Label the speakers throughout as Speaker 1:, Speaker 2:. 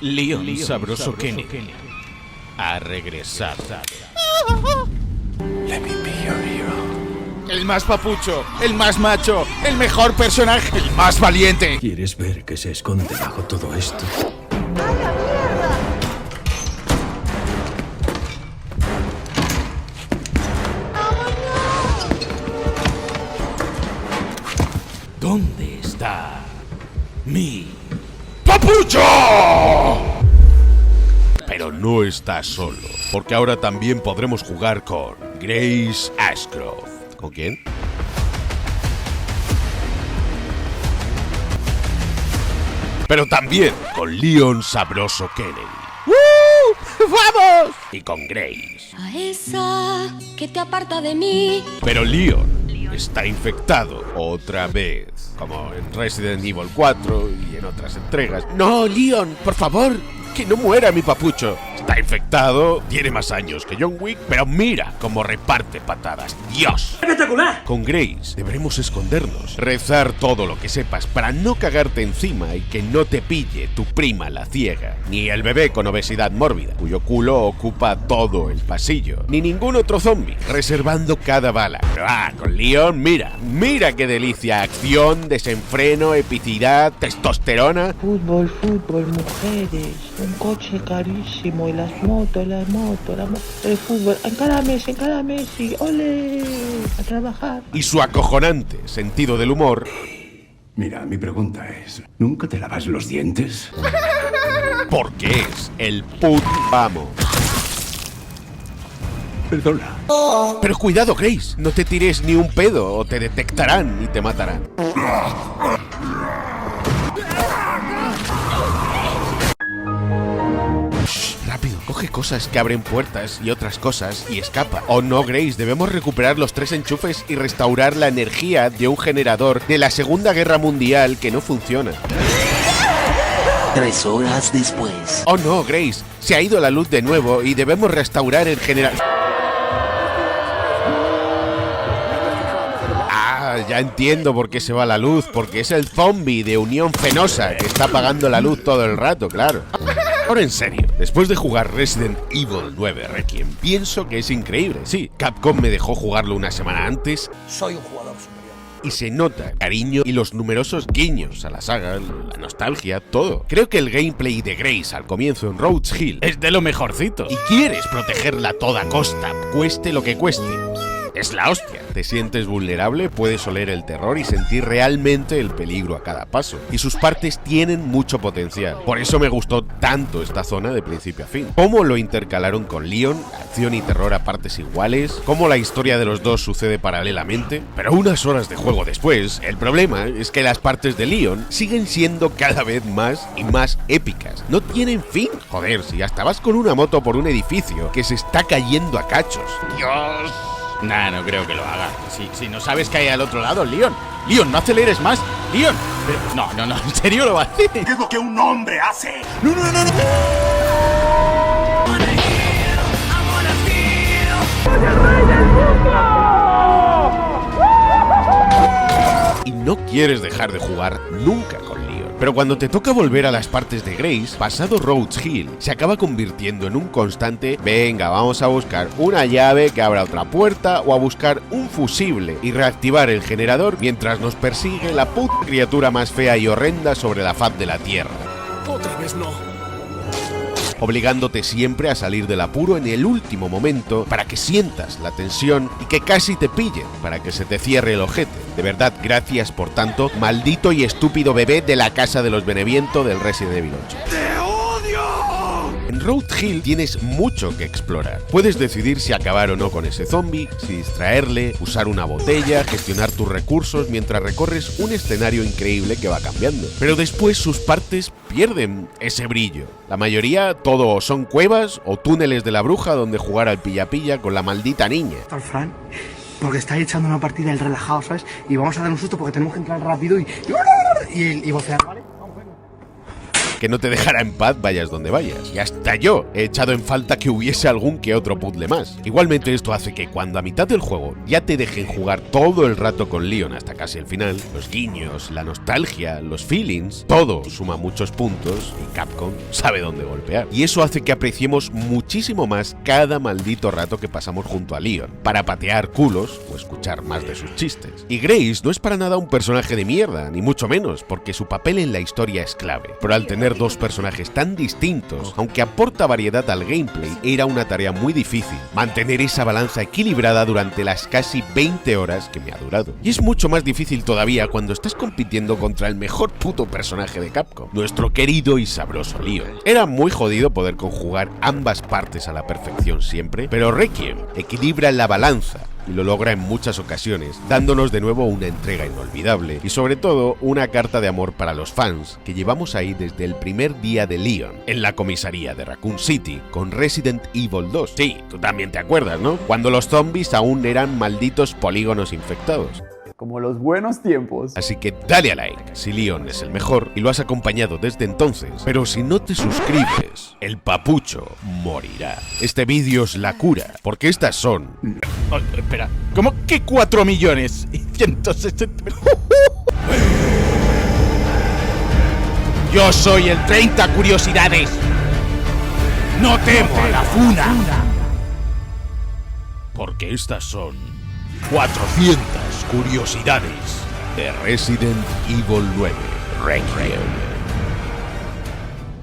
Speaker 1: Leon Sabroso Kennedy ha regresado.
Speaker 2: Let me be your hero.
Speaker 3: El más papucho, el más macho, el mejor personaje, el más valiente.
Speaker 2: ¿Quieres ver qué se esconde bajo todo esto?
Speaker 1: ¿Dónde está mi
Speaker 3: ¡Papucho!
Speaker 1: Pero no está solo, porque ahora también podremos jugar con Grace Ashcroft. ¿Con quién? Pero también con Leon Sabroso Kennedy.
Speaker 3: ¡Vamos!
Speaker 1: Y con Grace.
Speaker 4: A esa que te aparta de mí.
Speaker 1: Pero Leon está infectado otra vez, como en Resident Evil 4 y en otras entregas. No, Leon, por favor, que no muera mi papucho. Está infectado, tiene más años que John Wick, pero mira cómo reparte patadas. ¡Dios!
Speaker 5: ¡Espectacular!
Speaker 1: Con Grace deberemos escondernos, rezar todo lo que sepas para no cagarte encima y que no te pille tu prima la ciega, ni el bebé con obesidad mórbida, cuyo culo ocupa todo el pasillo, ni ningún otro zombie, reservando cada bala. Pero con Leon, mira qué delicia, acción, desenfreno, epicidad, testosterona.
Speaker 6: Fútbol, mujeres, un coche carísimo y las motos, el fútbol, en cada Messi, ¡ole! A trabajar.
Speaker 1: Y su acojonante sentido del humor.
Speaker 2: Mira, mi pregunta es, ¿nunca te lavas los dientes?
Speaker 1: Porque es el puto amo.
Speaker 2: Perdona.
Speaker 1: Pero cuidado, Grace, no te tires ni un pedo o te detectarán y te matarán. Rápido, coge cosas que abren puertas y otras cosas y escapa. Oh no, Grace, debemos recuperar los 3 enchufes y restaurar la energía de un generador de la Segunda Guerra Mundial que no funciona.
Speaker 7: 3 horas después.
Speaker 1: Oh no, Grace, se ha ido la luz de nuevo y debemos restaurar el generador. Ya entiendo por qué se va la luz, porque es el zombie de Unión Fenosa que está apagando la luz todo el rato, claro. Ahora en serio, después de jugar Resident Evil 9 Requiem, pienso que es increíble. Sí, Capcom me dejó jugarlo una semana antes.
Speaker 5: Soy un jugador superior.
Speaker 1: Y se nota el cariño y los numerosos guiños a la saga, la nostalgia, todo. Creo que el gameplay de Grace al comienzo en Rhodes Hill es de lo mejorcito. Y quieres protegerla a toda costa, cueste lo que cueste. Es la hostia. Te sientes vulnerable, puedes oler el terror y sentir realmente el peligro a cada paso. Y sus partes tienen mucho potencial. Por eso me gustó tanto esta zona de principio a fin. Cómo lo intercalaron con Leon, acción y terror a partes iguales, cómo la historia de los dos sucede paralelamente. Pero unas horas de juego después, el problema es que las partes de Leon siguen siendo cada vez más y más épicas. No tienen fin. Joder, si hasta vas con una moto por un edificio que se está cayendo a cachos. ¡Dios!
Speaker 3: Nah, no creo que lo haga. Si no sabes que hay al otro lado, Leon, no aceleres más. Leon, pero no, en serio lo va a hacer.
Speaker 5: ¿Qué es lo que un hombre hace?
Speaker 3: No.
Speaker 1: Y no quieres dejar de jugar nunca con Leon. Pero cuando te toca volver a las partes de Grace, pasado Rhodes Hill, se acaba convirtiendo en un constante, venga, vamos a buscar una llave que abra otra puerta o a buscar un fusible y reactivar el generador mientras nos persigue la puta criatura más fea y horrenda sobre la faz de la Tierra.
Speaker 5: Otra vez no.
Speaker 1: Obligándote siempre a salir del apuro en el último momento para que sientas la tensión y que casi te pillen para que se te cierre el ojete. De verdad, gracias por tanto, maldito y estúpido bebé de la Casa de los Beneviento del Resident Evil 8.
Speaker 5: ¡Te odio!
Speaker 1: En Rhodes Hill tienes mucho que explorar. Puedes decidir si acabar o no con ese zombie, si distraerle, usar una botella, gestionar tus recursos mientras recorres un escenario increíble que va cambiando. Pero después sus partes pierden ese brillo. La mayoría todo son cuevas o túneles de la bruja donde jugar al pilla-pilla con la maldita niña.
Speaker 8: Al Fran, porque está echando una partida el relajado, ¿sabes? Y vamos a dar un susto porque tenemos que entrar rápido y vocear, ¿vale?
Speaker 1: que no te dejará en paz vayas donde vayas. Y hasta yo he echado en falta que hubiese algún que otro puzzle más. Igualmente esto hace que cuando a mitad del juego ya te dejen jugar todo el rato con Leon hasta casi el final, los guiños, la nostalgia, los feelings, todo suma muchos puntos y Capcom sabe dónde golpear. Y eso hace que apreciemos muchísimo más cada maldito rato que pasamos junto a Leon, para patear culos o escuchar más de sus chistes. Y Grace no es para nada un personaje de mierda, ni mucho menos, porque su papel en la historia es clave. Pero al tener dos personajes tan distintos, aunque aporta variedad al gameplay, era una tarea muy difícil mantener esa balanza equilibrada durante las casi 20 horas que me ha durado. Y es mucho más difícil todavía cuando estás compitiendo contra el mejor puto personaje de Capcom, nuestro querido y sabroso Leon. Era muy jodido poder conjugar ambas partes a la perfección siempre, pero Requiem equilibra la balanza y lo logra en muchas ocasiones, dándonos de nuevo una entrega inolvidable y sobre todo una carta de amor para los fans que llevamos ahí desde el primer día de Leon en la comisaría de Raccoon City con Resident Evil 2. Sí, tú también te acuerdas, ¿no? Cuando los zombies aún eran malditos polígonos infectados.
Speaker 7: Como los buenos tiempos.
Speaker 1: Así que dale a like si Leon es el mejor y lo has acompañado desde entonces, pero si no te suscribes, el papucho morirá. Este vídeo es la cura, porque estas son...
Speaker 3: Oh, espera, ¿cómo que 4 millones? Y 160... Yo soy el 30 curiosidades. No temo a la funa. Porque estas son 400 curiosidades
Speaker 1: de Resident Evil 9 Requiem.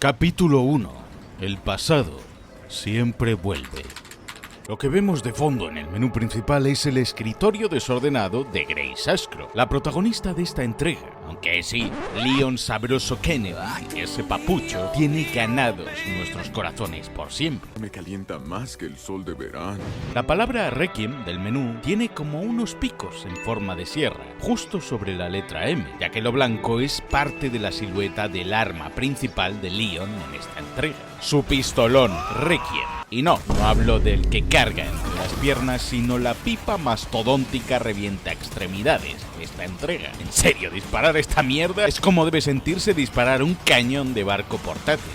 Speaker 3: Capítulo 1. El pasado siempre vuelve. Lo que vemos de fondo en el menú principal es el escritorio desordenado de Grace Ashcroft, la protagonista de esta entrega. Aunque sí, Leon Sabroso Kennedy, ese papucho, tiene ganados nuestros corazones por siempre.
Speaker 9: Me calienta más que el sol de verano.
Speaker 3: La palabra Requiem del menú tiene como unos picos en forma de sierra, justo sobre la letra M, ya que lo blanco es parte de la silueta del arma principal de Leon en esta entrega. Su pistolón Requiem. Y no hablo del que carga entre las piernas, sino la pipa mastodóntica revienta extremidades de esta entrega. En serio, disparar esta mierda es como debe sentirse disparar un cañón de barco portátil.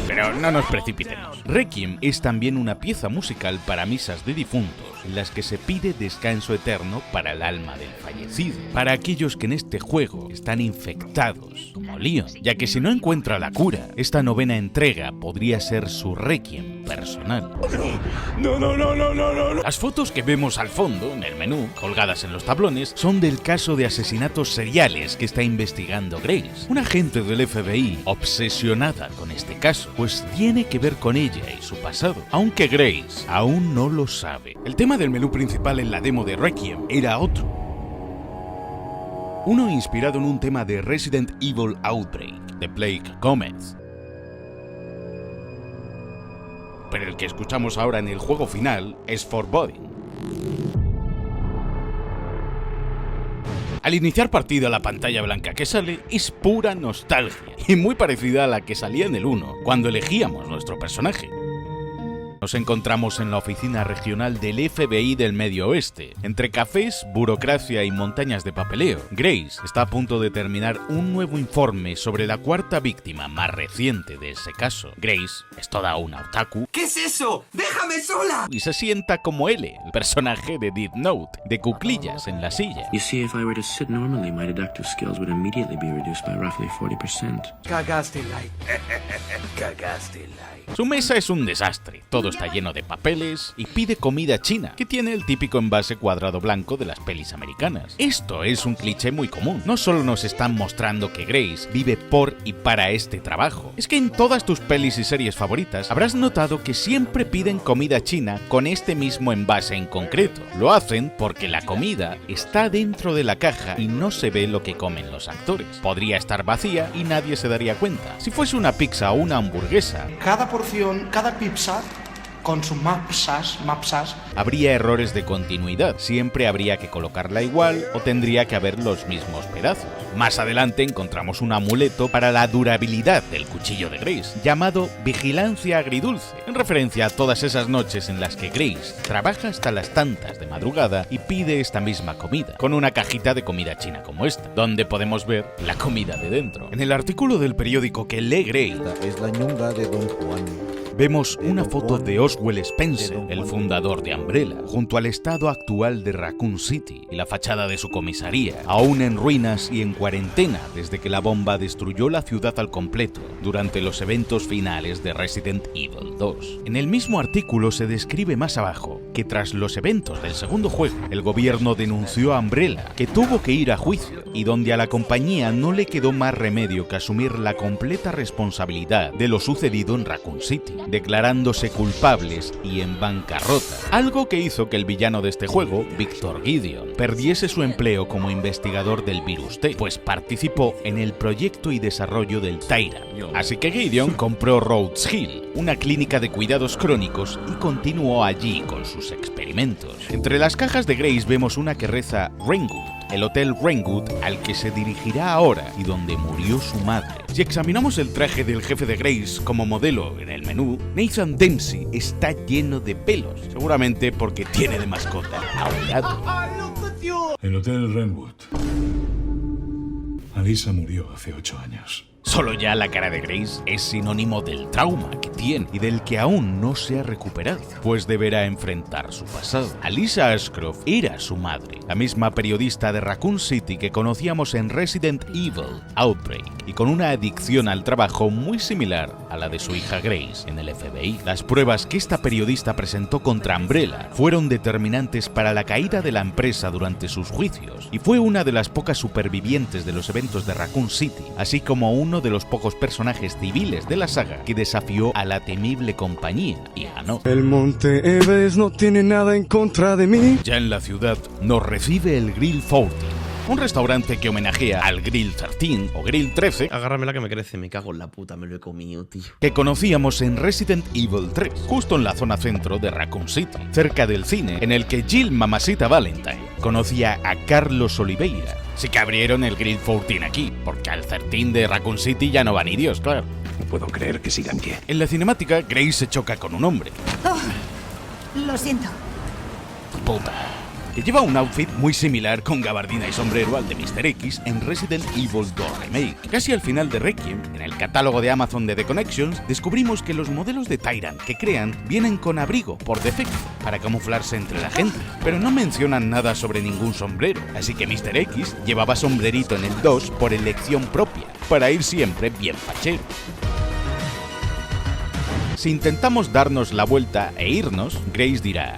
Speaker 3: Pero no nos precipitemos. Requiem es también una pieza musical para misas de difuntos, en las que se pide descanso eterno para el alma del fallecido, para aquellos que en este juego están infectados, como Leon, ya que si no encuentra la cura, esta novena entrega podría ser su Requiem personal.
Speaker 5: No.
Speaker 3: Las fotos que vemos al fondo, en el menú, colgadas en los tablones, son del caso de asesinatos seriales que está investigando Grace, una agente del FBI obsesionada con este caso, pues tiene que ver con ella y su pasado, aunque Grace aún no lo sabe. El tema del menú principal en la demo de Requiem era otro. Uno inspirado en un tema de Resident Evil Outbreak, de Blake Gomez. Pero el que escuchamos ahora en el juego final es Foreboding. Al iniciar partida, la pantalla blanca que sale es pura nostalgia y muy parecida a la que salía en el 1, cuando elegíamos nuestro personaje. Nos encontramos en la oficina regional del FBI del Medio Oeste. Entre cafés, burocracia y montañas de papeleo, Grace está a punto de terminar un nuevo informe sobre la cuarta víctima más reciente de ese caso. Grace es toda una otaku.
Speaker 5: ¿Qué es eso? ¡Déjame sola!
Speaker 3: Y se sienta como L, el personaje de Death Note, de cuclillas en la silla.
Speaker 10: You see, if I were to sit normally, my deductive skills would immediately be reduced by roughly 40%.
Speaker 5: Cagaste light. Cagaste light.
Speaker 3: Su mesa es un desastre, todo está lleno de papeles y pide comida china, que tiene el típico envase cuadrado blanco de las pelis americanas. Esto es un cliché muy común. No solo nos están mostrando que Grace vive por y para este trabajo, es que en todas tus pelis y series favoritas habrás notado que siempre piden comida china con este mismo envase en concreto. Lo hacen porque la comida está dentro de la caja y no se ve lo que comen los actores. Podría estar vacía y nadie se daría cuenta. Si fuese una pizza o una hamburguesa,
Speaker 8: Cada porción, cada pizza con sus mapsas.
Speaker 3: Habría errores de continuidad, siempre habría que colocarla igual o tendría que haber los mismos pedazos. Más adelante encontramos un amuleto para la durabilidad del cuchillo de Grace, llamado Vigilancia Agridulce, en referencia a todas esas noches en las que Grace trabaja hasta las tantas de madrugada y pide esta misma comida, con una cajita de comida china como esta, donde podemos ver la comida de dentro. En el artículo del periódico que lee Grace,
Speaker 11: es la ñunga de Don Juan.
Speaker 3: Vemos una foto de Oswell Spencer, el fundador de Umbrella, junto al estado actual de Raccoon City y la fachada de su comisaría, aún en ruinas y en cuarentena desde que la bomba destruyó la ciudad al completo durante los eventos finales de Resident Evil 2. En el mismo artículo se describe más abajo que tras los eventos del segundo juego, el gobierno denunció a Umbrella, que tuvo que ir a juicio y donde a la compañía no le quedó más remedio que asumir la completa responsabilidad de lo sucedido en Raccoon City, declarándose culpables y en bancarrota, algo que hizo que el villano de este juego, Victor Gideon, perdiese su empleo como investigador del virus T, pues participó en el proyecto y desarrollo del Tyrant. Así que Gideon compró Rhodes Hill, una clínica de cuidados crónicos, y continuó allí con sus experimentos. Entre las cajas de Grace vemos una que reza Rainwood, el Hotel Rainwood al que se dirigirá ahora y donde murió su madre. Si examinamos el traje del jefe de Grace como modelo en el menú, Nathan Dempsey está lleno de pelos, seguramente porque tiene de mascota a un gato.
Speaker 2: El Hotel Rainwood. Alisa murió hace 8 años.
Speaker 3: Solo ya la cara de Grace es sinónimo del trauma que tiene y del que aún no se ha recuperado, pues deberá enfrentar su pasado. Alisa Ashcroft era su madre, la misma periodista de Raccoon City que conocíamos en Resident Evil Outbreak, y con una adicción al trabajo muy similar a la de su hija Grace en el FBI. Las pruebas que esta periodista presentó contra Umbrella fueron determinantes para la caída de la empresa durante sus juicios, y fue una de las pocas supervivientes de los eventos de Raccoon City, así como uno de los pocos personajes civiles de la saga que desafió a la temible compañía y ganó.
Speaker 12: El Monte Everest no tiene nada en contra de mí.
Speaker 3: Ya en la ciudad nos recibe el Grill 14, un restaurante que homenajea al Grill 13 o Grill 13.
Speaker 11: Agárrame la que me crece, me cago en la puta, me lo he comido, tío.
Speaker 3: Que conocíamos en Resident Evil 3, justo en la zona centro de Raccoon City, cerca del cine en el que Jill Mamacita Valentine conocía a Carlos Oliveira. Sí que abrieron el Grill 14 aquí, porque al 13 de Raccoon City ya no va ni Dios, claro.
Speaker 2: No puedo creer que sigan pie.
Speaker 3: En la cinemática, Grace se choca con un hombre.
Speaker 13: Oh, lo siento.
Speaker 3: Puta. Que lleva un outfit muy similar con gabardina y sombrero al de Mr. X en Resident Evil 2 Remake. Casi al final de Requiem, en el catálogo de Amazon de The Connections, descubrimos que los modelos de Tyrant que crean vienen con abrigo por defecto, para camuflarse entre la gente, pero no mencionan nada sobre ningún sombrero, así que Mr. X llevaba sombrerito en el 2 por elección propia, para ir siempre bien fachero. Si intentamos darnos la vuelta e irnos, Grace dirá: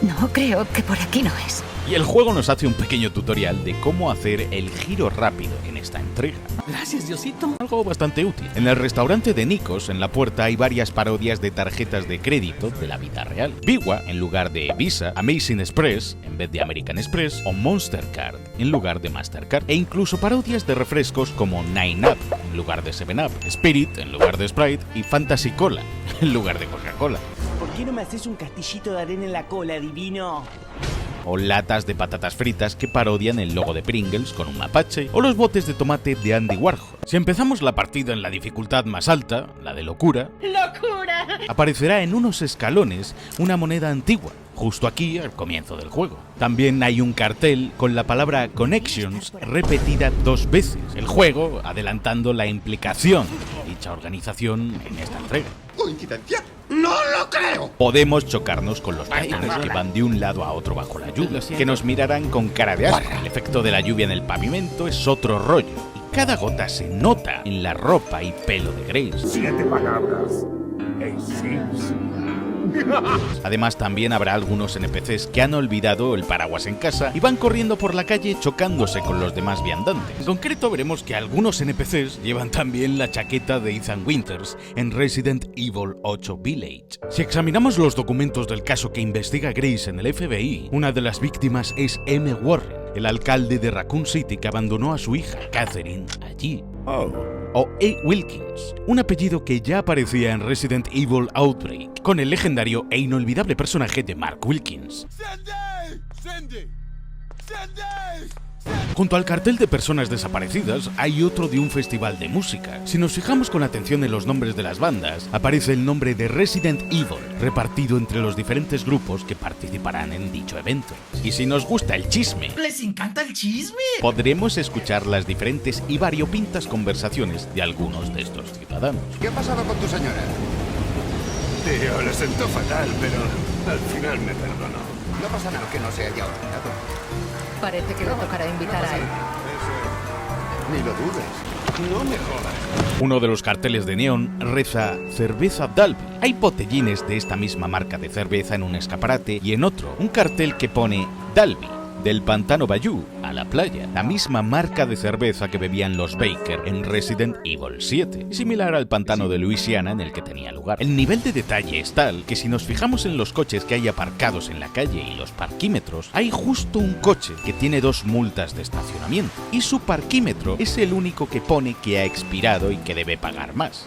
Speaker 13: no, creo que por aquí no es.
Speaker 3: Y el juego nos hace un pequeño tutorial de cómo hacer el giro rápido en esta entrega.
Speaker 11: Gracias, Diosito.
Speaker 3: Algo bastante útil. En el restaurante de Nikos, en la puerta, hay varias parodias de tarjetas de crédito de la vida real. Biwa en lugar de Visa, Amazing Express en vez de American Express, o Monster Card en lugar de Mastercard. E incluso parodias de refrescos como 9up en lugar de 7up, Spirit en lugar de Sprite y Fantasy Cola en lugar de Coca-Cola.
Speaker 14: ¿Por qué no me haces un castillito de arena en la cola, divino?
Speaker 3: O latas de patatas fritas que parodian el logo de Pringles con un mapache, o los botes de tomate de Andy Warhol. Si empezamos la partida en la dificultad más alta, la de locura,
Speaker 13: ¡locura!,
Speaker 3: aparecerá en unos escalones una moneda antigua, justo aquí al comienzo del juego. También hay un cartel con la palabra Connections repetida 2 veces, el juego adelantando la implicación de dicha organización en esta entrega.
Speaker 15: ¿Coincidencia? ¡No lo creo!
Speaker 3: Podemos chocarnos con los peatones que van de un lado a otro bajo la lluvia, que nos mirarán con cara de asco. El efecto de la lluvia en el pavimento es otro rollo, y cada gota se nota en la ropa y pelo de Grace.
Speaker 15: 7 palabras. Exist.
Speaker 3: Además, también habrá algunos NPCs que han olvidado el paraguas en casa y van corriendo por la calle chocándose con los demás viandantes. En concreto, veremos que algunos NPCs llevan también la chaqueta de Ethan Winters en Resident Evil 8 Village. Si examinamos los documentos del caso que investiga Grace en el FBI, una de las víctimas es M. Warren, el alcalde de Raccoon City que abandonó a su hija, Catherine, allí. o E. Wilkins, un apellido que ya aparecía en Resident Evil Outbreak, con el legendario e inolvidable personaje de Mark Wilkins. Junto al cartel de personas desaparecidas hay otro de un festival de música. Si nos fijamos con atención en los nombres de las bandas, aparece el nombre de Resident Evil, repartido entre los diferentes grupos que participarán en dicho evento. Y si nos gusta el chisme,
Speaker 14: ¿les encanta el chisme?
Speaker 3: podremos escuchar las diferentes y variopintas conversaciones de algunos de estos ciudadanos.
Speaker 15: ¿Qué ha pasado con tu señora?
Speaker 2: Tío, lo sentó fatal, pero al final me perdonó.
Speaker 15: No pasa nada que no se haya olvidado.
Speaker 13: Parece que le tocará invitar a él.
Speaker 15: Ni lo dudes.
Speaker 2: No me jodas.
Speaker 3: Uno de los carteles de neón reza Cerveza Dalby. Hay botellines de esta misma marca de cerveza en un escaparate y en otro un cartel que pone Dalby, del pantano Bayou a la playa, la misma marca de cerveza que bebían los Baker en Resident Evil 7, similar al pantano de Luisiana en el que tenía lugar. El nivel de detalle es tal que si nos fijamos en los coches que hay aparcados en la calle y los parquímetros, hay justo un coche que tiene 2 multas de estacionamiento y su parquímetro es el único que pone que ha expirado y que debe pagar más.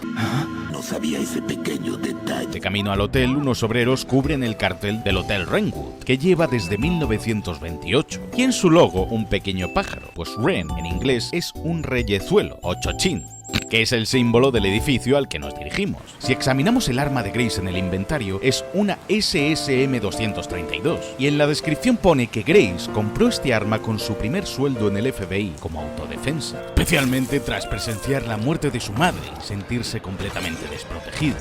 Speaker 15: No sabía ese pequeño detalle.
Speaker 3: De camino al hotel, unos obreros cubren el cartel del Hotel Wrenwood, que lleva desde 1928, y en su logo un pequeño pájaro, pues Wren en inglés es un reyezuelo o chochín, que es el símbolo del edificio al que nos dirigimos. Si examinamos el arma de Grace en el inventario, es una SSM-232, y en la descripción pone que Grace compró este arma con su primer sueldo en el FBI como autodefensa, especialmente tras presenciar la muerte de su madre y sentirse completamente desprotegida.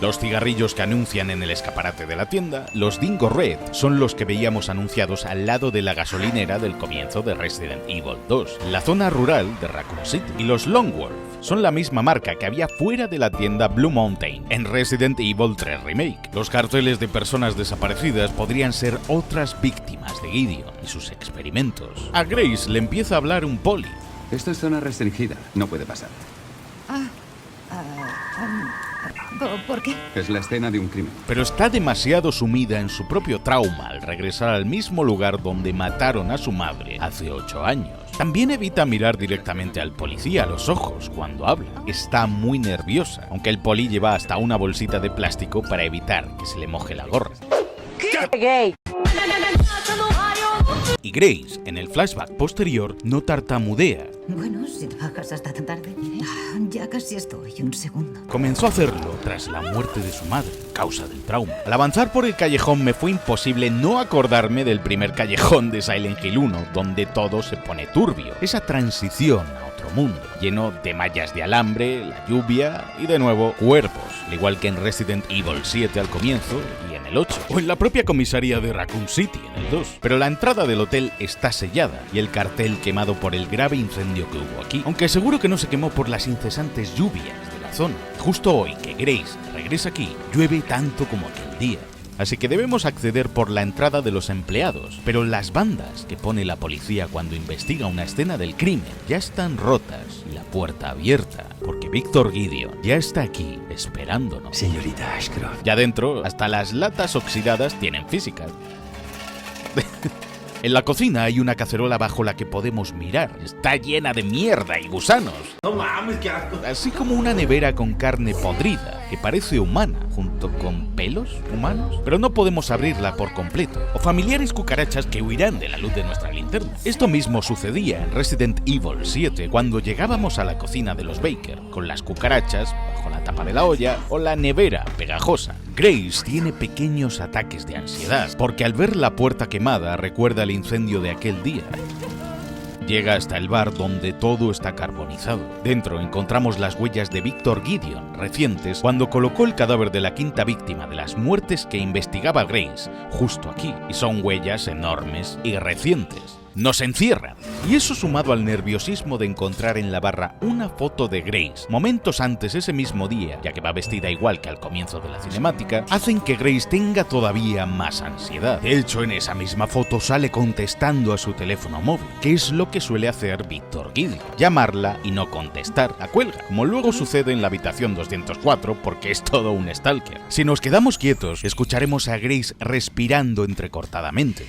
Speaker 3: Los cigarrillos que anuncian en el escaparate de la tienda, los Dingo Red, son los que veíamos anunciados al lado de la gasolinera del comienzo de Resident Evil 2, la zona rural de Raccoon City. Y los Longworth son la misma marca que había fuera de la tienda Blue Mountain en Resident Evil 3 Remake. Los carteles de personas desaparecidas podrían ser otras víctimas de Gideon y sus experimentos. A Grace le empieza a hablar un poli.
Speaker 2: Esto es zona restringida, no puede pasar.
Speaker 13: ¿Por qué?
Speaker 2: Es la escena de un crimen.
Speaker 3: Pero está demasiado sumida en su propio trauma al regresar al mismo lugar donde mataron a su madre hace 8 años. También evita mirar directamente al policía a los ojos cuando habla. Está muy nerviosa, aunque el poli lleva hasta una bolsita de plástico para evitar que se le moje la gorra.
Speaker 6: ¡Qué gay!
Speaker 3: Y Grace, en el flashback posterior, no tartamudea.
Speaker 13: Bueno, si trabajas hasta tan tarde. Ya casi estoy, un segundo.
Speaker 3: Comenzó a hacerlo tras la muerte de su madre, causa del trauma. Al avanzar por el callejón me fue imposible no acordarme del primer callejón de Silent Hill 1, donde todo se pone turbio. Esa transición a otro mundo, lleno de mallas de alambre, la lluvia y de nuevo cuerpos, al igual que en Resident Evil 7 al comienzo y en el 8, o en la propia comisaría de Raccoon City en el 2. Pero la entrada del hotel está sellada y el cartel quemado por el grave incendio que hubo aquí, aunque seguro que no se quemó por las incesantes lluvias de la zona. Justo hoy que Grace regresa aquí, llueve tanto como aquel día. Así que debemos acceder por la entrada de los empleados, pero las bandas que pone la policía cuando investiga una escena del crimen ya están rotas y la puerta abierta, porque Victor Gideon ya está aquí esperándonos.
Speaker 2: Señorita Ashcroft.
Speaker 3: Ya dentro, hasta las latas oxidadas tienen física. En la cocina hay una cacerola bajo la que podemos mirar. Está llena de mierda y gusanos.
Speaker 5: No mames, qué asco.
Speaker 3: Así como una nevera con carne podrida, que parece humana, junto con pelos humanos. Pero no podemos abrirla por completo. O familiares cucarachas que huirán de la luz de nuestra linterna. Esto mismo sucedía en Resident Evil 7, cuando llegábamos a la cocina de los Baker, con las cucarachas bajo la tapa de la olla o la nevera pegajosa. Grace tiene pequeños ataques de ansiedad, porque al ver la puerta quemada recuerda el incendio de aquel día. Llega hasta el bar donde todo está carbonizado. Dentro encontramos las huellas de Victor Gideon, recientes, cuando colocó el cadáver de la quinta víctima de las muertes que investigaba Grace, justo aquí. Y son huellas enormes y recientes. Nos encierran. Y eso sumado al nerviosismo de encontrar en la barra una foto de Grace momentos antes ese mismo día, ya que va vestida igual que al comienzo de la cinemática, hacen que Grace tenga todavía más ansiedad. De hecho, en esa misma foto sale contestando a su teléfono móvil, que es lo que suele hacer Victor Gideon. Llamarla y no contestar, la cuelga, como luego sucede en la habitación 204 porque es todo un stalker. Si nos quedamos quietos, escucharemos a Grace respirando entrecortadamente.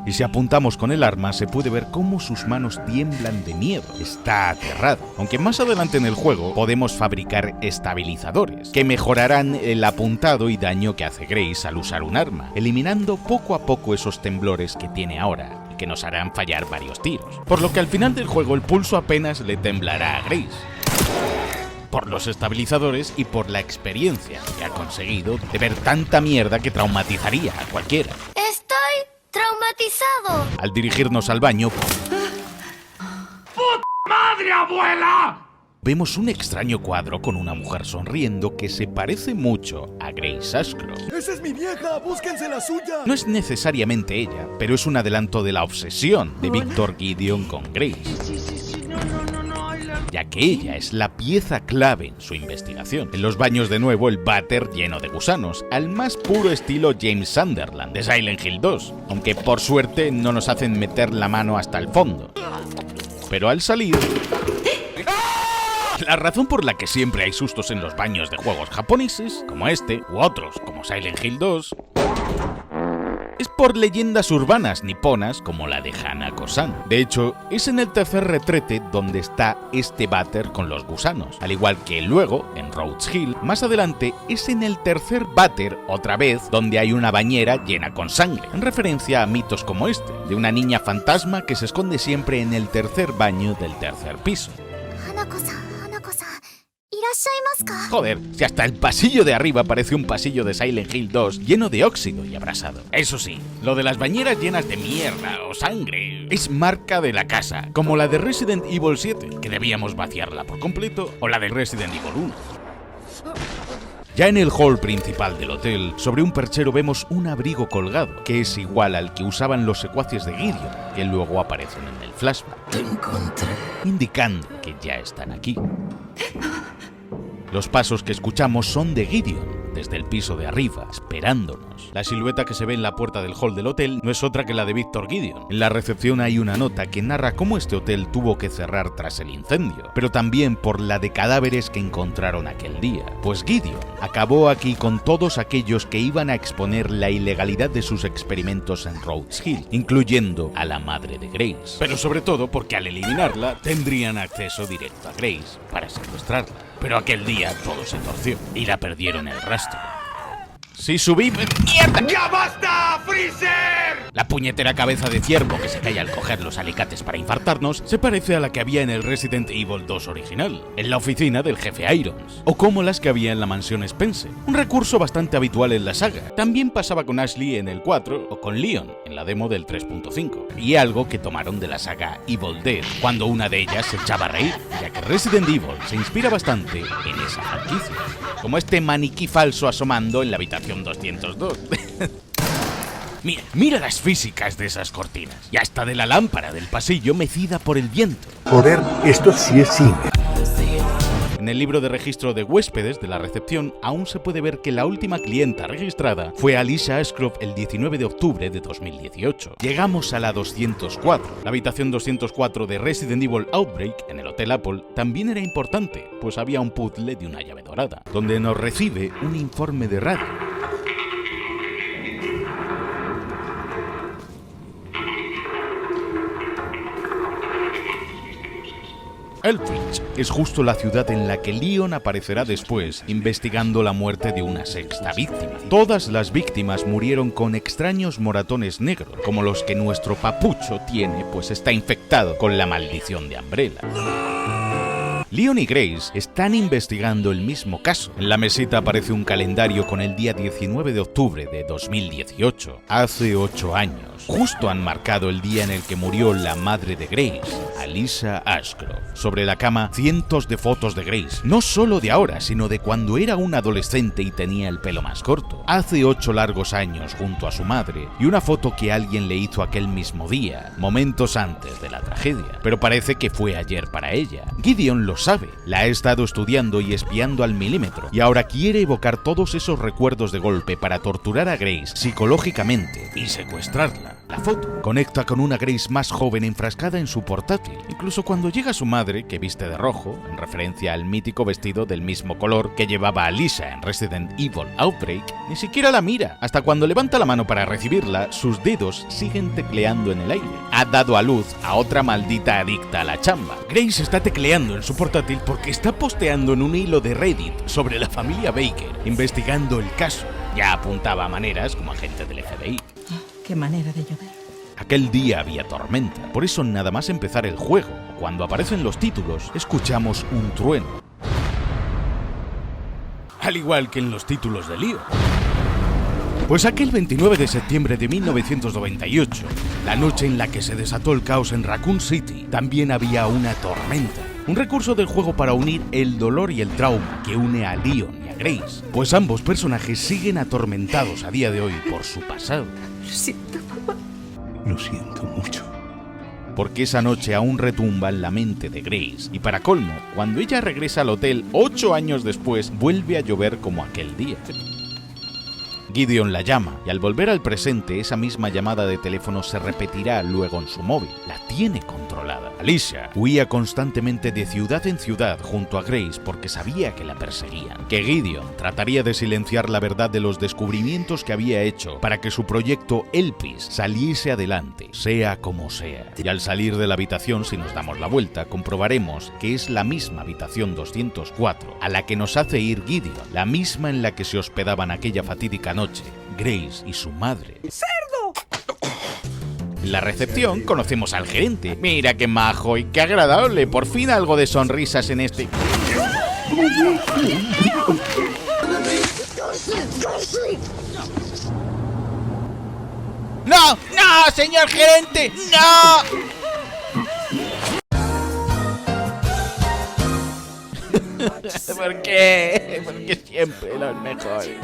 Speaker 3: y si apuntamos con el arma se puede ver cómo sus manos tiemblan de miedo. Está aterrado, aunque más adelante en el juego podemos fabricar estabilizadores, que mejorarán el apuntado y daño que hace Grace al usar un arma, eliminando poco a poco esos temblores que tiene ahora, y que nos harán fallar varios tiros. Por lo que al final del juego el pulso apenas le temblará a Grace, por los estabilizadores y por la experiencia que ha conseguido de ver tanta mierda que traumatizaría a cualquiera.
Speaker 4: Estoy traumatizado.
Speaker 3: Al dirigirnos al baño,
Speaker 5: ¡Puta madre, abuela!
Speaker 3: vemos un extraño cuadro con una mujer sonriendo que se parece mucho a Grace Ashcroft.
Speaker 12: ¡Esa es mi vieja! ¡Búsquense la suya!
Speaker 3: No es necesariamente ella, pero es un adelanto de la obsesión de Victor Gideon con Grace, ya que ella es la pieza clave en su investigación. En los baños de nuevo el váter lleno de gusanos, al más puro estilo James Sunderland de Silent Hill 2, aunque por suerte no nos hacen meter la mano hasta el fondo. Pero al salir... La razón por la que siempre hay sustos en los baños de juegos japoneses, como este, u otros, como Silent Hill 2, es por leyendas urbanas niponas como la de Hanako-san. De hecho, es en el tercer retrete donde está este váter con los gusanos, al igual que luego, en Rhodes Hill, más adelante es en el tercer váter, otra vez, donde hay una bañera llena con sangre, en referencia a mitos como este, de una niña fantasma que se esconde siempre en el tercer baño del tercer piso. Joder, si hasta el pasillo de arriba parece un pasillo de Silent Hill 2 lleno de óxido y abrasado. Eso sí, lo de las bañeras llenas de mierda o sangre es marca de la casa, como la de Resident Evil 7, que debíamos vaciarla por completo, o la de Resident Evil 1. Ya en el hall principal del hotel, sobre un perchero vemos un abrigo colgado, que es igual al que usaban los secuaces de Gideon, que luego aparecen en el flashback.
Speaker 15: Te encontré.
Speaker 3: Indicando que ya están aquí. Los pasos que escuchamos son de Gideon, desde el piso de arriba, esperándonos. La silueta que se ve en la puerta del hall del hotel no es otra que la de Victor Gideon. En la recepción hay una nota que narra cómo este hotel tuvo que cerrar tras el incendio, pero también por la de cadáveres que encontraron aquel día. Pues Gideon acabó aquí con todos aquellos que iban a exponer la ilegalidad de sus experimentos en Rhodes Hill, incluyendo a la madre de Grace. Pero sobre todo porque al eliminarla tendrían acceso directo a Grace para secuestrarla. Pero aquel día todo se torció y la perdieron el rastro. Si subí... ¡Mierda!
Speaker 5: ¡Ya basta, Freezer!
Speaker 3: La puñetera cabeza de ciervo que se cae al coger los alicates para infartarnos se parece a la que había en el Resident Evil 2 original, en la oficina del jefe Irons, o como las que había en la mansión Spencer, un recurso bastante habitual en la saga. También pasaba con Ashley en el 4 o con Leon en la demo del 3.5, y algo que tomaron de la saga Evil Dead, cuando una de ellas se echaba a reír, ya que Resident Evil se inspira bastante en esa franquicia, como este maniquí falso asomando en la habitación 202. Mira las físicas de esas cortinas, y hasta de la lámpara del pasillo mecida por el viento.
Speaker 15: Joder, esto sí es cine.
Speaker 3: En el libro de registro de huéspedes de la recepción aún se puede ver que la última clienta registrada fue Alicia Ashcroft el 19 de octubre de 2018. Llegamos a la 204. La habitación 204 de Resident Evil Outbreak en el Hotel Apple también era importante, pues había un puzzle de una llave dorada, donde nos recibe un informe de radio. Eldridge es justo la ciudad en la que Leon aparecerá después, investigando la muerte de una sexta víctima. Todas las víctimas murieron con extraños moratones negros, como los que nuestro papucho tiene, pues está infectado con la maldición de Umbrella. Leon y Grace están investigando el mismo caso. En la mesita aparece un calendario con el día 19 de octubre de 2018, hace 8 años. Justo han marcado el día en el que murió la madre de Grace, Alicia Ashcroft. Sobre la cama, cientos de fotos de Grace, no solo de ahora, sino de cuando era un adolescente y tenía el pelo más corto, hace 8 largos años junto a su madre, y una foto que alguien le hizo aquel mismo día, momentos antes de la tragedia. Pero parece que fue ayer para ella. Gideon lo sabe, la ha estado estudiando y espiando al milímetro, y ahora quiere evocar todos esos recuerdos de golpe para torturar a Grace psicológicamente y secuestrarla. la foto. Conecta con una Grace más joven enfrascada en su portátil. Incluso cuando llega su madre, que viste de rojo, en referencia al mítico vestido del mismo color que llevaba Alicia en Resident Evil Outbreak, ni siquiera la mira. Hasta cuando levanta la mano para recibirla, sus dedos siguen tecleando en el aire. Ha dado a luz a otra maldita adicta a la chamba. Grace está tecleando en su portátil porque está posteando en un hilo de Reddit sobre la familia Baker, investigando el caso. Ya apuntaba a maneras como agente del FBI.
Speaker 13: Qué manera de llover.
Speaker 3: Aquel día había tormenta, por eso nada más empezar el juego, cuando aparecen los títulos, escuchamos un trueno. Al igual que en los títulos de Leon. Pues aquel 29 de septiembre de 1998, la noche en la que se desató el caos en Raccoon City, también había una tormenta. Un recurso del juego para unir el dolor y el trauma que une a Leon y a Grace, pues ambos personajes siguen atormentados a día de hoy por su pasado.
Speaker 13: Lo siento, mamá.
Speaker 15: Lo siento mucho.
Speaker 3: Porque esa noche aún retumba en la mente de Grace, y para colmo, cuando ella regresa al hotel 8 años después, vuelve a llover como aquel día. Gideon la llama, y al volver al presente, esa misma llamada de teléfono se repetirá luego en su móvil. La tiene controlada. Alicia huía constantemente de ciudad en ciudad junto a Grace porque sabía que la perseguían. Que Gideon trataría de silenciar la verdad de los descubrimientos que había hecho para que su proyecto Elpis saliese adelante, sea como sea. Y al salir de la habitación, si nos damos la vuelta, comprobaremos que es la misma habitación 204 a la que nos hace ir Gideon, la misma en la que se hospedaban aquella fatídica noche Grace y su madre.
Speaker 13: ¡Cerdo!
Speaker 3: En la recepción conocemos al gerente. Mira qué majo y qué agradable. Por fin algo de sonrisas en este... ¡No! ¡No, señor gerente! ¡No! ¿Por qué? Porque siempre los mejores.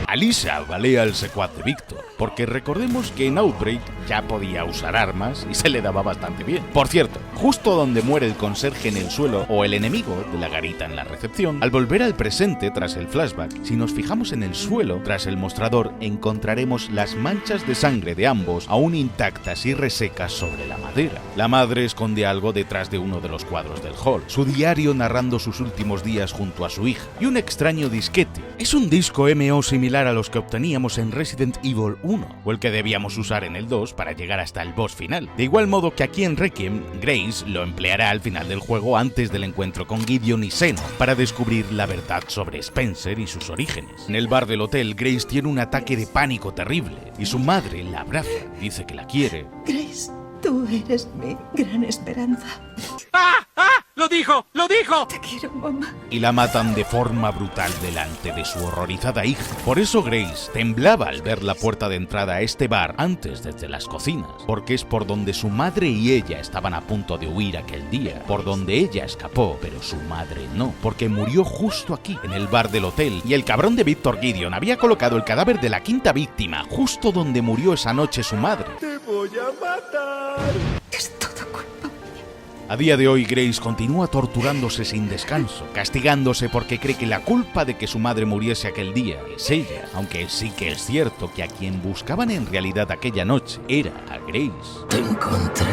Speaker 3: Alicia balea al secuaz de Víctor, porque recordemos que en Outbreak ya podía usar armas y se le daba bastante bien. Por cierto, justo donde muere el conserje en el suelo o el enemigo de la garita en la recepción, al volver al presente tras el flashback, si nos fijamos en el suelo tras el mostrador, encontraremos las manchas de sangre de ambos aún intactas y resecas sobre la madera. La madre esconde algo detrás de uno de los cuadros del hall, su diario narrando sus últimos días junto a su hija, y un extraño disquete. Es un disco MO similar a los que obteníamos en Resident Evil 1, o el que debíamos usar en el 2 para llegar hasta el boss final. De igual modo que aquí en Requiem, Grace lo empleará al final del juego antes del encuentro con Gideon y Xeno, para descubrir la verdad sobre Spencer y sus orígenes. En el bar del hotel, Grace tiene un ataque de pánico terrible, y su madre la abraza, dice que la quiere.
Speaker 13: Grace, tú eres mi gran esperanza.
Speaker 5: ¡Ah! ¡Ah! ¡Lo dijo! ¡Lo dijo!
Speaker 13: Te quiero, mamá.
Speaker 3: Y la matan de forma brutal delante de su horrorizada hija. Por eso Grace temblaba al ver la puerta de entrada a este bar antes desde las cocinas, porque es por donde su madre y ella estaban a punto de huir aquel día, por donde ella escapó, pero su madre no, porque murió justo aquí, en el bar del hotel, y el cabrón de Víctor Gideon había colocado el cadáver de la quinta víctima justo donde murió esa noche su madre.
Speaker 5: ¡Te voy a matar!
Speaker 13: Es todo culpa.
Speaker 3: A día de hoy, Grace continúa torturándose sin descanso, castigándose porque cree que la culpa de que su madre muriese aquel día es ella, aunque sí que es cierto que a quien buscaban en realidad aquella noche era a Grace.
Speaker 15: Te encontré.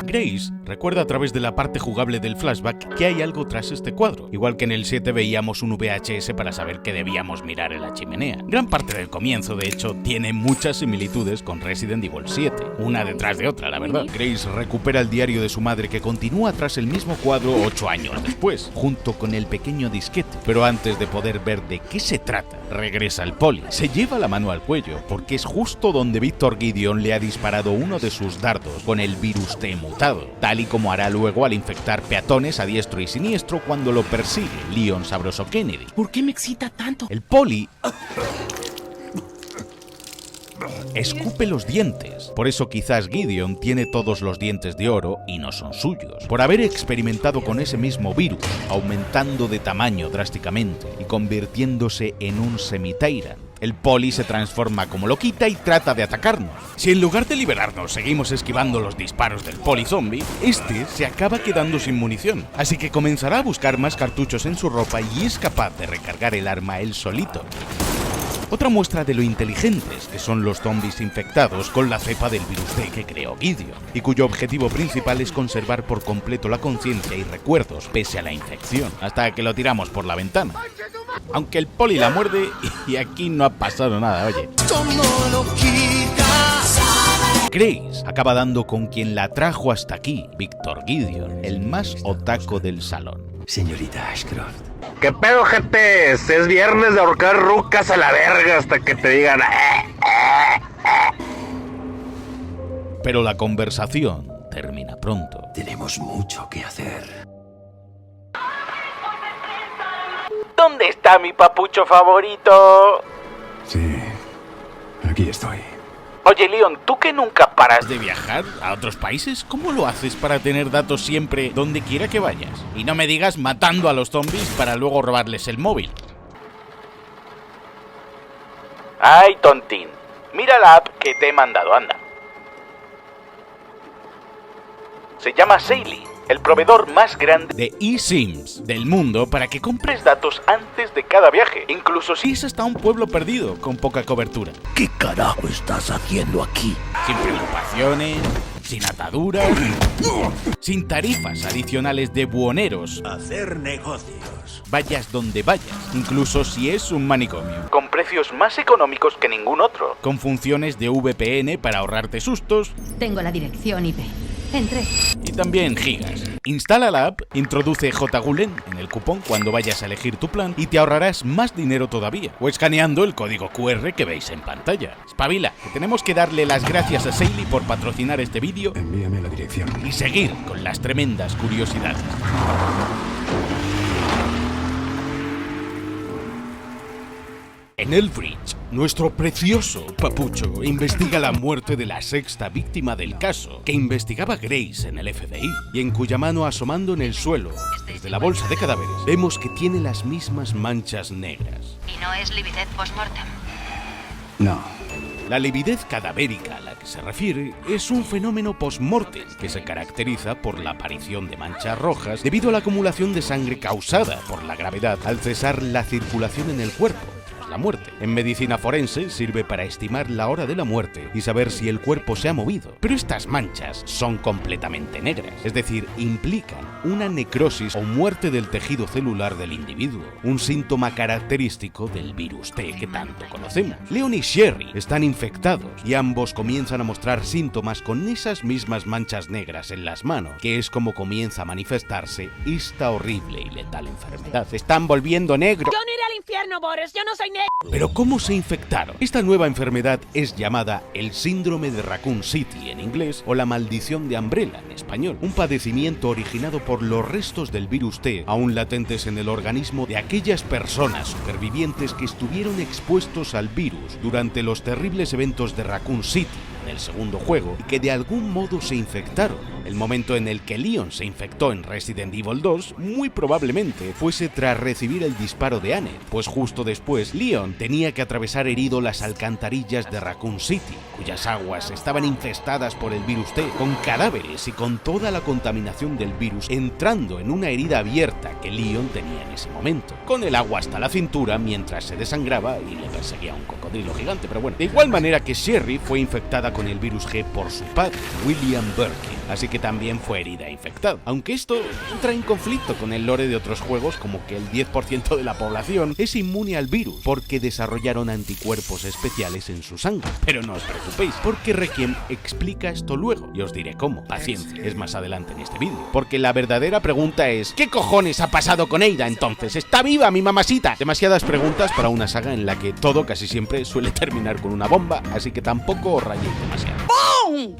Speaker 3: Grace recuerda a través de la parte jugable del flashback que hay algo tras este cuadro, igual que en el 7 veíamos un VHS para saber que debíamos mirar en la chimenea. Gran parte del comienzo, de hecho, tiene muchas similitudes con Resident Evil 7, una detrás de otra, la verdad. Grace recupera el diario de su madre que continúa tras el mismo cuadro 8 años después, junto con el pequeño disquete, pero antes de poder ver de qué se trata, regresa al poli. Se lleva la mano al cuello, porque es justo donde Víctor Gideon le ha disparado uno de sus dardos con el virus T mutado, tal y como hará luego al infectar peatones a diestro y siniestro cuando lo persigue Leon Sabroso Kennedy.
Speaker 11: ¿Por qué me excita tanto?
Speaker 3: El poli escupe los dientes. Por eso quizás Gideon tiene todos los dientes de oro y no son suyos, por haber experimentado con ese mismo virus, aumentando de tamaño drásticamente y convirtiéndose en un semi-tyrant. El poli se transforma como loquita y trata de atacarnos. Si en lugar de liberarnos seguimos esquivando los disparos del poli zombie, este se acaba quedando sin munición, así que comenzará a buscar más cartuchos en su ropa y es capaz de recargar el arma él solito. Otra muestra de lo inteligentes que son los zombies infectados con la cepa del virus T que creó Gideon, y cuyo objetivo principal es conservar por completo la conciencia y recuerdos pese a la infección, hasta que lo tiramos por la ventana. Aunque el poli la muerde y aquí no ha pasado nada, oye. Grace acaba dando con quien la trajo hasta aquí, Víctor Gideon, el más otaku del salón.
Speaker 15: Señorita Ashcroft.
Speaker 16: ¿Qué pedo, gente? Es viernes de ahorcar rucas a la verga hasta que te digan...
Speaker 3: Pero la conversación termina pronto.
Speaker 15: Tenemos mucho que hacer.
Speaker 5: ¿Dónde está mi papucho favorito?
Speaker 15: Sí, aquí estoy.
Speaker 3: Oye, Leon, ¿tú que nunca paras de viajar a otros países? ¿Cómo lo haces para tener datos siempre donde quiera que vayas? Y no me digas matando a los zombies para luego robarles el móvil. Ay, tontín. Mira la app que te he mandado, anda. Se llama Saily, el proveedor más grande de eSIMs del mundo para que compres datos antes de cada viaje, incluso si es hasta un pueblo perdido con poca cobertura.
Speaker 15: ¿Qué carajo estás haciendo aquí?
Speaker 3: Sin preocupaciones, sin ataduras, sin tarifas adicionales de buhoneros.
Speaker 15: Hacer negocios.
Speaker 3: Vayas donde vayas, incluso si es un manicomio. Con precios más económicos que ningún otro. Con funciones de VPN para ahorrarte sustos.
Speaker 13: Tengo la dirección IP. Entré.
Speaker 3: Y también gigas. Instala la app, introduce JGulen en el cupón cuando vayas a elegir tu plan y te ahorrarás más dinero todavía. O escaneando el código QR que veis en pantalla. Espabila, que tenemos que darle las gracias a Saily por patrocinar este vídeo.
Speaker 15: Envíame la dirección.
Speaker 3: Y seguir con las tremendas curiosidades. En Elbridge, nuestro precioso papucho investiga la muerte de la sexta víctima del caso que investigaba Grace en el FBI y en cuya mano, asomando en el suelo desde la bolsa de cadáveres, vemos que tiene las mismas manchas negras.
Speaker 4: ¿Y no es lividez postmortem?
Speaker 15: No.
Speaker 3: La lividez cadavérica a la que se refiere es un fenómeno post-mortem que se caracteriza por la aparición de manchas rojas debido a la acumulación de sangre causada por la gravedad al cesar la circulación en el cuerpo. La muerte. En medicina forense sirve para estimar la hora de la muerte y saber si el cuerpo se ha movido. Pero estas manchas son completamente negras, es decir, implican una necrosis o muerte del tejido celular del individuo, un síntoma característico del virus T que tanto conocemos. Leon y Sherry están infectados y ambos comienzan a mostrar síntomas con esas mismas manchas negras en las manos, que es como comienza a manifestarse esta horrible y letal enfermedad. Se están volviendo negros.
Speaker 5: Yo no iré al infierno, Boris, yo no soy negro.
Speaker 3: Pero ¿cómo se infectaron? Esta nueva enfermedad es llamada el síndrome de Raccoon City en inglés o la maldición de Umbrella en español, un padecimiento originado por los restos del virus T aún latentes en el organismo de aquellas personas supervivientes que estuvieron expuestos al virus durante los terribles eventos de Raccoon City en el segundo juego y que de algún modo se infectaron. El momento en el que Leon se infectó en Resident Evil 2 muy probablemente fuese tras recibir el disparo de Annette, pues justo después Leon tenía que atravesar herido las alcantarillas de Raccoon City, cuyas aguas estaban infestadas por el virus T, con cadáveres y con toda la contaminación del virus entrando en una herida abierta que Leon tenía en ese momento, con el agua hasta la cintura mientras se desangraba y le perseguía un cocodrilo gigante. Pero bueno, de igual manera que Sherry fue infectada con el virus G por su padre, William Birkin, así que también fue herida e infectada. Aunque esto entra en conflicto con el lore de otros juegos, como que el 10% de la población es inmune al virus porque desarrollaron anticuerpos especiales en su sangre. Pero no os preocupéis, porque Requiem explica esto luego y os diré cómo. Paciencia, es más adelante en este vídeo. Porque la verdadera pregunta es: ¿qué cojones ha pasado con Ada entonces? ¿Está viva mi mamacita? Demasiadas preguntas para una saga en la que todo casi siempre suele terminar con una bomba, así que tampoco os rayéis demasiado.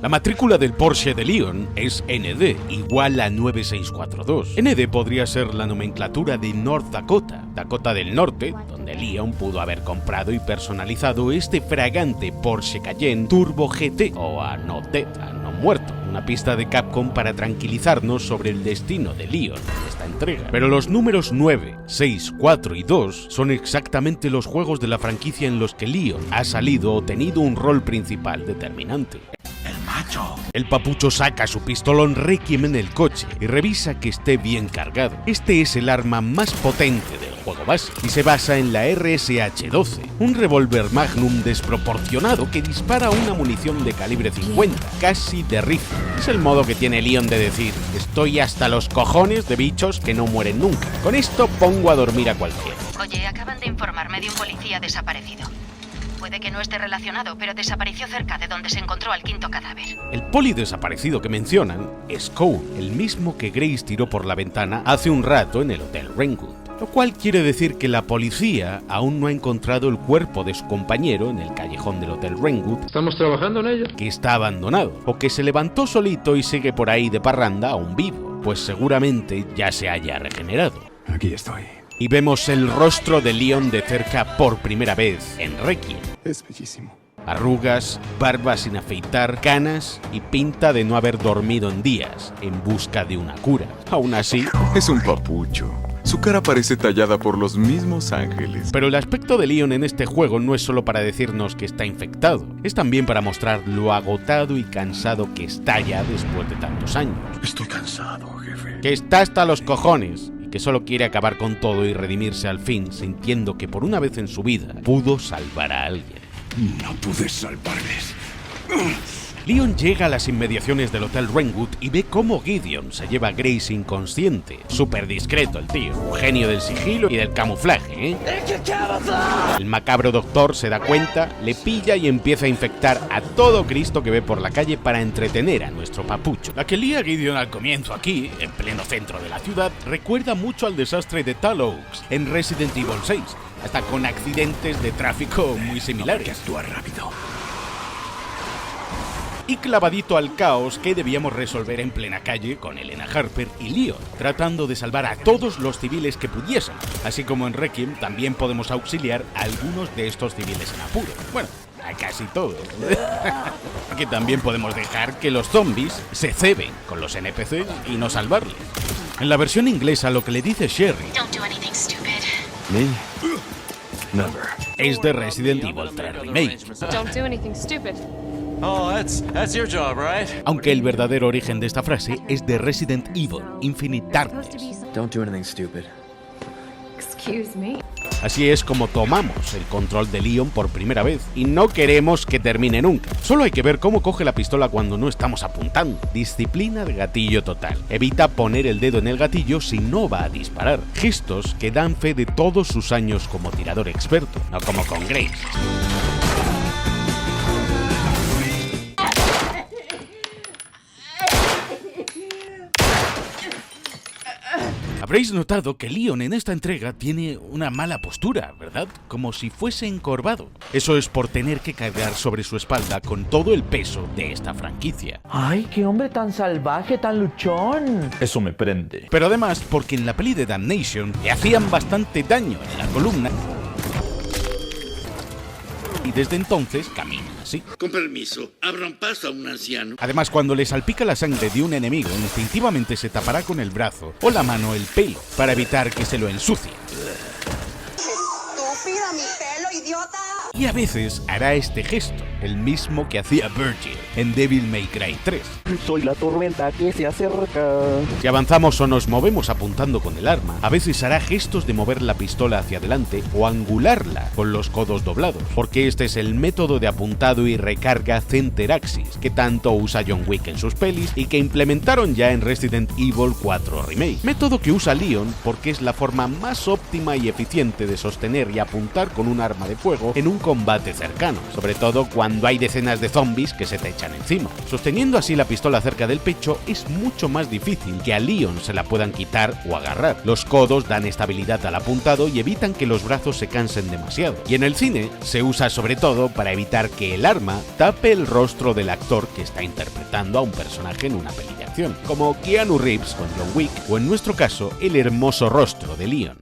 Speaker 3: La matrícula del Porsche de Leon es ND, igual a 9642. ND podría ser la nomenclatura de North Dakota, Dakota del Norte, donde Leon pudo haber comprado y personalizado este fragante Porsche Cayenne Turbo GT, o a No Dead, a No Muerto, una pista de Capcom para tranquilizarnos sobre el destino de Leon en esta entrega. Pero los números 9, 6, 4 y 2 son exactamente los juegos de la franquicia en los que Leon ha salido o tenido un rol principal determinante. El papucho saca su pistolón Requiem en el coche y revisa que esté bien cargado. Este es el arma más potente del juego.
Speaker 1: juego base, y se basa en la RSH-12, un revólver Magnum desproporcionado que dispara una munición de calibre 50, casi de rifle. Es el modo que tiene Leon de decir: estoy hasta los cojones de bichos que no mueren nunca. Con esto pongo a dormir a cualquiera.
Speaker 4: Oye, acaban de informarme de un policía desaparecido. Puede que no esté relacionado, pero desapareció cerca de donde se encontró al quinto cadáver.
Speaker 1: El poli desaparecido que mencionan es Cole, el mismo que Grace tiró por la ventana hace un rato en el Hotel Rainwood. Lo cual quiere decir que la policía aún no ha encontrado el cuerpo de su compañero en el callejón del Hotel Rainwood.
Speaker 17: Estamos trabajando en ello.
Speaker 1: Que está abandonado, o que se levantó solito y sigue por ahí de parranda aún vivo, pues seguramente ya se haya regenerado.
Speaker 15: Aquí estoy.
Speaker 1: Y vemos el rostro de Leon de cerca por primera vez en Requiem.
Speaker 15: Es bellísimo.
Speaker 1: Arrugas, barba sin afeitar, canas y pinta de no haber dormido en días, en busca de una cura. Aún así,
Speaker 9: es un papucho. Su cara parece tallada por los mismos ángeles.
Speaker 1: Pero el aspecto de Leon en este juego no es solo para decirnos que está infectado, es también para mostrar lo agotado y cansado que está ya después de tantos años.
Speaker 15: Estoy cansado, jefe.
Speaker 1: Que está hasta los cojones, y que solo quiere acabar con todo y redimirse al fin, sintiendo que por una vez en su vida pudo salvar a alguien.
Speaker 15: No pude salvarles.
Speaker 1: Leon llega a las inmediaciones del Hotel Rainwood y ve cómo Gideon se lleva a Grace inconsciente. Súper discreto el tío, un genio del sigilo y del camuflaje, ¿eh? El macabro doctor se da cuenta, le pilla y empieza a infectar a todo Cristo que ve por la calle para entretener a nuestro papucho.
Speaker 3: La que lía Gideon al comienzo aquí, en pleno centro de la ciudad,
Speaker 1: recuerda mucho al desastre de Tal Oaks en Resident Evil 6, hasta con accidentes de tráfico muy similares.
Speaker 15: Hay que actuar rápido.
Speaker 1: Y clavadito al caos que debíamos resolver en plena calle con Elena Harper y Leon, tratando de salvar a todos los civiles que pudiésemos. Así como en Requiem también podemos auxiliar a algunos de estos civiles en apuro. Bueno, a casi todos. Que también podemos dejar que los zombies se ceben con los NPCs y no salvarles. En la versión inglesa lo que le dice Sherry
Speaker 15: ¿Me? Never.
Speaker 1: es de Resident Evil 3 Remake.
Speaker 18: Don't do anything stupid.
Speaker 19: Oh, that's your job, right?
Speaker 1: Aunque el verdadero origen de esta frase es de Resident Evil Infinite Darkness.
Speaker 10: Don't do anything stupid.
Speaker 18: Excuse me.
Speaker 1: Así es como tomamos el control de Leon por primera vez, y no queremos que termine nunca. Solo hay que ver cómo coge la pistola cuando no estamos apuntando. Disciplina de gatillo total. Evita poner el dedo en el gatillo si no va a disparar. Gestos que dan fe de todos sus años como tirador experto, no como con Grace. Habréis notado que Leon en esta entrega tiene una mala postura, ¿verdad? Como si fuese encorvado. Eso es por tener que cargar sobre su espalda con todo el peso de esta franquicia.
Speaker 6: ¡Ay, qué hombre tan salvaje, tan luchón!
Speaker 17: Eso me prende.
Speaker 1: Pero además porque en la peli de Damnation le hacían bastante daño en la columna y desde entonces camina así.
Speaker 20: Con permiso, abran paso a un anciano.
Speaker 1: Además, cuando le salpica la sangre de un enemigo, instintivamente se tapará con el brazo o la mano el pelo para evitar que se lo ensucie.
Speaker 21: ¡Estúpida, mi pelo, idiota!
Speaker 1: Y a veces hará este gesto, el mismo que hacía Virgil en Devil May Cry 3.
Speaker 6: Soy la tormenta que se acerca.
Speaker 1: Si avanzamos o nos movemos apuntando con el arma, a veces hará gestos de mover la pistola hacia adelante o angularla con los codos doblados, porque este es el método de apuntado y recarga Center Axis, que tanto usa John Wick en sus pelis y que implementaron ya en Resident Evil 4 Remake. Método que usa Leon porque es la forma más óptima y eficiente de sostener y apuntar con un arma de fuego en un combate cercano, sobre todo cuando hay decenas de zombies que se te echan encima. Sosteniendo así la pistola cerca del pecho es mucho más difícil que a Leon se la puedan quitar o agarrar. Los codos dan estabilidad al apuntado y evitan que los brazos se cansen demasiado. Y en el cine se usa sobre todo para evitar que el arma tape el rostro del actor que está interpretando a un personaje en una peli de acción, como Keanu Reeves con John Wick, o en nuestro caso, el hermoso rostro de Leon.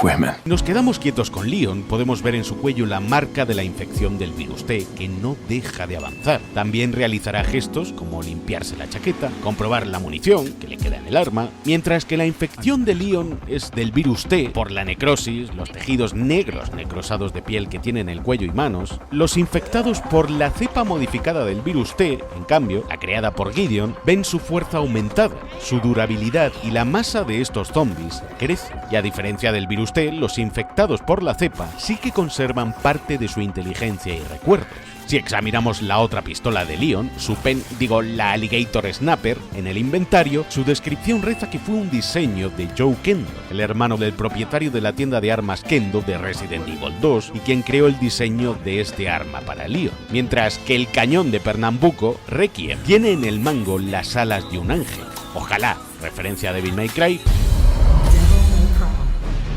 Speaker 15: women.
Speaker 3: Nos quedamos quietos con Leon, podemos ver en su cuello la marca de la infección del virus T, que no deja de avanzar. También realizará gestos como limpiarse la chaqueta, comprobar la munición que le queda en el arma, mientras que la infección de Leon es del virus T por la necrosis, los tejidos negros necrosados de piel que tienen el cuello y manos. Los infectados por la cepa modificada del virus T, en cambio, la creada por Gideon, ven su fuerza aumentada, su durabilidad y la masa de estos zombies crece. Y a diferencia del virus T, los infectados por la cepa sí que conservan parte de su inteligencia y recuerdos. Si examinamos la otra pistola de Leon, la Alligator Snapper, en el inventario, su descripción reza que fue un diseño de Joe Kendo, el hermano del propietario de la tienda de armas Kendo de Resident Evil 2 y quien creó el diseño de este arma para Leon. Mientras que el cañón de Pernambuco, Requiem, tiene en el mango las alas de un ángel. Ojalá, referencia a Devil May Cry,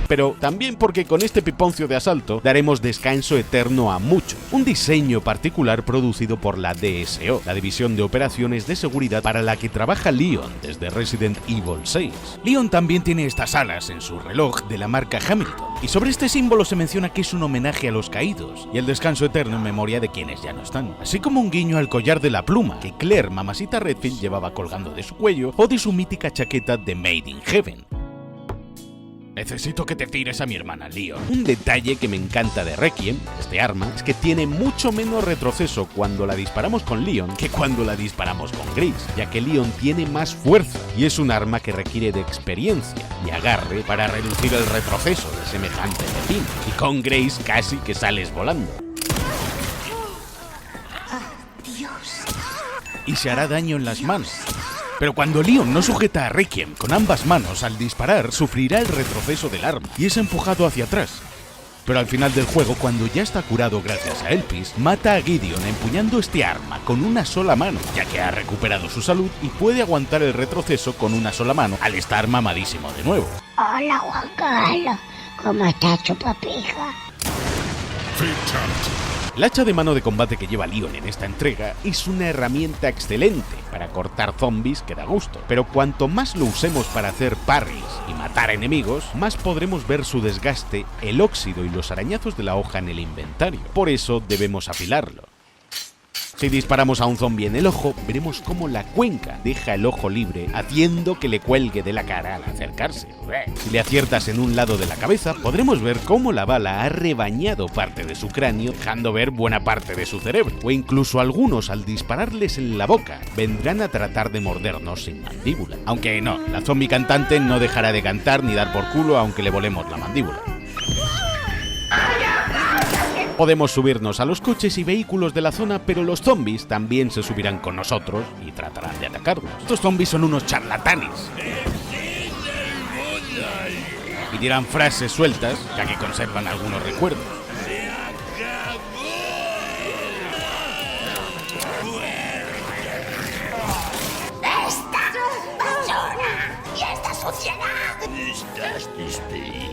Speaker 3: pero también porque con este piponcio de asalto daremos descanso eterno a muchos. Un diseño particular producido por la DSO, la División de Operaciones de Seguridad para la que trabaja Leon desde Resident Evil 6. Leon también tiene estas alas en su reloj de la marca Hamilton, y sobre este símbolo se menciona que es un homenaje a los caídos y el descanso eterno en memoria de quienes ya no están, así como un guiño al collar de la pluma que Claire Mamacita Redfield llevaba colgando de su cuello o de su mítica chaqueta de Made in Heaven. Necesito que te tires a mi hermana, Leon. Un detalle que me encanta de Requiem, este arma, es que tiene mucho menos retroceso cuando la disparamos con Leon que cuando la disparamos con Grace, ya que Leon tiene más fuerza y es un arma que requiere de experiencia y agarre para reducir el retroceso de semejante pepino. Y con Grace casi que sales volando.
Speaker 13: Dios.
Speaker 3: Y se hará daño en las manos. Pero cuando Leon no sujeta a Requiem con ambas manos al disparar, sufrirá el retroceso del arma y es empujado hacia atrás. Pero al final del juego, cuando ya está curado gracias a Elpis, mata a Gideon empuñando este arma con una sola mano, ya que ha recuperado su salud y puede aguantar el retroceso con una sola mano al estar mamadísimo de nuevo.
Speaker 17: Hola Juan Carlos, ¿cómo estás, chupapija?
Speaker 3: El hacha de mano de combate que lleva Leon en esta entrega es una herramienta excelente para cortar zombies que da gusto, pero cuanto más lo usemos para hacer parries y matar enemigos, más podremos ver su desgaste, el óxido y los arañazos de la hoja en el inventario. Por eso debemos afilarlo. Si disparamos a un zombie en el ojo, veremos cómo la cuenca deja el ojo libre, haciendo que le cuelgue de la cara al acercarse. Si le aciertas en un lado de la cabeza, podremos ver cómo la bala ha rebañado parte de su cráneo, dejando ver buena parte de su cerebro. O incluso algunos, al dispararles en la boca, vendrán a tratar de mordernos sin mandíbula. Aunque no, la zombie cantante no dejará de cantar ni dar por culo aunque le volemos la mandíbula. Podemos subirnos a los coches y vehículos de la zona, pero los zombies también se subirán con nosotros y tratarán de atacarnos. Estos zombies son unos charlatanes y dirán frases sueltas, ya que conservan algunos recuerdos.
Speaker 17: ¡Esta basura y esta suciedad!
Speaker 15: Estás despedido.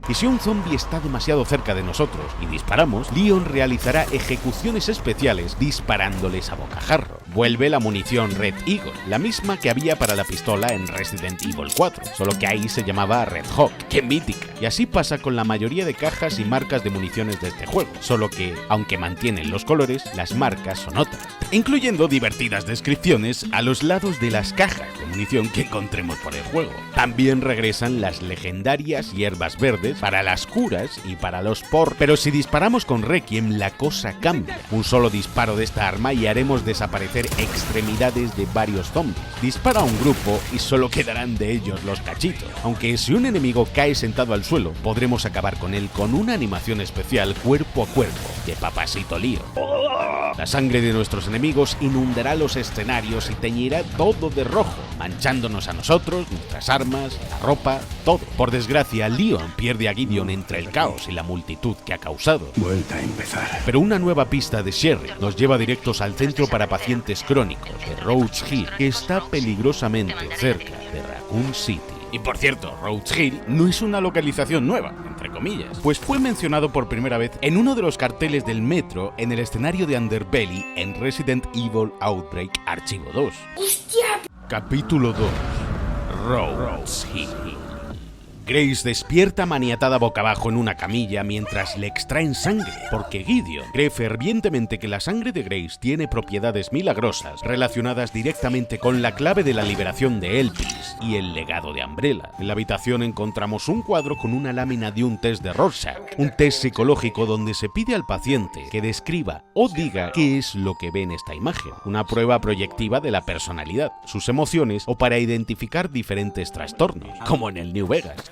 Speaker 3: Y si un zombie está demasiado cerca de nosotros y disparamos, Leon realizará ejecuciones especiales disparándoles a bocajarro. Vuelve la munición Red Eagle, la misma que había para la pistola en Resident Evil 4, solo que ahí se llamaba Red Hawk. ¡Qué mítica! Y así pasa con la mayoría de cajas y marcas de municiones de este juego, solo que, aunque mantienen los colores, las marcas son otras, incluyendo divertidas descripciones a los lados de las cajas de munición que encontremos por el juego. También regresan las legendarias hierbas verdes para las curas y para los por. Pero si disparamos con Requiem, la cosa cambia. Un solo disparo de esta arma y haremos desaparecer extremidades de varios zombies. Dispara a un grupo y solo quedarán de ellos los cachitos. Aunque si un enemigo cae sentado al suelo, podremos acabar con él con una animación especial cuerpo a cuerpo de Papacito Leon. La sangre de nuestros enemigos inundará los escenarios y teñirá todo de rojo, manchándonos a nosotros, nuestras armas, la ropa, todo. Por desgracia, Leon pierde a Gideon entre el caos y la multitud que ha causado.
Speaker 15: Vuelta a empezar.
Speaker 3: Pero una nueva pista de Sherry nos lleva directos al centro para pacientes crónicos de Roach Hill, que está peligrosamente cerca de Raccoon City. Y por cierto, Roach Hill no es una localización nueva, entre comillas, pues fue mencionado por primera vez en uno de los carteles del metro en el escenario de Underbelly en Resident Evil Outbreak Archivo 2.
Speaker 17: ¡Hostia!
Speaker 3: Capítulo 2. Rhodes Hill. Grace despierta maniatada boca abajo en una camilla mientras le extraen sangre, porque Gideon cree fervientemente que la sangre de Grace tiene propiedades milagrosas relacionadas directamente con la clave de la liberación de Elpis y el legado de Umbrella. En la habitación encontramos un cuadro con una lámina de un test de Rorschach, un test psicológico donde se pide al paciente que describa o diga qué es lo que ve en esta imagen, una prueba proyectiva de la personalidad, sus emociones o para identificar diferentes trastornos, como en el New Vegas.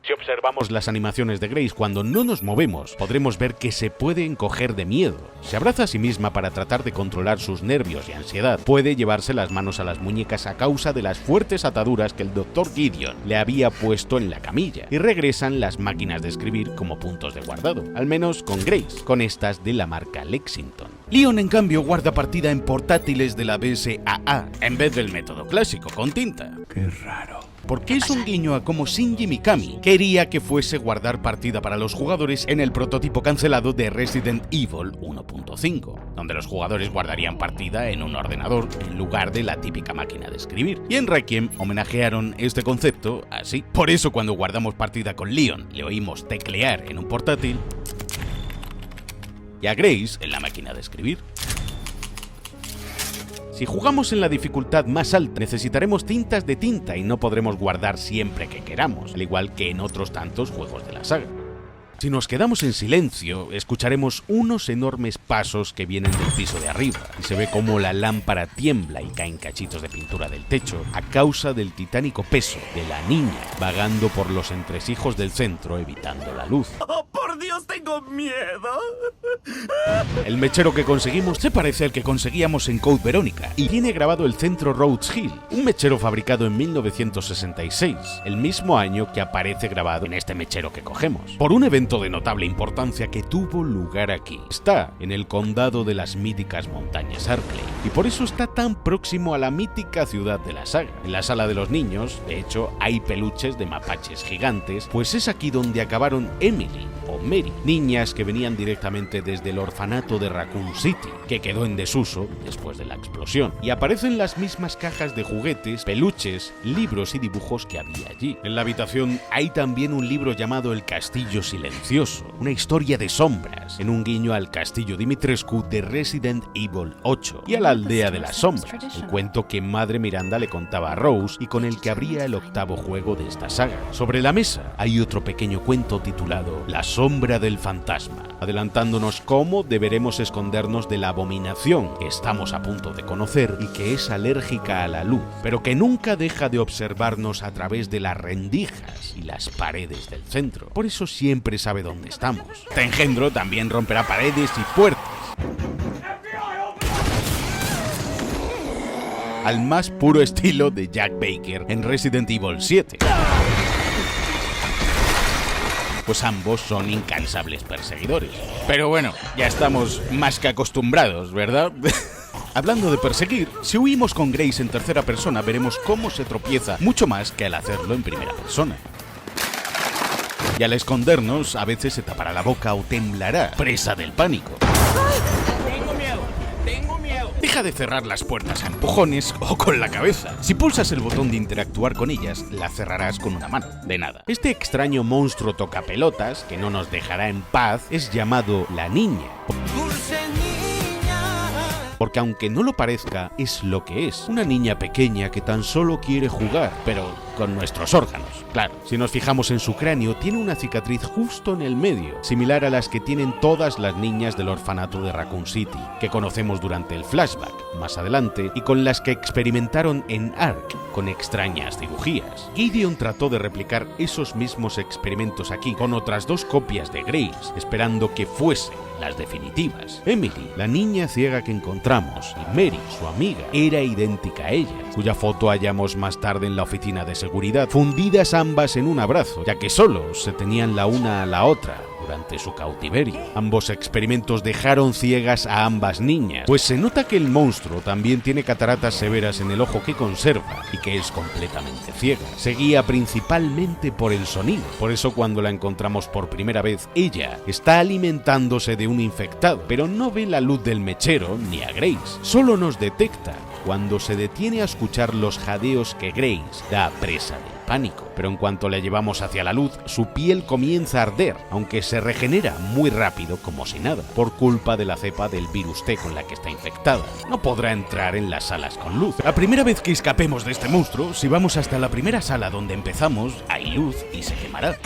Speaker 3: Si observamos las animaciones de Grace cuando no nos movemos, podremos ver que se puede encoger de miedo. Se abraza a sí misma para tratar de controlar sus nervios y ansiedad. Puede llevarse las manos a las muñecas a causa de las fuertes ataduras que el Dr. Gideon le había puesto en la camilla. Y regresan las máquinas de escribir como puntos de guardado. Al menos con Grace, con estas de la marca Lexington. Leon, en cambio, guarda partida en portátiles de la BSAA, en vez del método clásico, con tinta.
Speaker 15: Qué raro.
Speaker 3: Porque es un guiño a cómo Shinji Mikami quería que fuese guardar partida para los jugadores en el prototipo cancelado de Resident Evil 1.5, donde los jugadores guardarían partida en un ordenador en lugar de la típica máquina de escribir. Y en Requiem homenajearon este concepto así. Por eso cuando guardamos partida con Leon le oímos teclear en un portátil y a Grace en la máquina de escribir. Si jugamos en la dificultad más alta, necesitaremos tintas de tinta y no podremos guardar siempre que queramos, al igual que en otros tantos juegos de la saga. Si nos quedamos en silencio, escucharemos unos enormes pasos que vienen del piso de arriba, y se ve como la lámpara tiembla y caen cachitos de pintura del techo a causa del titánico peso de la niña vagando por los entresijos del centro evitando la luz.
Speaker 14: ¡Oh, por Dios, tengo miedo!
Speaker 3: El mechero que conseguimos se parece al que conseguíamos en Code Verónica y tiene grabado el centro Rhodes Hill, un mechero fabricado en 1966, el mismo año que aparece grabado en este mechero que cogemos, por un evento de notable importancia que tuvo lugar aquí. Está en el condado de las míticas montañas Arklay y por eso está tan próximo a la mítica ciudad de la saga. En la sala de los niños, de hecho, hay peluches de mapaches gigantes, pues es aquí donde acabaron Emily o Mary, niñas que venían directamente desde el orfanato de Raccoon City, que quedó en desuso después de la explosión, y aparecen las mismas cajas de juguetes, peluches, libros y dibujos que había allí. En la habitación hay también un libro llamado El Castillo Silencioso, una historia de sombras, en un guiño al castillo Dimitrescu de Resident Evil 8 y a la aldea de las sombras, el cuento que Madre Miranda le contaba a Rose y con el que abría el octavo juego de esta saga. Sobre la mesa hay otro pequeño cuento titulado La sombra del fantasma, adelantándonos cómo deberemos escondernos de la abominación que estamos a punto de conocer y que es alérgica a la luz, pero que nunca deja de observarnos a través de las rendijas y las paredes del centro. Por eso siempre sabe dónde estamos. Este engendro también romperá paredes y puertas, al más puro estilo de Jack Baker en Resident Evil 7. Pues ambos son incansables perseguidores. Pero bueno, ya estamos más que acostumbrados, ¿verdad? Hablando de perseguir, si huimos con Grace en tercera persona, veremos cómo se tropieza mucho más que al hacerlo en primera persona. Y al escondernos, a veces se tapará la boca o temblará, presa del pánico.
Speaker 14: Tengo miedo.
Speaker 3: Deja de cerrar las puertas a empujones o con la cabeza. Si pulsas el botón de interactuar con ellas, la cerrarás con una mano. De nada. Este extraño monstruo tocapelotas, que no nos dejará en paz, es llamado la niña. Porque aunque no lo parezca, es lo que es. Una niña pequeña que tan solo quiere jugar, pero con nuestros órganos. Claro, si nos fijamos en su cráneo, tiene una cicatriz justo en el medio, similar a las que tienen todas las niñas del orfanato de Raccoon City, que conocemos durante el flashback, más adelante, y con las que experimentaron en Ark, con extrañas cirugías. Gideon trató de replicar esos mismos experimentos aquí, con otras dos copias de Grace, esperando que fuesen las definitivas. Emily, la niña ciega que encontramos, y Mary, su amiga, era idéntica a ella, cuya foto hallamos más tarde en la oficina de seguridad, fundidas ambas en un abrazo, ya que solo se tenían la una a la otra durante su cautiverio. Ambos experimentos dejaron ciegas a ambas niñas, pues se nota que el monstruo también tiene cataratas severas en el ojo que conserva y que es completamente ciega. Se guía principalmente por el sonido, por eso cuando la encontramos por primera vez, ella está alimentándose de un infectado, pero no ve la luz del mechero ni a Grace, solo nos detecta cuando se detiene a escuchar los jadeos que Grace da presa del pánico. Pero en cuanto la llevamos hacia la luz, su piel comienza a arder, aunque se regenera muy rápido como si nada, por culpa de la cepa del virus T con la que está infectada. No podrá entrar en las salas con luz. La primera vez que escapemos de este monstruo, si vamos hasta la primera sala donde empezamos, hay luz y se quemará.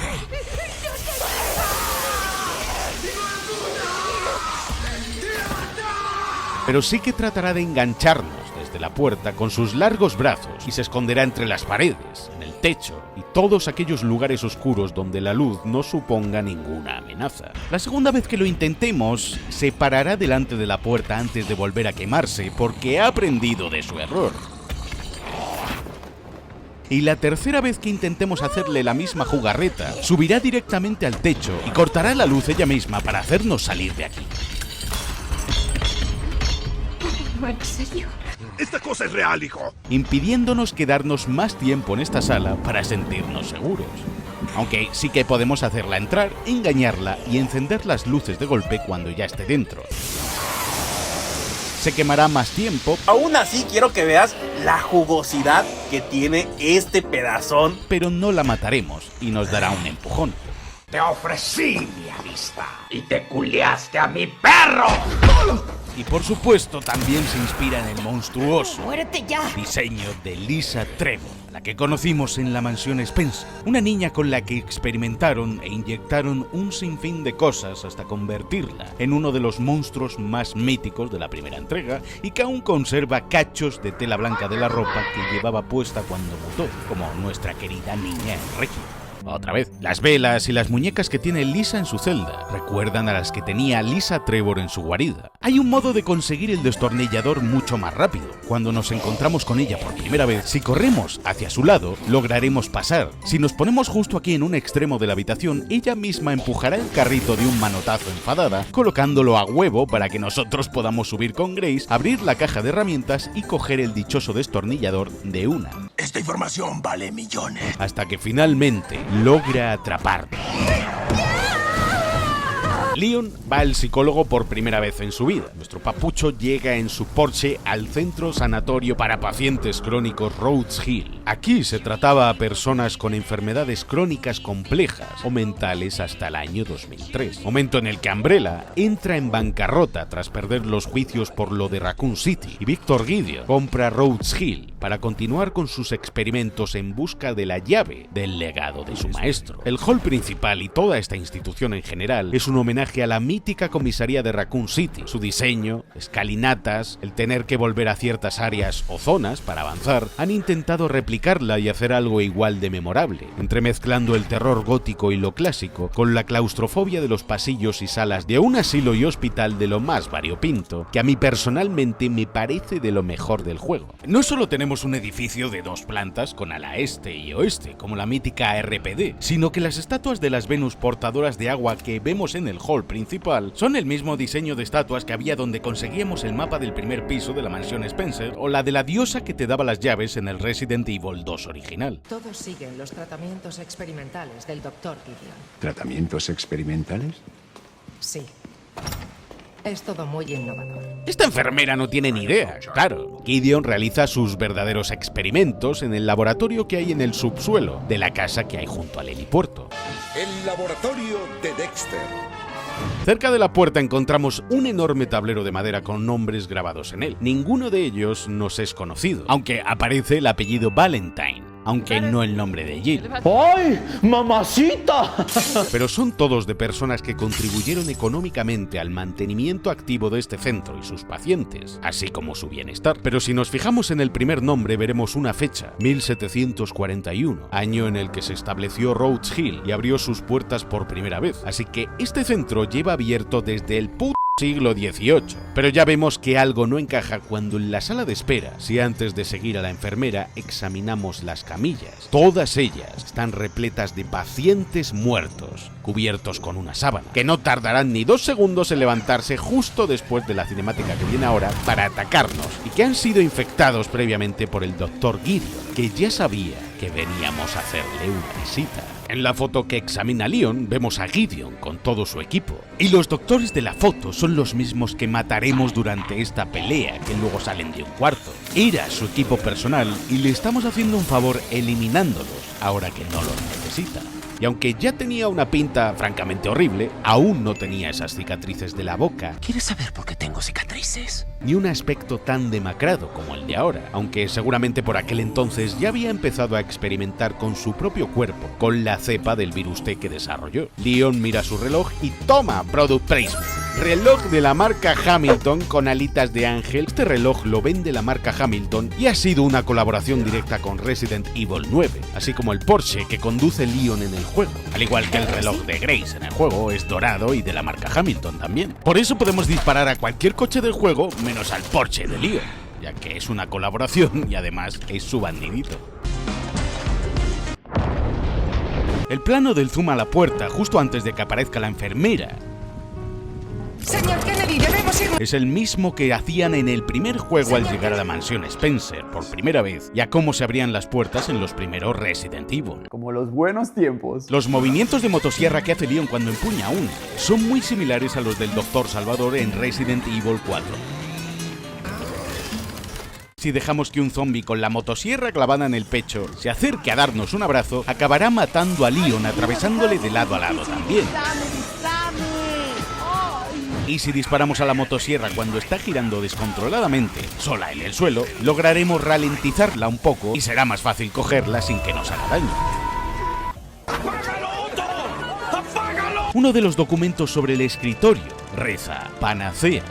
Speaker 3: Pero sí que tratará de engancharnos desde la puerta con sus largos brazos y se esconderá entre las paredes, en el techo y todos aquellos lugares oscuros donde la luz no suponga ninguna amenaza. La segunda vez que lo intentemos, se parará delante de la puerta antes de volver a quemarse porque ha aprendido de su error. Y la tercera vez que intentemos hacerle la misma jugarreta, subirá directamente al techo y cortará la luz ella misma para hacernos salir de aquí.
Speaker 18: ¿En serio?
Speaker 15: Esta cosa es real, hijo.
Speaker 3: Impidiéndonos quedarnos más tiempo en esta sala para sentirnos seguros. Aunque sí que podemos hacerla entrar, engañarla y encender las luces de golpe cuando ya esté dentro. Se quemará más tiempo.
Speaker 21: Aún así quiero que veas la jugosidad que tiene este pedazón.
Speaker 3: Pero no la mataremos y nos dará un empujón.
Speaker 15: Te ofrecí mi amistad y te culiaste a mi perro.
Speaker 3: Y por supuesto también se inspira en el monstruoso
Speaker 13: ¡Muérete ya!
Speaker 3: diseño de Lisa Trevor, la que conocimos en la mansión Spencer, una niña con la que experimentaron e inyectaron un sinfín de cosas hasta convertirla en uno de los monstruos más míticos de la primera entrega y que aún conserva cachos de tela blanca de la ropa que llevaba puesta cuando mutó, como nuestra querida niña Reggie. Otra vez, las velas y las muñecas que tiene Lisa en su celda recuerdan a las que tenía Lisa Trevor en su guarida. Hay un modo de conseguir el destornillador mucho más rápido. Cuando nos encontramos con ella por primera vez, si corremos hacia su lado, lograremos pasar. Si nos ponemos justo aquí en un extremo de la habitación, ella misma empujará el carrito de un manotazo enfadada, colocándolo a huevo para que nosotros podamos subir con Grace, abrir la caja de herramientas y coger el dichoso destornillador de una.
Speaker 15: Esta información vale millones.
Speaker 3: Hasta que finalmente logra atraparnos. Leon va al psicólogo por primera vez en su vida. Nuestro papucho llega en su Porsche al centro sanatorio para pacientes crónicos Rhodes Hill. Aquí se trataba a personas con enfermedades crónicas complejas o mentales hasta el año 2003, momento en el que Umbrella entra en bancarrota tras perder los juicios por lo de Raccoon City y Victor Gideon compra Rhodes Hill para continuar con sus experimentos en busca de la llave del legado de su maestro. El hall principal y toda esta institución en general es un homenaje a la mítica comisaría de Raccoon City. Su diseño, escalinatas, el tener que volver a ciertas áreas o zonas para avanzar, han intentado replicarla y hacer algo igual de memorable, entremezclando el terror gótico y lo clásico con la claustrofobia de los pasillos y salas de un asilo y hospital de lo más variopinto, que a mí personalmente me parece de lo mejor del juego. No solo tenemos un edificio de 2 plantas con ala este y oeste, como la mítica RPD, sino que las estatuas de las Venus portadoras de agua que vemos en el hall principal son el mismo diseño de estatuas que había donde conseguíamos el mapa del primer piso de la mansión Spencer o la de la diosa que te daba las llaves en el Resident Evil 2 original.
Speaker 22: Todos siguen los tratamientos experimentales del Dr. Gideon.
Speaker 15: ¿Tratamientos experimentales?
Speaker 22: Sí. Es todo muy innovador.
Speaker 3: Esta enfermera no tiene ni idea, claro. Gideon realiza sus verdaderos experimentos en el laboratorio que hay en el subsuelo de la casa que hay junto al helipuerto.
Speaker 15: El laboratorio de Dexter.
Speaker 3: Cerca de la puerta encontramos un enorme tablero de madera con nombres grabados en él. Ninguno de ellos nos es conocido, aunque aparece el apellido Valentine, aunque no el nombre de Jill.
Speaker 6: ¡Ay, mamacita!
Speaker 3: Pero son todos de personas que contribuyeron económicamente al mantenimiento activo de este centro y sus pacientes, así como su bienestar. Pero si nos fijamos en el primer nombre veremos una fecha, 1741, año en el que se estableció Rhodes Hill y abrió sus puertas por primera vez. Así que este centro lleva abierto desde el siglo XVIII. Pero ya vemos que algo no encaja cuando en la sala de espera, si antes de seguir a la enfermera examinamos las camillas, todas ellas están repletas de pacientes muertos, cubiertos con una sábana, que no tardarán ni 2 segundos en levantarse justo después de la cinemática que viene ahora para atacarnos, y que han sido infectados previamente por el Dr. Gideon, que ya sabía que veníamos a hacerle una visita. En la foto que examina Leon vemos a Gideon con todo su equipo, y los doctores de la foto son los mismos que mataremos durante esta pelea, que luego salen de un cuarto. Era su equipo personal y le estamos haciendo un favor eliminándolos, ahora que no los necesita. Y aunque ya tenía una pinta francamente horrible, aún no tenía esas cicatrices de la boca.
Speaker 15: ¿Quieres saber por qué tengo cicatrices?
Speaker 3: Ni un aspecto tan demacrado como el de ahora, aunque seguramente por aquel entonces ya había empezado a experimentar con su propio cuerpo, con la cepa del virus T que desarrolló. Leon mira su reloj y toma Product Placement. Reloj de la marca Hamilton con alitas de ángel. Este reloj lo vende la marca Hamilton y ha sido una colaboración directa con Resident Evil 9, así como el Porsche que conduce Leon en el juego, al igual que el reloj de Grace en el juego es dorado y de la marca Hamilton también. Por eso podemos disparar a cualquier coche del juego menos al Porsche de Leon, ya que es una colaboración y además es su bandidito. El plano del zoom a la puerta justo antes de que aparezca la enfermera
Speaker 22: Señor Kennedy, debemos ir...
Speaker 3: es el mismo que hacían en el primer juego al llegar a la mansión Spencer por primera vez, y a cómo se abrían las puertas en los primeros Resident Evil.
Speaker 7: Como los buenos tiempos.
Speaker 3: Los movimientos de motosierra que hace Leon cuando empuña una son muy similares a los del Dr. Salvador en Resident Evil 4. Si dejamos que un zombie con la motosierra clavada en el pecho se acerque a darnos un abrazo, acabará matando a Leon atravesándole de lado a lado también. Y si disparamos a la motosierra cuando está girando descontroladamente, sola en el suelo, lograremos ralentizarla un poco y será más fácil cogerla sin que nos haga daño. Uno de los documentos sobre el escritorio reza Panacea.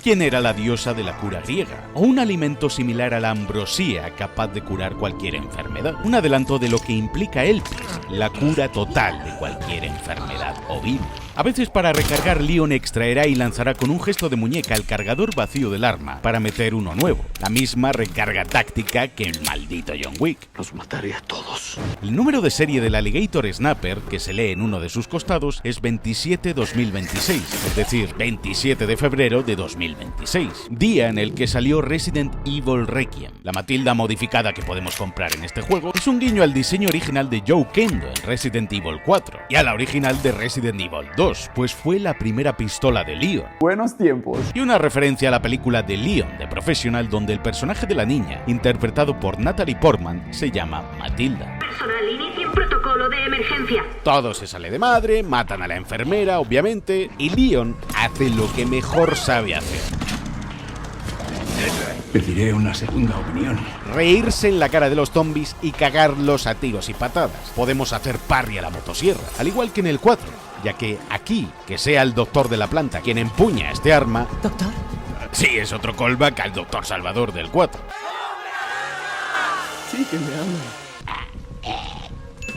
Speaker 3: ¿Quién era la diosa de la cura griega? O un alimento similar a la ambrosía capaz de curar cualquier enfermedad. Un adelanto de lo que implica Elpis, la cura total de cualquier enfermedad o virus. A veces para recargar Leon extraerá y lanzará con un gesto de muñeca el cargador vacío del arma para meter uno nuevo. La misma recarga táctica que el maldito John Wick.
Speaker 15: Los mataré a todos.
Speaker 3: El número de serie del Alligator Snapper, que se lee en uno de sus costados, es 27-2026, es decir, 27 de febrero de 2026, día en el que salió Resident Evil Requiem. La Matilda modificada que podemos comprar en este juego es un guiño al diseño original de Joe Kendo en Resident Evil 4 y a la original de Resident Evil 2, pues fue la primera pistola de Leon.
Speaker 7: Buenos tiempos.
Speaker 3: Y una referencia a la película de Leon, de Professional, donde el personaje de la niña, interpretado por Natalie Portman, se llama Matilda.
Speaker 8: Personal, inicien protocolo de emergencia.
Speaker 3: Todo se sale de madre, matan a la enfermera, obviamente, y Leon hace lo que mejor sabe hacer.
Speaker 2: Pediré una segunda opinión.
Speaker 3: Reírse en la cara de los zombies y cagarlos a tiros y patadas. Podemos hacer parry a la motosierra, al igual que en el 4, ya que aquí, que sea el doctor de la planta quien empuña este arma...
Speaker 22: ¿Doctor?
Speaker 3: Sí, es otro callback al Dr. Salvador del 4.
Speaker 7: Sí, que me habla.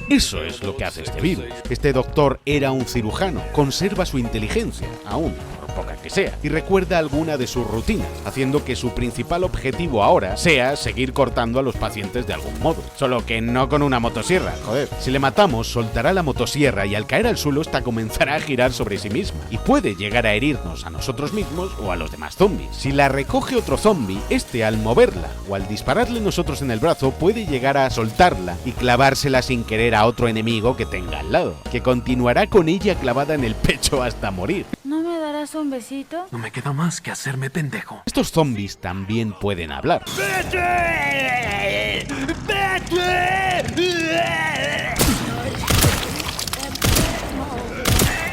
Speaker 3: Eso es lo que hace este virus. Este doctor era un cirujano, conserva su inteligencia, aún, por poca que sea, y recuerda alguna de sus rutinas, haciendo que su principal objetivo ahora sea seguir cortando a los pacientes de algún modo. Solo que no con una motosierra, joder. Si le matamos, soltará la motosierra y al caer al suelo esta comenzará a girar sobre sí misma, y puede llegar a herirnos a nosotros mismos o a los demás zombies. Si la recoge otro zombie, este al moverla o al dispararle nosotros en el brazo puede llegar a soltarla y clavársela sin querer a otro enemigo que tenga al lado, que continuará con ella clavada en el pecho hasta morir.
Speaker 23: ¿No me darás un besito?
Speaker 2: No me queda más que hacerme pendejo.
Speaker 3: Estos zombies también pueden hablar.
Speaker 2: ¡Vete! ¡Vete!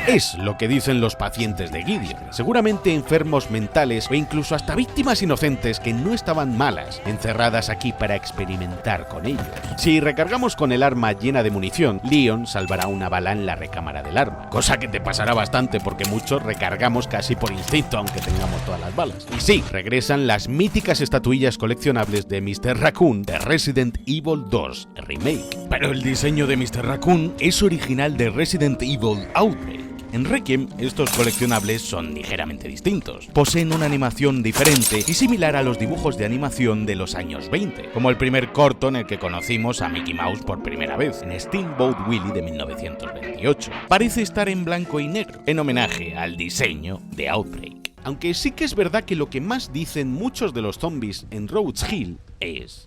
Speaker 3: Es lo que dicen los pacientes de Gideon, seguramente enfermos mentales o incluso hasta víctimas inocentes que no estaban malas, encerradas aquí para experimentar con ellos. Si recargamos con el arma llena de munición, Leon salvará una bala en la recámara del arma, cosa que te pasará bastante porque muchos recargamos casi por instinto aunque tengamos todas las balas. Y sí, regresan las míticas estatuillas coleccionables de Mr. Raccoon de Resident Evil 2 Remake. Pero el diseño de Mr. Raccoon es original de Resident Evil Outbreak. En Requiem, estos coleccionables son ligeramente distintos. Poseen una animación diferente y similar a los dibujos de animación de los años 20, como el primer corto en el que conocimos a Mickey Mouse por primera vez, en Steamboat Willie de 1928. Parece estar en blanco y negro, en homenaje al diseño de Outbreak. Aunque sí que es verdad que lo que más dicen muchos de los zombies en Roach Hill es...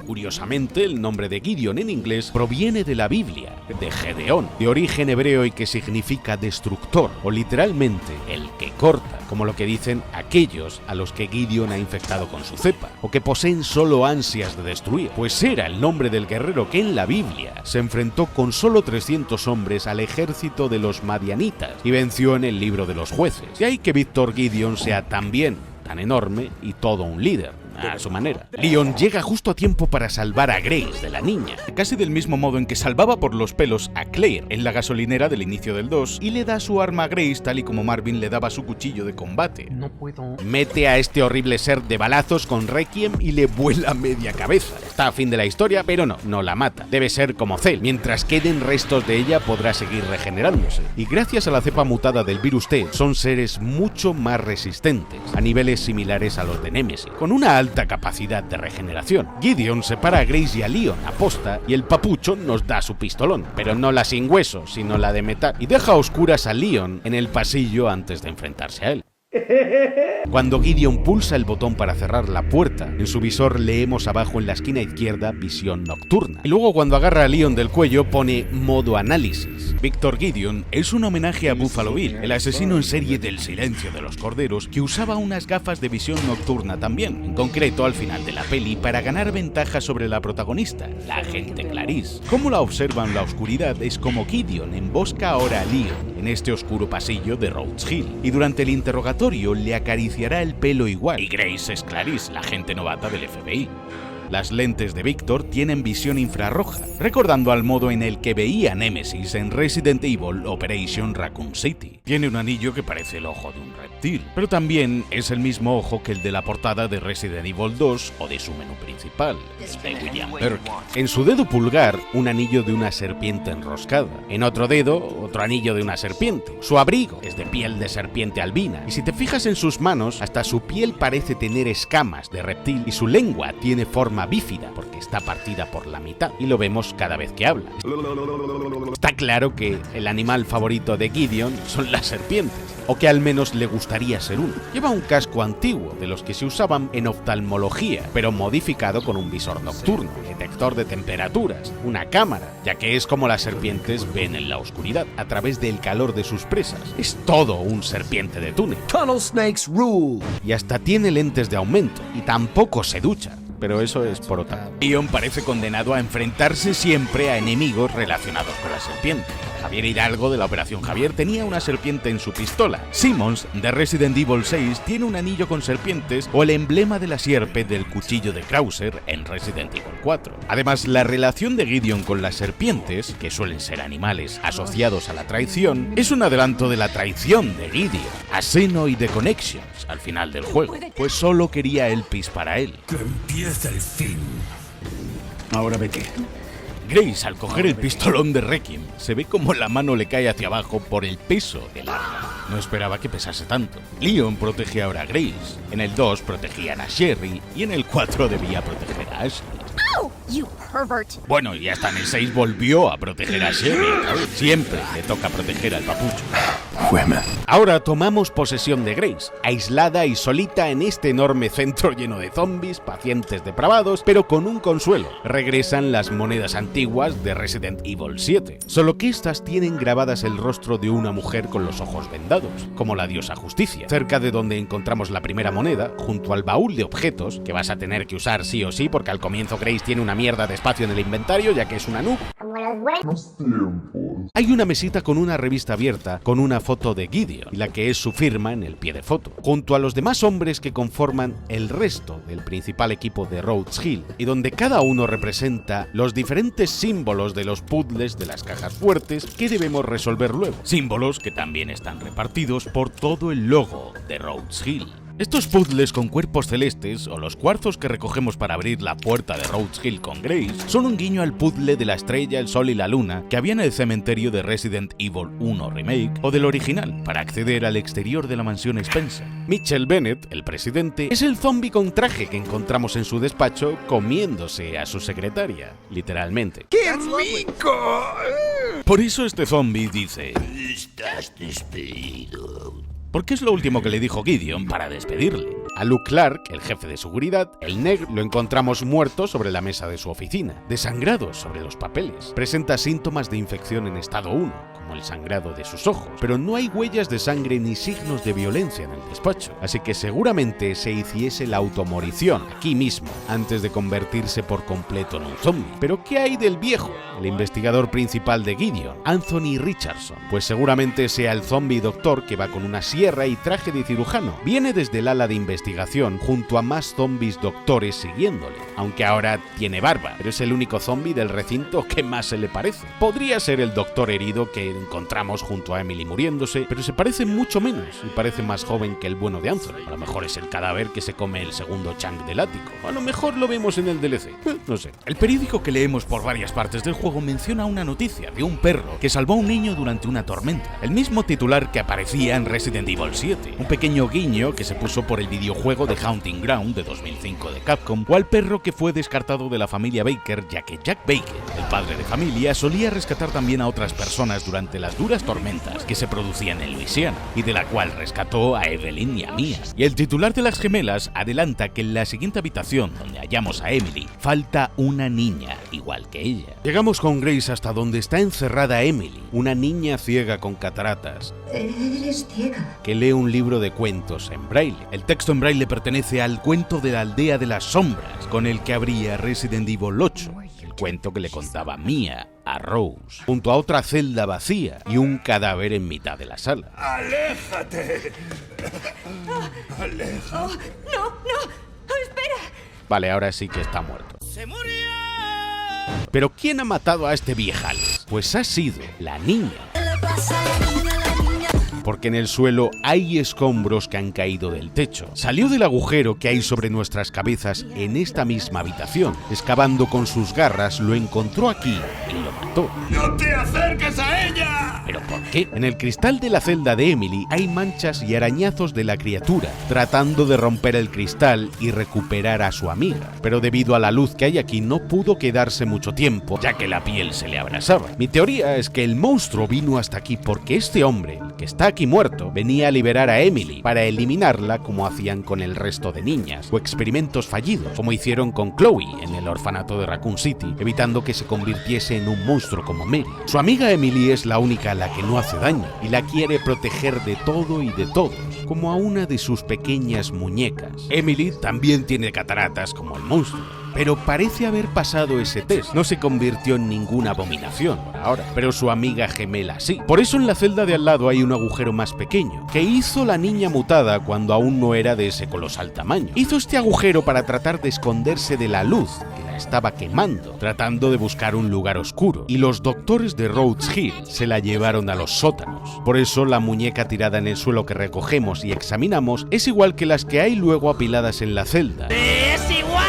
Speaker 3: Curiosamente, el nombre de Gideon en inglés proviene de la Biblia, de Gedeón, de origen hebreo y que significa destructor, o literalmente el que corta, como lo que dicen aquellos a los que Gideon ha infectado con su cepa, o que poseen solo ansias de destruir, pues era el nombre del guerrero que en la Biblia se enfrentó con solo 300 hombres al ejército de los madianitas y venció en el libro de los jueces. De ahí que Víctor Gideon sea también tan enorme y todo un líder. A su manera. Leon llega justo a tiempo para salvar a Grace de la niña, casi del mismo modo en que salvaba por los pelos a Claire en la gasolinera del inicio del 2 y le da su arma a Grace tal y como Marvin le daba su cuchillo de combate.
Speaker 6: No puedo.
Speaker 3: Mete a este horrible ser de balazos con Requiem y le vuela media cabeza. Está a fin de la historia, pero no la mata. Debe ser como Cell. Mientras queden restos de ella podrá seguir regenerándose. Y gracias a la cepa mutada del virus T, son seres mucho más resistentes, a niveles similares a los de Nemesis, con una alta capacidad de regeneración. Gideon separa a Grace y a Leon a posta y el papucho nos da su pistolón, pero no la sin hueso, sino la de metal, y deja a oscuras a Leon en el pasillo antes de enfrentarse a él. Cuando Gideon pulsa el botón para cerrar la puerta, en su visor leemos abajo en la esquina izquierda visión nocturna. Y luego cuando agarra a Leon del cuello pone modo análisis. Víctor Gideon es un homenaje a Buffalo Bill, el asesino en serie del Silencio de los Corderos, que usaba unas gafas de visión nocturna también, en concreto al final de la peli, para ganar ventaja sobre la protagonista, la agente Clarice. Como la observa en la oscuridad es como Gideon embosca ahora a Leon en este oscuro pasillo de Rhodes Hill, y durante el interrogatorio le acariciará el pelo igual. Y Grace es Clarice, la agente novata del FBI. Las lentes de Víctor tienen visión infrarroja, recordando al modo en el que veía Nemesis en Resident Evil Operation Raccoon City. Tiene un anillo que parece el ojo de un reptil, pero también es el mismo ojo que el de la portada de Resident Evil 2 o de su menú principal, de William Burke. En su dedo pulgar, un anillo de una serpiente enroscada. En otro dedo, otro anillo de una serpiente. Su abrigo es de piel de serpiente albina, y si te fijas en sus manos, hasta su piel parece tener escamas de reptil y su lengua tiene forma bífida porque está partida por la mitad y lo vemos cada vez que habla. Está claro que el animal favorito de Gideon son las serpientes, o que al menos le gustaría ser uno. Lleva un casco antiguo de los que se usaban en oftalmología, pero modificado con un visor nocturno, detector de temperaturas, una cámara, ya que es como las serpientes ven en la oscuridad, a través del calor de sus presas. Es todo un serpiente de túnel.
Speaker 11: Tunnel snakes rule.
Speaker 3: Y hasta tiene lentes de aumento, y tampoco se ducha. Pero eso es por otra. Leon parece condenado a enfrentarse siempre a enemigos relacionados con la serpiente. Javier Hidalgo de la Operación Javier tenía una serpiente en su pistola. Simmons de Resident Evil 6 tiene un anillo con serpientes o el emblema de la sierpe del cuchillo de Krauser en Resident Evil 4. Además, la relación de Gideon con las serpientes, que suelen ser animales asociados a la traición, es un adelanto de la traición de Gideon a Xeno y The Connections al final del juego, pues solo quería Elpis para él.
Speaker 11: Que empiece el fin. Ahora vete.
Speaker 3: Grace, al coger el pistolón de Requiem, se ve como la mano le cae hacia abajo por el peso del arma. No esperaba que pesase tanto. Leon protege ahora a Grace, en el 2 protegían a Sherry y en el 4 debía proteger a Ashley.
Speaker 18: Oh, you pervert.
Speaker 3: Bueno, y hasta en el 6 volvió a proteger a Sherry. Siempre le toca proteger al papucho. Ahora tomamos posesión de Grace, aislada y solita en este enorme centro lleno de zombies, pacientes depravados, pero con un consuelo. Regresan las monedas antiguas de Resident Evil 7, solo que estas tienen grabadas el rostro de una mujer con los ojos vendados, como la diosa Justicia, cerca de donde encontramos la primera moneda, junto al baúl de objetos, que vas a tener que usar sí o sí, porque al comienzo Grace tiene una mierda de espacio en el inventario, ya que es una noob. Hay una mesita con una revista abierta, con una foto de Gideon, y la que es su firma en el pie de foto, junto a los demás hombres que conforman el resto del principal equipo de Rhodes Hill, y donde cada uno representa los diferentes símbolos de los puzzles de las cajas fuertes que debemos resolver luego. Símbolos que también están repartidos por todo el logo de Rhodes Hill. Estos puzzles con cuerpos celestes, o los cuarzos que recogemos para abrir la puerta de Rhodes Hill con Grace, son un guiño al puzzle de la estrella, el sol y la luna que había en el cementerio de Resident Evil 1 Remake o del original, para acceder al exterior de la mansión Spencer. Mitchell Bennett, el presidente, es el zombie con traje que encontramos en su despacho comiéndose a su secretaria, literalmente.
Speaker 11: ¡Qué rico!
Speaker 3: Por eso este zombie dice:
Speaker 15: "Estás despedido".
Speaker 3: porque es lo último que le dijo Gideon para despedirle. A Luke Clark, el jefe de seguridad, el Neg, lo encontramos muerto sobre la mesa de su oficina, desangrado sobre los papeles. Presenta síntomas de infección en estado 1, como el sangrado de sus ojos, pero no hay huellas de sangre ni signos de violencia en el despacho, así que seguramente se hiciese la automorición aquí mismo, antes de convertirse por completo en un zombie. Pero ¿qué hay del viejo? El investigador principal de Gideon, Anthony Richardson, pues seguramente sea el zombie doctor que va con una sierra y traje de cirujano. Viene desde el ala de investigación junto a más zombies doctores siguiéndole, aunque ahora tiene barba, pero es el único zombie del recinto que más se le parece. Podría ser el doctor herido que encontramos junto a Emily muriéndose, pero se parece mucho menos y parece más joven que el bueno de Anthony. A lo mejor es el cadáver que se come el segundo Chang del ático, a lo mejor lo vemos en el DLC, no sé. El periódico que leemos por varias partes del juego menciona una noticia de un perro que salvó a un niño durante una tormenta, el mismo titular que aparecía en Resident Evil 7, un pequeño guiño que se puso por el videojuego de Haunting Ground de 2005 de Capcom, o al perro que fue descartado de la familia Baker, ya que Jack Baker, el padre de familia, solía rescatar también a otras personas durante las duras tormentas que se producían en Luisiana, y de la cual rescató a Evelyn y a Mia. Y el titular de las gemelas adelanta que en la siguiente habitación donde hallamos a Emily falta una niña igual que ella. Llegamos con Grace hasta donde está encerrada Emily, una niña ciega con cataratas.
Speaker 13: Eres ciega.
Speaker 3: Que lee un libro de cuentos en braille. El texto en braille pertenece al cuento de la aldea de las sombras, con el que abría Resident Evil 8, el cuento que le contaba Mia a Rose, junto a otra celda vacía y un cadáver en mitad de la sala.
Speaker 2: ¡Aléjate! ¡Aléjate!
Speaker 13: Oh, no, espera.
Speaker 3: Vale, ahora sí que está muerto. ¡Se murió! ¿Pero quién ha matado a este viejales? Pues ha sido la niña. Porque en el suelo hay escombros que han caído del techo. Salió del agujero que hay sobre nuestras cabezas en esta misma habitación. Excavando con sus garras, lo encontró aquí y lo mató.
Speaker 2: ¡No te acerques a ella!
Speaker 3: ¿Pero por qué? En el cristal de la celda de Emily hay manchas y arañazos de la criatura, tratando de romper el cristal y recuperar a su amiga. Pero debido a la luz que hay aquí no pudo quedarse mucho tiempo, ya que la piel se le abrasaba. Mi teoría es que el monstruo vino hasta aquí porque este hombre, el que está aquí muerto, venía a liberar a Emily para eliminarla como hacían con el resto de niñas, o experimentos fallidos, como hicieron con Chloe en el orfanato de Raccoon City, evitando que se convirtiese en un monstruo como Mary. Su amiga Emily es la única a la que no hace daño, y la quiere proteger de todo y de todos, como a una de sus pequeñas muñecas. Emily también tiene cataratas como el monstruo, pero parece haber pasado ese test. No se convirtió en ninguna abominación por ahora, pero su amiga gemela sí. Por eso en la celda de al lado hay un agujero más pequeño, que hizo la niña mutada cuando aún no era de ese colosal tamaño. Hizo este agujero para tratar de esconderse de la luz que la estaba quemando, tratando de buscar un lugar oscuro, y los doctores de Rhodes Hill se la llevaron a los sótanos. Por eso la muñeca tirada en el suelo que recogemos y examinamos es igual que las que hay luego apiladas en la celda.
Speaker 14: ¡Es igual!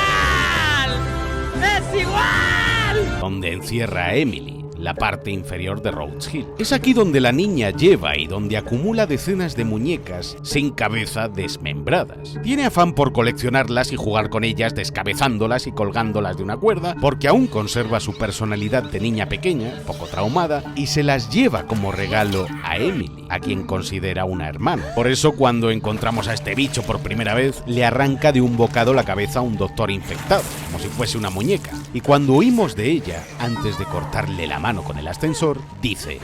Speaker 14: ¡Es igual!
Speaker 3: Donde encierra a Emily, la parte inferior de Rhodes Hill. Es aquí donde la niña lleva y donde acumula decenas de muñecas sin cabeza desmembradas. Tiene afán por coleccionarlas y jugar con ellas descabezándolas y colgándolas de una cuerda, porque aún conserva su personalidad de niña pequeña, poco traumada, y se las lleva como regalo a Emily, a quien considera una hermana. Por eso cuando encontramos a este bicho por primera vez, le arranca de un bocado la cabeza a un doctor infectado, como si fuese una muñeca. Y cuando huimos de ella, antes de cortarle la mano con el ascensor, dice: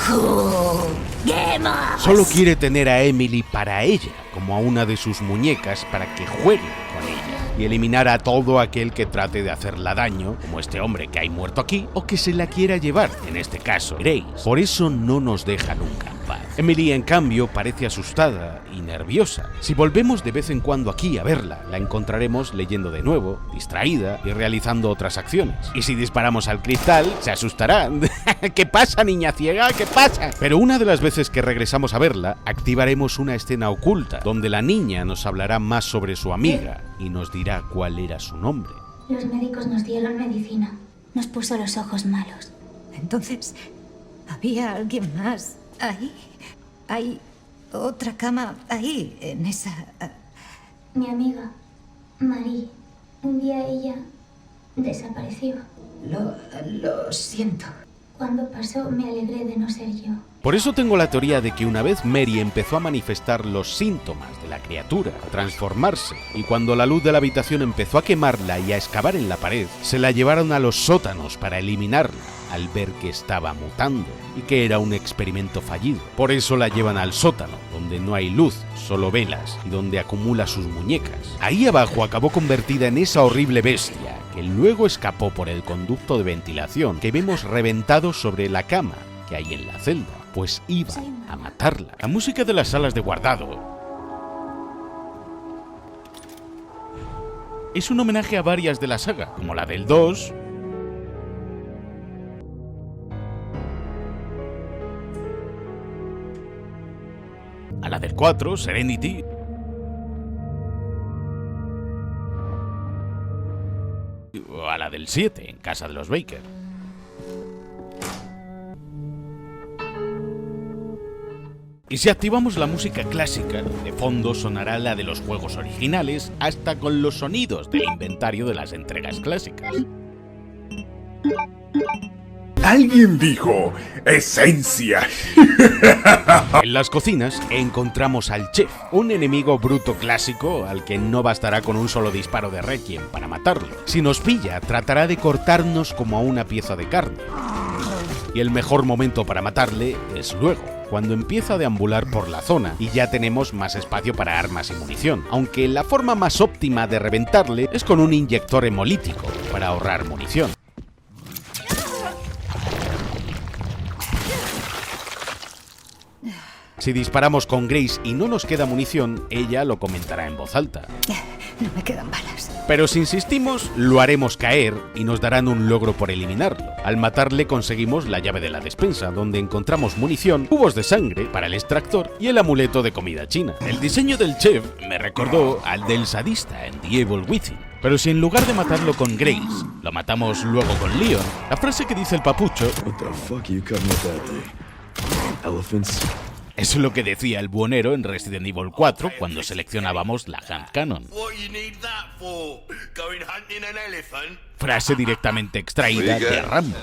Speaker 17: ¡Juguemos!
Speaker 3: Solo quiere tener a Emily para ella, como a una de sus muñecas para que juegue con ella, y eliminar a todo aquel que trate de hacerla daño, como este hombre que hay muerto aquí, o que se la quiera llevar, en este caso Grace. Por eso no nos deja nunca en paz. Emily, en cambio, parece asustada y nerviosa. Si volvemos de vez en cuando aquí a verla, la encontraremos leyendo de nuevo, distraída y realizando otras acciones. Y si disparamos al cristal, se asustará. ¿Qué pasa, niña ciega? ¿Qué pasa? Pero una de las veces que regresamos a verla, activaremos una escena oculta, donde la niña nos hablará más sobre su amiga y nos dirá cuál era su nombre.
Speaker 17: Los médicos nos dieron medicina. Nos puso los ojos malos.
Speaker 13: Entonces, ¿había alguien más ahí? ¿Hay otra cama ahí, en esa...?
Speaker 17: Mi amiga, Marie. Un día ella desapareció.
Speaker 13: Lo siento.
Speaker 17: Cuando pasó me alegré de no ser yo.
Speaker 3: Por eso tengo la teoría de que una vez Mary empezó a manifestar los síntomas de la criatura, a transformarse, y cuando la luz de la habitación empezó a quemarla y a excavar en la pared, se la llevaron a los sótanos para eliminarla, al ver que estaba mutando y que era un experimento fallido. Por eso la llevan al sótano, donde no hay luz, solo velas, y donde acumula sus muñecas. Ahí abajo acabó convertida en esa horrible bestia, que luego escapó por el conducto de ventilación que vemos reventado sobre la cama que hay en la celda, pues iba a matarla. La música de las salas de guardado es un homenaje a varias de la saga, como la del 2, a la del 4, Serenity, o a la del 7, en casa de los Baker. Y si activamos la música clásica, de fondo sonará la de los juegos originales, hasta con los sonidos del inventario de las entregas clásicas.
Speaker 5: Alguien dijo esencia.
Speaker 3: En las cocinas encontramos al chef, un enemigo bruto clásico al que no bastará con un solo disparo de Requiem para matarlo. Si nos pilla, tratará de cortarnos como a una pieza de carne. Y el mejor momento para matarle es luego, cuando empieza a deambular por la zona y ya tenemos más espacio para armas y munición, aunque la forma más óptima de reventarle es con un inyector hemolítico para ahorrar munición. Si disparamos con Grace y no nos queda munición, ella lo comentará en voz alta.
Speaker 13: No me quedan balas.
Speaker 3: Pero si insistimos, lo haremos caer y nos darán un logro por eliminarlo. Al matarle conseguimos la llave de la despensa, donde encontramos munición, cubos de sangre para el extractor y el amuleto de comida china. El diseño del chef me recordó al del sadista en The Evil Within. Pero si en lugar de matarlo con Grace, lo matamos luego con Leon, la frase que dice el papucho es lo que decía el buhonero en Resident Evil 4 cuando seleccionábamos la hand cannon. Frase directamente extraída de Rambo.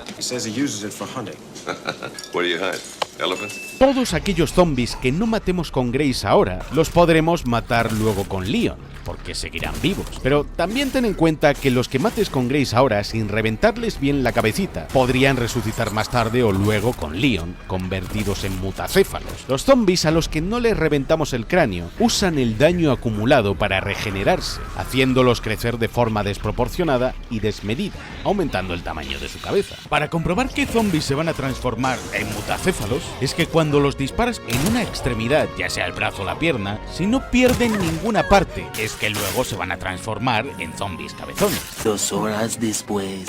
Speaker 3: Todos aquellos zombies que no matemos con Grace ahora, los podremos matar luego con Leon, porque seguirán vivos. Pero también ten en cuenta que los que mates con Grace ahora, sin reventarles bien la cabecita, podrían resucitar más tarde o luego con Leon, convertidos en mutacéfalos. Los zombies a los que no les reventamos el cráneo usan el daño acumulado para regenerarse, haciéndolos crecer de forma desproporcionada y desmedida, aumentando el tamaño de su cabeza. Para comprobar qué zombies se van a transformar en mutacéfalos, es que cuando los disparas en una extremidad, ya sea el brazo o la pierna, si no pierden ninguna parte, es que luego se van a transformar en zombies cabezones.
Speaker 10: 2 horas después.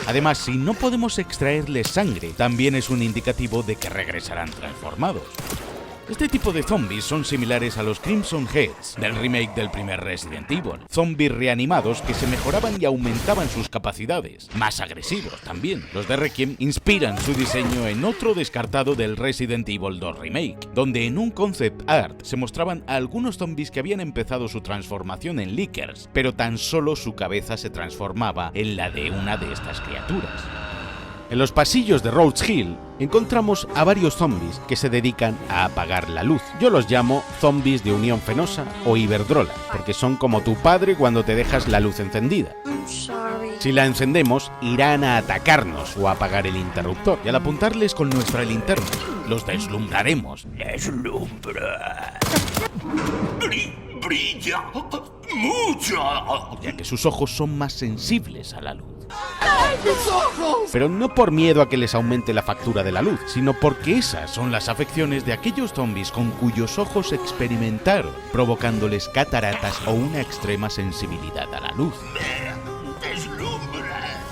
Speaker 3: Además, si no podemos extraerles sangre, también es un indicativo de que regresarán transformados. Este tipo de zombies son similares a los Crimson Heads del remake del primer Resident Evil. Zombies reanimados que se mejoraban y aumentaban sus capacidades, más agresivos también. Los de Requiem inspiran su diseño en otro descartado del Resident Evil 2 Remake, donde en un concept art se mostraban a algunos zombies que habían empezado su transformación en Lickers, pero tan solo su cabeza se transformaba en la de una de estas criaturas. En los pasillos de Rhodes Hill encontramos a varios zombies que se dedican a apagar la luz. Yo los llamo zombies de Unión Fenosa o Iberdrola, porque son como tu padre cuando te dejas la luz encendida. Si la encendemos, irán a atacarnos o a apagar el interruptor, y al apuntarles con nuestra linterna, los deslumbraremos.
Speaker 15: ¡Deslumbra! ¡Brilla mucho!
Speaker 3: Ya que sus ojos son más sensibles a la luz. Pero no por miedo a que les aumente la factura de la luz, sino porque esas son las afecciones de aquellos zombies con cuyos ojos experimentaron, provocándoles cataratas o una extrema sensibilidad a la luz.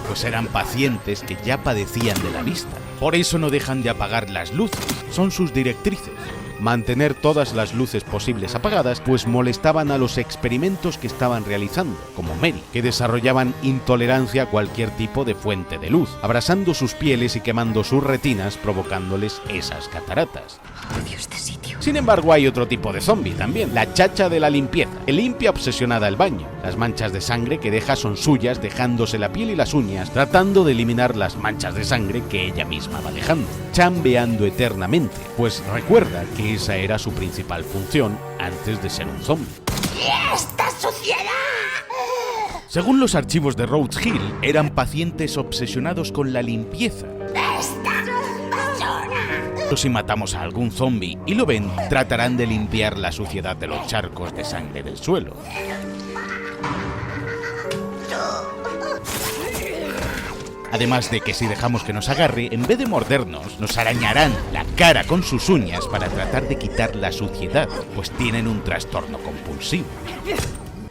Speaker 3: Pues eran pacientes que ya padecían de la vista. Por eso no dejan de apagar las luces, son sus directrices. Mantener todas las luces posibles apagadas, pues molestaban a los experimentos que estaban realizando, como Mary, que desarrollaban intolerancia a cualquier tipo de fuente de luz, abrasando sus pieles y quemando sus retinas, provocándoles esas cataratas. Sin embargo, hay otro tipo de zombie también, la chacha de la limpieza, que limpia obsesionada el baño.
Speaker 1: Las manchas de sangre que deja son suyas, dejándose la piel y las uñas, tratando de eliminar las manchas de sangre que ella misma va dejando, chambeando eternamente, pues recuerda que esa era su principal función antes de ser un zombie.
Speaker 17: ¡Y esta suciedad!
Speaker 3: Según los archivos de Rhodes Hill, eran pacientes obsesionados con la limpieza. Si matamos a algún zombie y lo ven, tratarán de limpiar la suciedad de los charcos de sangre del suelo. Además de que si dejamos que nos agarre, en vez de mordernos, nos arañarán la cara con sus uñas para tratar de quitar la suciedad, pues tienen un trastorno compulsivo.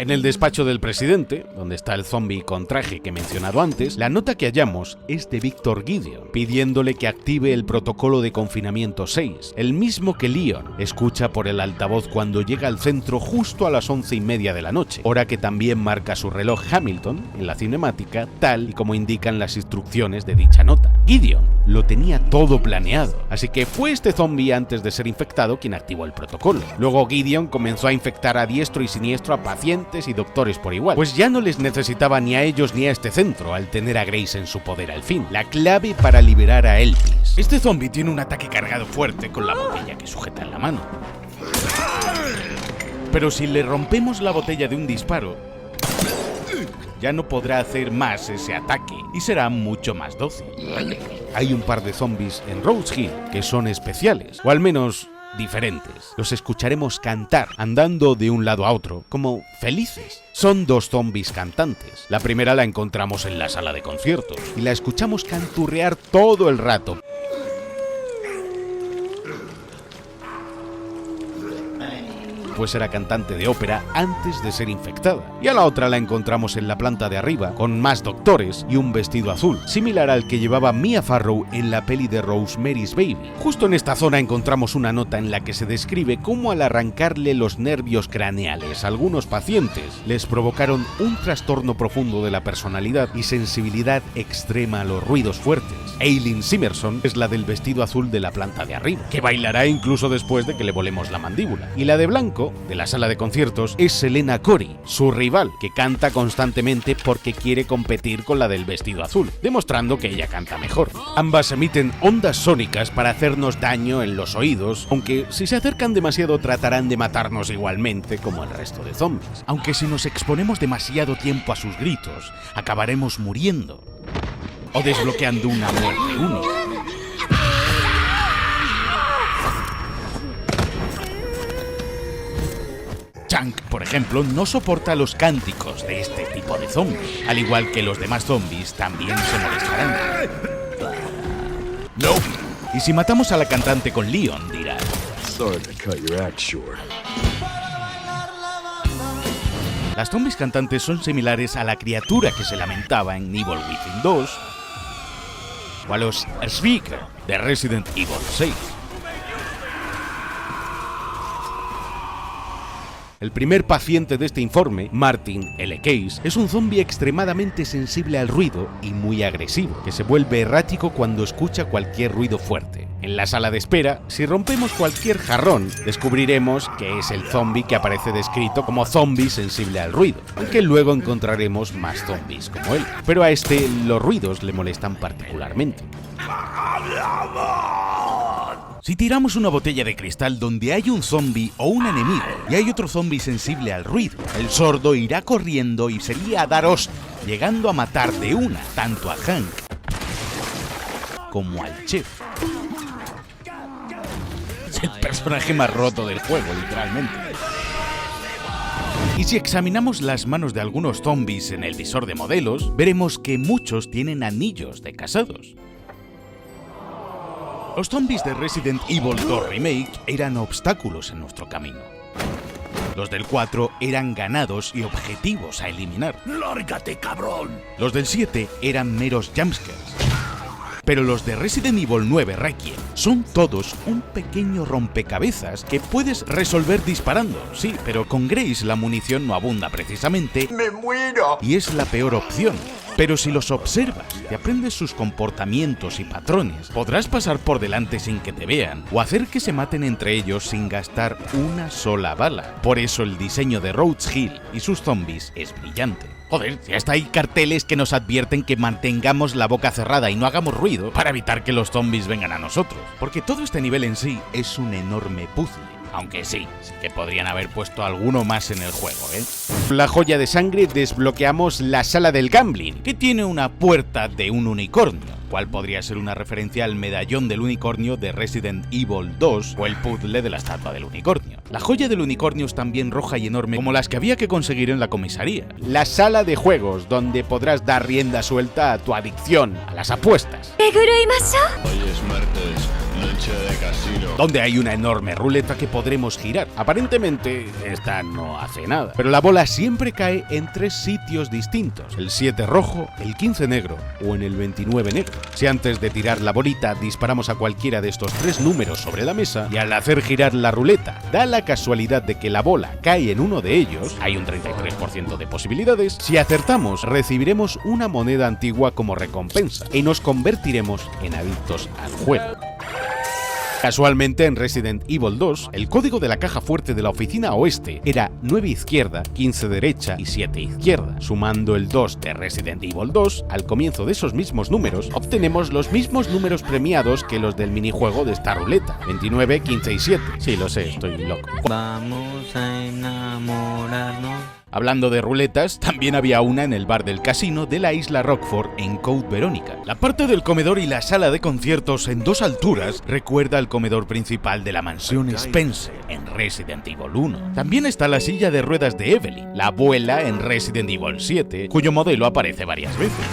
Speaker 3: En el despacho del presidente, donde está el zombie con traje que he mencionado antes, la nota que hallamos es de Victor Gideon, pidiéndole que active el protocolo de confinamiento 6, el mismo que Leon escucha por el altavoz cuando llega al centro justo a las 11:30 de la noche, hora que también marca su reloj Hamilton en la cinemática, tal y como indican las instrucciones de dicha nota. Gideon lo tenía todo planeado, así que fue este zombie antes de ser infectado quien activó el protocolo. Luego Gideon comenzó a infectar a diestro y siniestro a pacientes y doctores por igual, pues ya no les necesitaba ni a ellos ni a este centro al tener a Grace en su poder al fin, la clave para liberar a Elpis. Este zombie tiene un ataque cargado fuerte con la botella que sujeta en la mano. Pero si le rompemos la botella de un disparo, ya no podrá hacer más ese ataque y será mucho más dócil. Hay un par de zombies en Rhodes Hill que son especiales, o al menos diferentes. Los escucharemos cantar, andando de un lado a otro, como felices. Son dos zombies cantantes. La primera la encontramos en la sala de conciertos, y la escuchamos canturrear todo el rato. Pues era cantante de ópera antes de ser infectada. Y a la otra la encontramos en la planta de arriba, con más doctores y un vestido azul, similar al que llevaba Mia Farrow en la peli de Rosemary's Baby. Justo en esta zona encontramos una nota en la que se describe cómo al arrancarle los nervios craneales a algunos pacientes, les provocaron un trastorno profundo de la personalidad y sensibilidad extrema a los ruidos fuertes. Eileen Simerson es la del vestido azul de la planta de arriba, que bailará incluso después de que le volemos la mandíbula. Y la de blanco, de la sala de conciertos, es Selena Corey, su rival, que canta constantemente porque quiere competir con la del vestido azul, demostrando que ella canta mejor. Ambas emiten ondas sónicas para hacernos daño en los oídos, aunque si se acercan demasiado tratarán de matarnos igualmente como el resto de zombies. Aunque si nos exponemos demasiado tiempo a sus gritos, acabaremos muriendo o desbloqueando una muerte única. Chunk, por ejemplo, no soporta los cánticos de este tipo de zombies, al igual que los demás zombies también se molestarán. No. Y si matamos a la cantante con Leon, dirá:
Speaker 4: Sorry to cut your act short.
Speaker 3: Las zombies cantantes son similares a la criatura que se lamentaba en Evil Within 2 o a los Speaker de Resident Evil 6. El primer paciente de este informe, Martin L. Case, es un zombie extremadamente sensible al ruido y muy agresivo, que se vuelve errático cuando escucha cualquier ruido fuerte. En la sala de espera, si rompemos cualquier jarrón, descubriremos que es el zombie que aparece descrito como zombie sensible al ruido, aunque luego encontraremos más zombies como él. Pero a este los ruidos le molestan particularmente. Si tiramos una botella de cristal donde hay un zombie o un enemigo y hay otro zombie sensible al ruido, el sordo irá corriendo y sería a dar hostia, llegando a matar de una tanto a Hank como al chef. Es el personaje más roto del juego, literalmente. Y si examinamos las manos de algunos zombies en el visor de modelos, veremos que muchos tienen anillos de casados. Los zombies de Resident Evil 2 Remake eran obstáculos en nuestro camino. Los del 4 eran ganados y objetivos a eliminar.
Speaker 15: ¡Lárgate, cabrón!
Speaker 3: Los del 7 eran meros jumpscares. Pero los de Resident Evil 9 Requiem son todos un pequeño rompecabezas que puedes resolver disparando. Sí, pero con Grace la munición no abunda precisamente.
Speaker 15: ¡Me muero!
Speaker 3: Y es la peor opción. Pero si los observas, te aprendes sus comportamientos y patrones, podrás pasar por delante sin que te vean, o hacer que se maten entre ellos sin gastar una sola bala. Por eso el diseño de Roach Hill y sus zombies es brillante. Joder, si hasta hay carteles que nos advierten que mantengamos la boca cerrada y no hagamos ruido para evitar que los zombies vengan a nosotros. Porque todo este nivel en sí es un enorme puzzle. Aunque sí que podrían haber puesto alguno más en el juego, ¿eh? La joya de sangre desbloqueamos la sala del gambling, que tiene una puerta de un unicornio, cual podría ser una referencia al medallón del unicornio de Resident Evil 2 o el puzzle de la estatua del unicornio. La joya del unicornio es también roja y enorme como las que había que conseguir en la comisaría. La sala de juegos, donde podrás dar rienda suelta a tu adicción a las apuestas.
Speaker 9: Hoy es martes, noche de casino.
Speaker 3: Donde hay una enorme ruleta que podremos girar. Aparentemente, esta no hace nada, pero la bola siempre cae en 3 sitios distintos: el 7 rojo, el 15 negro o en el 29 negro. Si antes de tirar la bolita disparamos a cualquiera de estos 3 números sobre la mesa, y al hacer girar la ruleta da la casualidad de que la bola cae en uno de ellos, hay un 33% de posibilidades, si acertamos recibiremos una moneda antigua como recompensa y nos convertiremos en adictos al juego. Casualmente, en Resident Evil 2, el código de la caja fuerte de la oficina oeste era 9 izquierda, 15 derecha y 7 izquierda. Sumando el 2 de Resident Evil 2, al comienzo de esos mismos números, obtenemos los mismos números premiados que los del minijuego de esta ruleta: 29, 15 y 7. Sí, lo sé, estoy loco.
Speaker 12: Vamos a enamorarnos.
Speaker 3: Hablando de ruletas, también había una en el bar del casino de la isla Rockford en Code Verónica. La parte del comedor y la sala de conciertos en 2 alturas recuerda al comedor principal de la mansión Spencer en Resident Evil 1. También está la silla de ruedas de Evelyn, la abuela en Resident Evil 7, cuyo modelo aparece varias veces.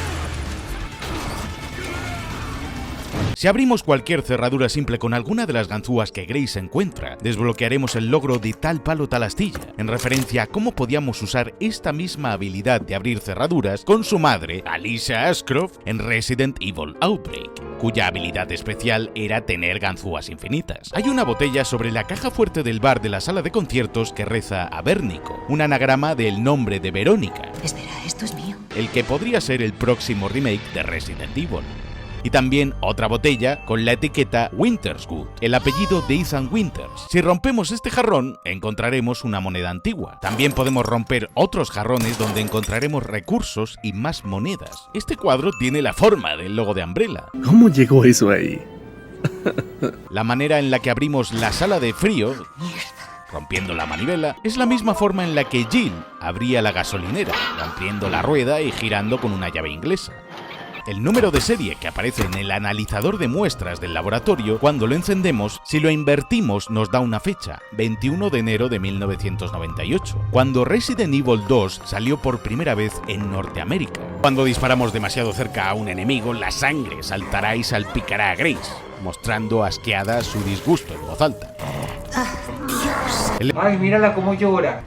Speaker 3: Si abrimos cualquier cerradura simple con alguna de las ganzúas que Grace encuentra, desbloquearemos el logro de Tal Palo Tal Astilla, en referencia a cómo podíamos usar esta misma habilidad de abrir cerraduras con su madre, Alicia Ashcroft, en Resident Evil Outbreak, cuya habilidad especial era tener ganzúas infinitas. Hay una botella sobre la caja fuerte del bar de la sala de conciertos que reza Abérnico, un anagrama del nombre de Verónica.
Speaker 13: Espera, esto es mío.
Speaker 3: El que podría ser el próximo remake de Resident Evil. Y también otra botella con la etiqueta Winterswood, el apellido de Ethan Winters. Si rompemos este jarrón, encontraremos una moneda antigua. También podemos romper otros jarrones donde encontraremos recursos y más monedas. Este cuadro tiene la forma del logo de Umbrella.
Speaker 16: ¿Cómo llegó eso ahí?
Speaker 3: La manera en la que abrimos la sala de frío, rompiendo la manivela, es la misma forma en la que Jill abría la gasolinera, rompiendo la rueda y girando con una llave inglesa. El número de serie que aparece en el analizador de muestras del laboratorio, cuando lo encendemos, si lo invertimos nos da una fecha: 21 de enero de 1998, cuando Resident Evil 2 salió por primera vez en Norteamérica. Cuando disparamos demasiado cerca a un enemigo, la sangre saltará y salpicará a Grace, mostrando asqueada su disgusto en voz alta.
Speaker 24: Ay, mírala cómo llora.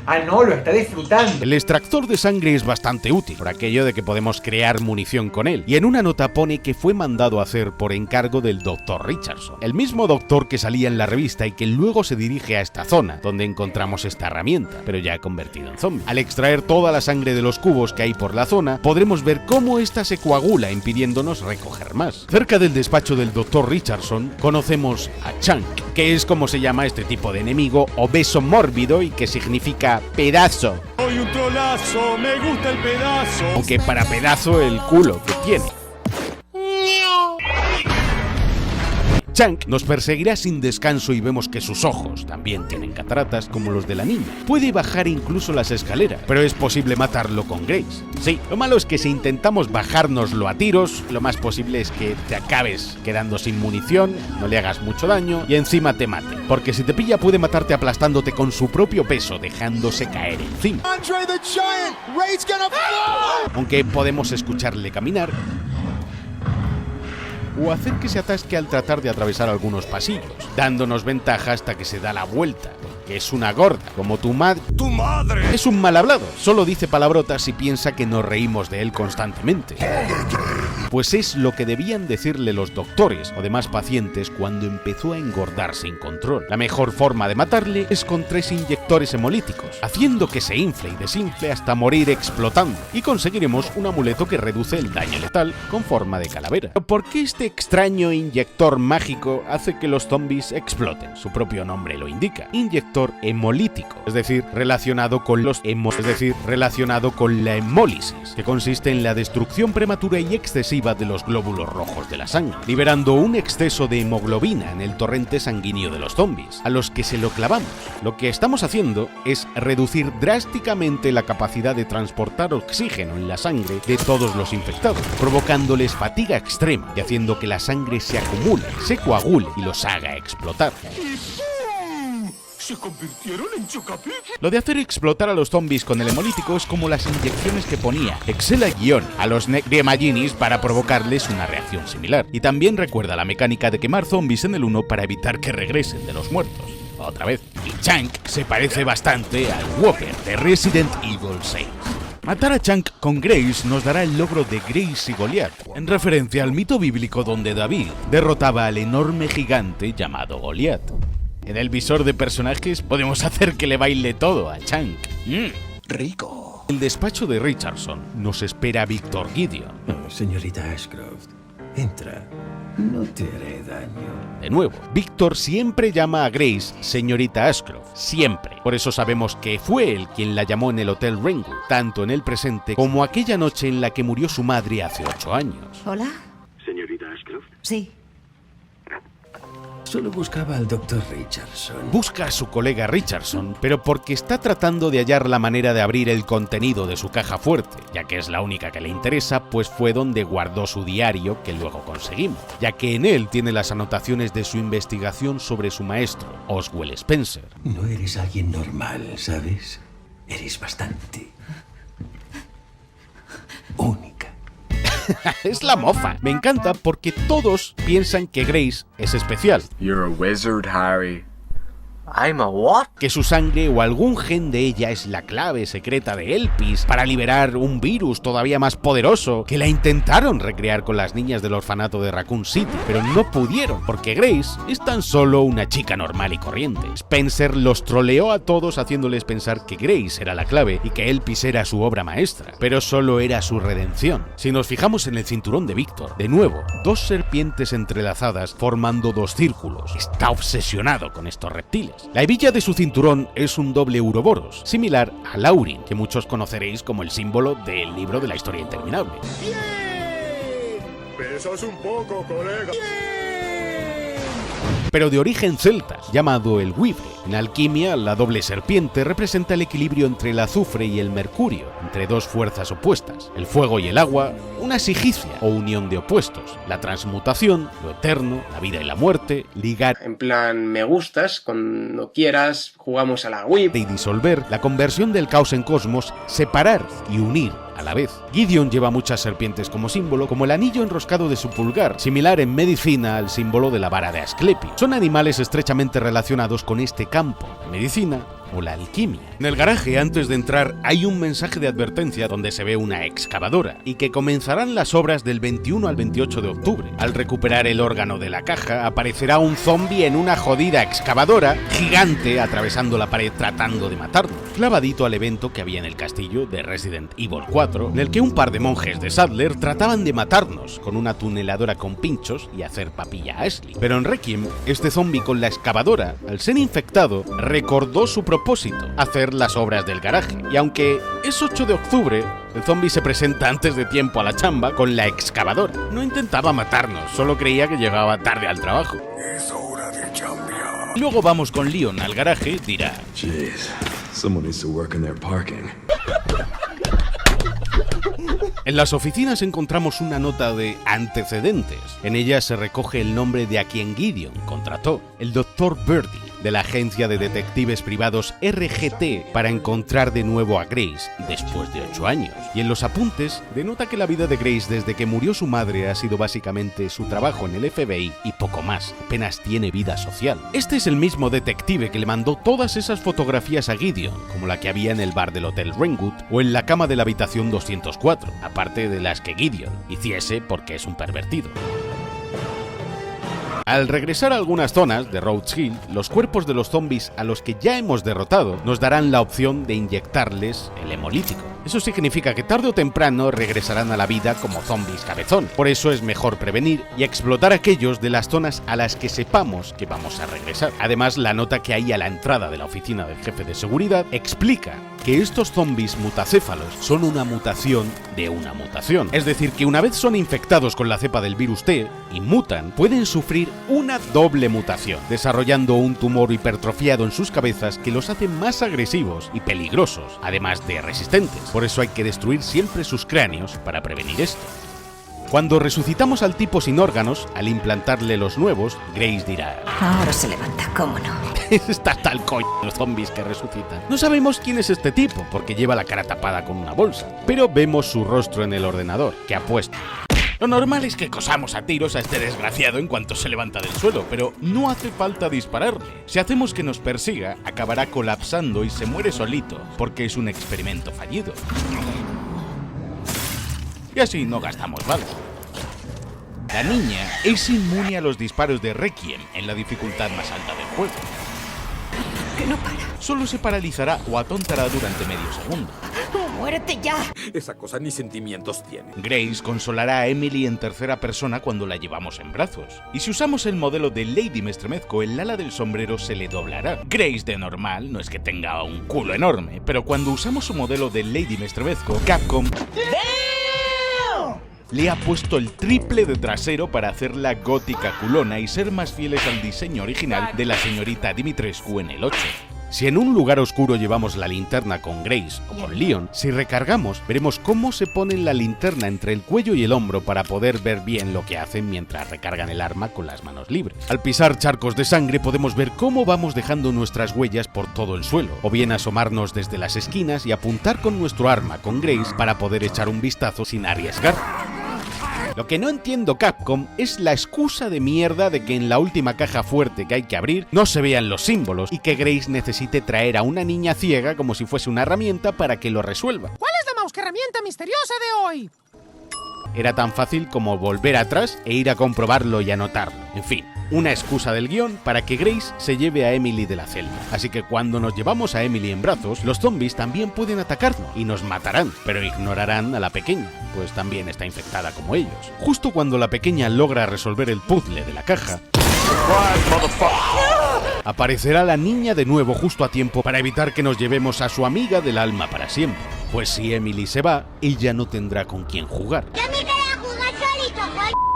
Speaker 24: Ah, no, lo está disfrutando.
Speaker 3: El extractor de sangre es bastante útil, por aquello de que podemos crear munición con él, y en una nota pone que fue mandado a hacer por encargo del Dr. Richardson, el mismo doctor que salía en la revista y que luego se dirige a esta zona, donde encontramos esta herramienta, pero ya convertido en zombie. Al extraer toda la sangre de los cubos que hay por la zona, podremos ver cómo esta se coagula, impidiéndonos recoger más. Cerca del despacho del Dr. Richardson, conocemos a Chunk, que es como se llama este tipo de enemigo obeso mórbido y que significa pedazo.
Speaker 25: Soy un trolazo, me gusta el pedazo.
Speaker 3: Aunque para pedazo el culo que tiene. Chunk nos perseguirá sin descanso y vemos que sus ojos también tienen cataratas como los de la niña. Puede bajar incluso las escaleras, pero es posible matarlo con Grace. Sí, lo malo es que si intentamos bajárnoslo a tiros, lo más posible es que te acabes quedando sin munición, no le hagas mucho daño y encima te mate. Porque si te pilla puede matarte aplastándote con su propio peso, dejándose caer encima. Aunque podemos escucharle caminar o hacer que se atasque al tratar de atravesar algunos pasillos, dándonos ventaja hasta que se da la vuelta, que es una gorda, como tu madre.
Speaker 25: ¡Tu madre!
Speaker 3: Es un mal hablado, solo dice palabrotas y piensa que nos reímos de él constantemente. pues es lo que debían decirle los doctores o demás pacientes cuando empezó a engordar sin control. La mejor forma de matarle es con 3 inyectores hemolíticos, haciendo que se infle y desinfle hasta morir explotando, y conseguiremos un amuleto que reduce el daño letal con forma de calavera. ¿Por qué este extraño inyector mágico hace que los zombies exploten? Su propio nombre lo indica, inyector hemolítico, es decir, relacionado con la hemólisis, que consiste en la destrucción prematura y excesiva de los glóbulos rojos de la sangre, liberando un exceso de hemoglobina en el torrente sanguíneo de los zombies, a los que se lo clavamos. Lo que estamos haciendo es reducir drásticamente la capacidad de transportar oxígeno en la sangre de todos los infectados, provocándoles fatiga extrema y haciendo que la sangre se acumule, se coagule y los haga explotar.
Speaker 25: ¿Se convirtieron en Chocapic?
Speaker 3: Lo de hacer explotar a los zombies con el hemolítico es como las inyecciones que ponía Excel-Guion a los Necremaginis para provocarles una reacción similar. Y también recuerda la mecánica de quemar zombies en el 1 para evitar que regresen de los muertos. Otra vez. Y Chunk se parece bastante al Whopper de Resident Evil 6. Matar a Chunk con Grace nos dará el logro de Grace y Goliat, en referencia al mito bíblico donde David derrotaba al enorme gigante llamado Goliat. En el visor de personajes podemos hacer que le baile todo a Chunk.
Speaker 11: Rico.
Speaker 3: En el despacho de Richardson nos espera Victor Gideon.
Speaker 11: Oh, señorita Ashcroft, entra. No te haré daño.
Speaker 3: De nuevo, Victor siempre llama a Grace señorita Ashcroft, siempre. Por eso sabemos que fue él quien la llamó en el Hotel Ringwood, tanto en el presente como aquella noche en la que murió su madre hace 8 años.
Speaker 13: ¿Hola?
Speaker 10: ¿Señorita Ashcroft?
Speaker 13: Sí.
Speaker 11: Solo buscaba al Dr. Richardson.
Speaker 3: Busca a su colega Richardson, pero porque está tratando de hallar la manera de abrir el contenido de su caja fuerte, ya que es la única que le interesa, pues fue donde guardó su diario que luego conseguimos, ya que en él tiene las anotaciones de su investigación sobre su maestro, Oswald Spencer.
Speaker 11: No eres alguien normal, ¿sabes? Eres bastante única.
Speaker 3: Es la mofa. Me encanta porque todos piensan que Grace es especial.
Speaker 8: You're a wizard, Harry. I'm a what?
Speaker 3: Que su sangre o algún gen de ella es la clave secreta de Elpis para liberar un virus todavía más poderoso que la intentaron recrear con las niñas del orfanato de Raccoon City, pero no pudieron porque Grace es tan solo una chica normal y corriente. Spencer los troleó a todos haciéndoles pensar que Grace era la clave y que Elpis era su obra maestra, pero solo era su redención. Si nos fijamos en el cinturón de Victor, de nuevo, 2 serpientes entrelazadas formando 2 círculos. Está obsesionado con estos reptiles. La hebilla de su cinturón es un doble Uroboros, similar a Laurin, que muchos conoceréis como el símbolo del libro de la historia interminable.
Speaker 25: ¡Bien! Pesas un poco, colega. ¡Bien!
Speaker 3: Pero de origen celta, llamado el Weaver. En alquimia, la doble serpiente representa el equilibrio entre el azufre y el mercurio, entre 2 fuerzas opuestas, el fuego y el agua, una sigicia o unión de opuestos, la transmutación, lo eterno, la vida y la muerte, ligar,
Speaker 16: en plan me gustas, cuando quieras jugamos a la Wii,
Speaker 3: y disolver, la conversión del caos en cosmos, separar y unir a la vez. Gideon lleva muchas serpientes como símbolo, como el anillo enroscado de su pulgar, similar en medicina al símbolo de la vara de Asclepio. Son animales estrechamente relacionados con este campo, la medicina o la alquimia. En el garaje, antes de entrar, hay un mensaje de advertencia donde se ve una excavadora y que comenzarán las obras del 21 al 28 de octubre. Al recuperar el órgano de la caja, aparecerá un zombie en una jodida excavadora gigante atravesando la pared tratando de matarnos, clavadito al evento que había en el castillo de Resident Evil 4, en el que un par de monjes de Sadler trataban de matarnos con una tuneladora con pinchos y hacer papilla a Ashley. Pero en Requiem, este zombie con la excavadora, al ser infectado, recordó su propósito, hacer las obras del garaje. Y aunque es 8 de octubre, el zombie se presenta antes de tiempo a la chamba con la excavadora. No intentaba matarnos, solo creía que llegaba tarde al trabajo.
Speaker 5: Es hora de cambiar.
Speaker 3: Luego vamos con Leon al garaje, dirá:
Speaker 4: Jeez, someone needs to work on their parking.
Speaker 3: En las oficinas encontramos una nota de antecedentes. En ella se recoge el nombre de a quien Gideon contrató, el Dr. Birdie. de la agencia de detectives privados RGT para encontrar de nuevo a Grace después de 8 años. Y en los apuntes denota que la vida de Grace desde que murió su madre ha sido básicamente su trabajo en el FBI y poco más, apenas tiene vida social. Este es el mismo detective que le mandó todas esas fotografías a Gideon, como la que había en el bar del Hotel Rainwood o en la cama de la habitación 204, aparte de las que Gideon hiciese porque es un pervertido. Al regresar a algunas zonas de Rhodes Hill, los cuerpos de los zombies a los que ya hemos derrotado nos darán la opción de inyectarles el hemolítico. Eso significa que tarde o temprano regresarán a la vida como zombies cabezón. Por eso es mejor prevenir y explotar aquellos de las zonas a las que sepamos que vamos a regresar. Además, la nota que hay a la entrada de la oficina del jefe de seguridad explica que estos zombies mutacéfalos son una mutación de una mutación. Es decir, que una vez son infectados con la cepa del virus T y mutan, pueden sufrir una doble mutación, desarrollando un tumor hipertrofiado en sus cabezas que los hace más agresivos y peligrosos, además de resistentes. Por eso hay que destruir siempre sus cráneos para prevenir esto. Cuando resucitamos al tipo sin órganos, al implantarle los nuevos, Grace dirá:
Speaker 13: ahora se levanta, ¿cómo no?
Speaker 3: Está tal coño los zombies que resucitan. No sabemos quién es este tipo, porque lleva la cara tapada con una bolsa, pero vemos su rostro en el ordenador, que ha puesto. Lo normal es que cosamos a tiros a este desgraciado en cuanto se levanta del suelo, pero no hace falta dispararle. Si hacemos que nos persiga, acabará colapsando y se muere solito, porque es un experimento fallido. Y así no gastamos balas. La niña es inmune a los disparos de Requiem en la dificultad más alta del juego.
Speaker 13: Que no para.
Speaker 3: Solo se paralizará o atontará durante medio segundo.
Speaker 13: ¡Muérete ya!
Speaker 7: Esa cosa ni sentimientos tiene.
Speaker 3: Grace consolará a Emily en tercera persona cuando la llevamos en brazos. Y si usamos el modelo de Lady Me Estremezco, el ala del sombrero se le doblará. Grace de normal no es que tenga un culo enorme, pero cuando usamos su modelo de Lady Me Estremezco, Capcom le ha puesto el triple de trasero para hacerla gótica culona y ser más fieles al diseño original de la señorita Dimitrescu en el 8. Si en un lugar oscuro llevamos la linterna con Grace o con Leon, si recargamos, veremos cómo se ponen la linterna entre el cuello y el hombro para poder ver bien lo que hacen mientras recargan el arma con las manos libres. Al pisar charcos de sangre podemos ver cómo vamos dejando nuestras huellas por todo el suelo, o bien asomarnos desde las esquinas y apuntar con nuestro arma con Grace para poder echar un vistazo sin arriesgar. Lo que no entiendo, Capcom, es la excusa de mierda de que en la última caja fuerte que hay que abrir no se vean los símbolos y que Grace necesite traer a una niña ciega como si fuese una herramienta para que lo resuelva.
Speaker 19: ¿Cuál es la mouse herramienta misteriosa de hoy?
Speaker 3: Era tan fácil como volver atrás e ir a comprobarlo y anotarlo. En fin, una excusa del guión para que Grace se lleve a Emily de la celda. Así que cuando nos llevamos a Emily en brazos, los zombies también pueden atacarnos y nos matarán, pero ignorarán a la pequeña, pues también está infectada como ellos. Justo cuando la pequeña logra resolver el puzzle de la caja, aparecerá la niña de nuevo justo a tiempo para evitar que nos llevemos a su amiga del alma para siempre. Pues si Emily se va, ella no tendrá con quién jugar.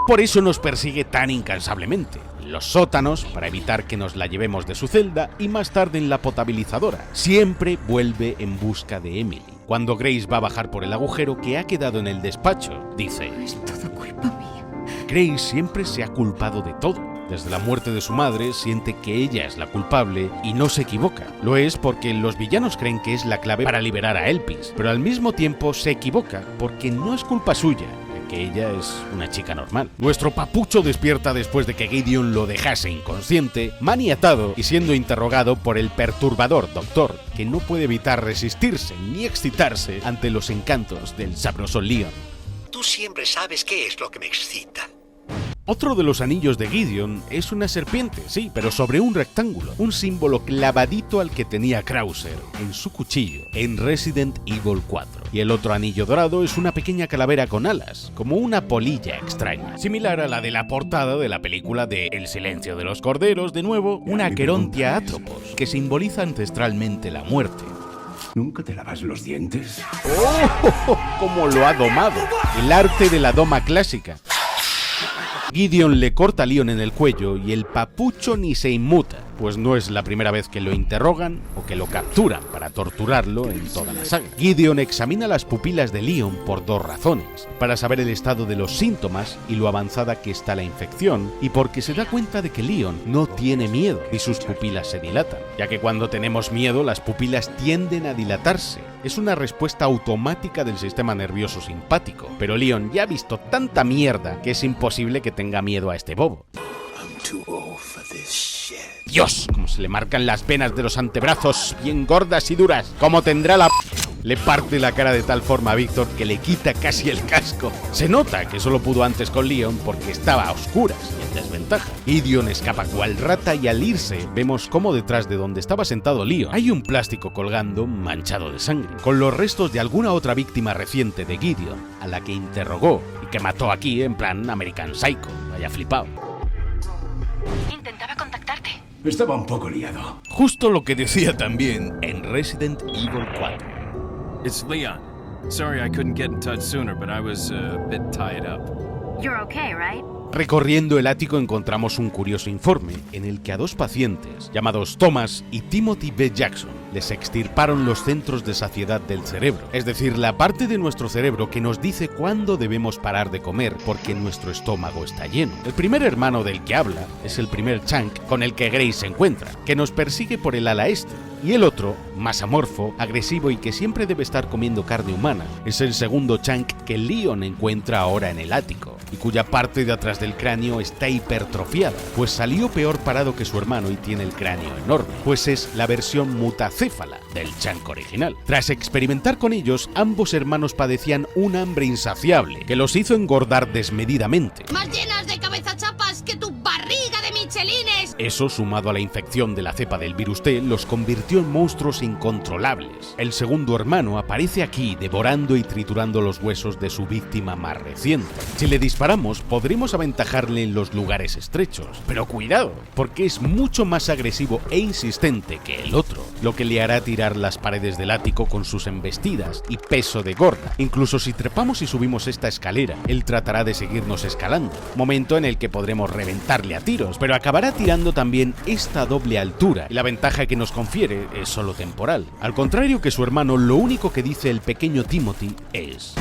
Speaker 3: Por eso nos persigue tan incansablemente. En los sótanos, para evitar que nos la llevemos de su celda, y más tarde en la potabilizadora. Siempre vuelve en busca de Emily. Cuando Grace va a bajar por el agujero que ha quedado en el despacho, dice:
Speaker 13: es todo culpa mía.
Speaker 3: Grace siempre se ha culpado de todo. Desde la muerte de su madre siente que ella es la culpable y no se equivoca. Lo es porque los villanos creen que es la clave para liberar a Elpis, pero al mismo tiempo se equivoca porque no es culpa suya, que ella es una chica normal. Nuestro papucho despierta después de que Gideon lo dejase inconsciente, maniatado y siendo interrogado por el perturbador doctor, que no puede evitar resistirse ni excitarse ante los encantos del sabroso Leon.
Speaker 15: Tú siempre sabes qué es lo que me excita.
Speaker 3: Otro de los anillos de Gideon es una serpiente, sí, pero sobre un rectángulo, un símbolo clavadito al que tenía Krauser en su cuchillo en Resident Evil 4. Y el otro anillo dorado es una pequeña calavera con alas, como una polilla extraña, similar a la de la portada de la película de El silencio de los corderos, de nuevo, una Aquerontia Atropos, que simboliza ancestralmente la muerte.
Speaker 11: ¿Nunca te lavas los dientes?
Speaker 3: ¡Oh! ¡Cómo lo ha domado! El arte de la doma clásica. Gideon le corta a Leon en el cuello y el papucho ni se inmuta, pues no es la primera vez que lo interrogan o que lo capturan para torturarlo en toda la saga. Gideon examina las pupilas de Leon por dos razones: para saber el estado de los síntomas y lo avanzada que está la infección, y porque se da cuenta de que Leon no tiene miedo y sus pupilas se dilatan, ya que cuando tenemos miedo las pupilas tienden a dilatarse. Es una respuesta automática del sistema nervioso simpático, pero Leon ya ha visto tanta mierda que es imposible que tenga miedo a este bobo. ¡Dios! Como se le marcan las venas de los antebrazos, bien gordas y duras. ¡Cómo tendrá la... Le parte la cara de tal forma a Víctor que le quita casi el casco. Se nota que solo pudo antes con Leon porque estaba a oscuras y en desventaja. Gideon escapa cual rata y al irse vemos cómo detrás de donde estaba sentado Leon hay un plástico colgando manchado de sangre, con los restos de alguna otra víctima reciente de Gideon, a la que interrogó y que mató aquí en plan American Psycho. Vaya flipado.
Speaker 18: Intentaba contactarte.
Speaker 11: Estaba un poco liado.
Speaker 3: Justo lo que decía también en Resident Evil 4.
Speaker 6: It's Leon. Sorry I couldn't get in touch sooner, but I was a bit tied up.
Speaker 18: You're okay, right?
Speaker 3: Recorriendo el ático encontramos un curioso informe en el que a dos pacientes, llamados Thomas y Timothy B. Jackson, les extirparon los centros de saciedad del cerebro, es decir, la parte de nuestro cerebro que nos dice cuándo debemos parar de comer porque nuestro estómago está lleno. El primer hermano del que habla es el primer Chunk con el que Grace se encuentra, que nos persigue por el ala este. Y el otro, más amorfo, agresivo y que siempre debe estar comiendo carne humana, es el segundo Chunk que Leon encuentra ahora en el ático, y cuya parte de atrás del cráneo está hipertrofiada, pues salió peor parado que su hermano y tiene el cráneo enorme, pues es la versión mutacéfala del Chunk original. Tras experimentar con ellos, ambos hermanos padecían un hambre insaciable, que los hizo engordar desmedidamente.
Speaker 17: Más llenas de cabezachapas que tu barriga de michelines.
Speaker 3: Eso, sumado a la infección de la cepa del virus T, los convirtió en monstruos incontrolables. El segundo hermano aparece aquí devorando y triturando los huesos de su víctima más reciente. Si le disparamos, podremos aventajarle en los lugares estrechos, pero cuidado, porque es mucho más agresivo e insistente que el otro, lo que le hará tirar las paredes del ático con sus embestidas y peso de gorda. Incluso si trepamos y subimos esta escalera, él tratará de seguirnos escalando, momento en el que podremos reventarle a tiros, pero acabará tirando también esta doble altura, y la ventaja que nos confiere es solo temporal. Al contrario que su hermano, lo único que dice el pequeño Timothy es...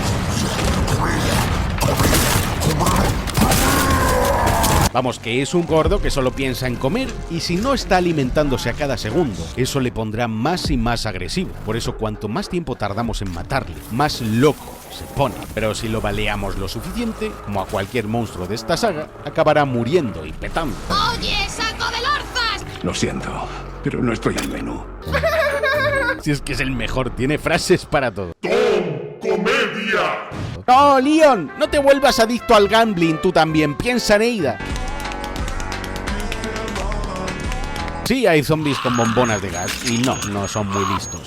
Speaker 3: Vamos, que es un gordo que solo piensa en comer, y si no está alimentándose a cada segundo, eso le pondrá más y más agresivo. Por eso cuanto más tiempo tardamos en matarle, más loco se pone. Pero si lo baleamos lo suficiente, como a cualquier monstruo de esta saga, acabará muriendo y petando.
Speaker 17: ¡Oye, saco de lorzas!
Speaker 11: Lo siento, pero no estoy al menú.
Speaker 3: Si es que es el mejor, tiene frases para todo.
Speaker 25: ¡Tom Comedia!
Speaker 3: ¡No, Leon! ¡No te vuelvas adicto al gambling tú también! ¡Piensa en Ada! Sí, hay zombies con bombonas de gas, y no son muy listos.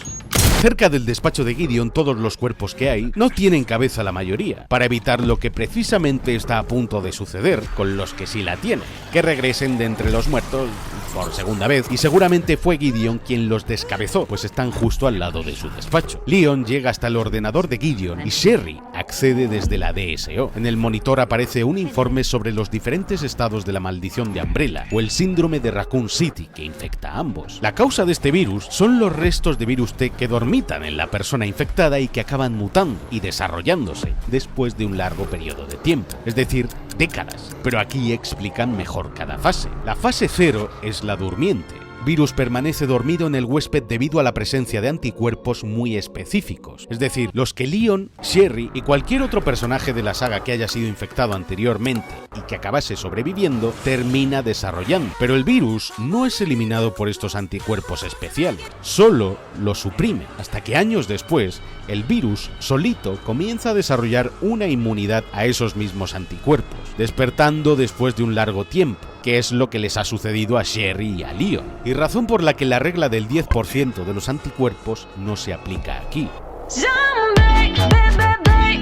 Speaker 3: Cerca del despacho de Gideon, todos los cuerpos que hay no tienen cabeza la mayoría, para evitar lo que precisamente está a punto de suceder con los que sí la tienen, que regresen de entre los muertos por segunda vez, y seguramente fue Gideon quien los descabezó, pues están justo al lado de su despacho. Leon llega hasta el ordenador de Gideon y Sherry accede desde la DSO. En el monitor aparece un informe sobre los diferentes estados de la maldición de Umbrella o el síndrome de Raccoon City que infecta a ambos. La causa de este virus son los restos de virus T que dormitan en la persona infectada y que acaban mutando y desarrollándose después de un largo periodo de tiempo, es decir, décadas. Pero aquí explican mejor cada fase. La fase 0 es la durmiente. Virus permanece dormido en el huésped debido a la presencia de anticuerpos muy específicos, es decir, los que Leon, Sherry y cualquier otro personaje de la saga que haya sido infectado anteriormente y que acabase sobreviviendo, termina desarrollando. Pero el virus no es eliminado por estos anticuerpos especiales, solo lo suprime, hasta que años después, el virus solito comienza a desarrollar una inmunidad a esos mismos anticuerpos, despertando después de un largo tiempo, que es lo que les ha sucedido a Sherry y a Leon, y razón por la que la regla del 10% de los anticuerpos no se aplica aquí.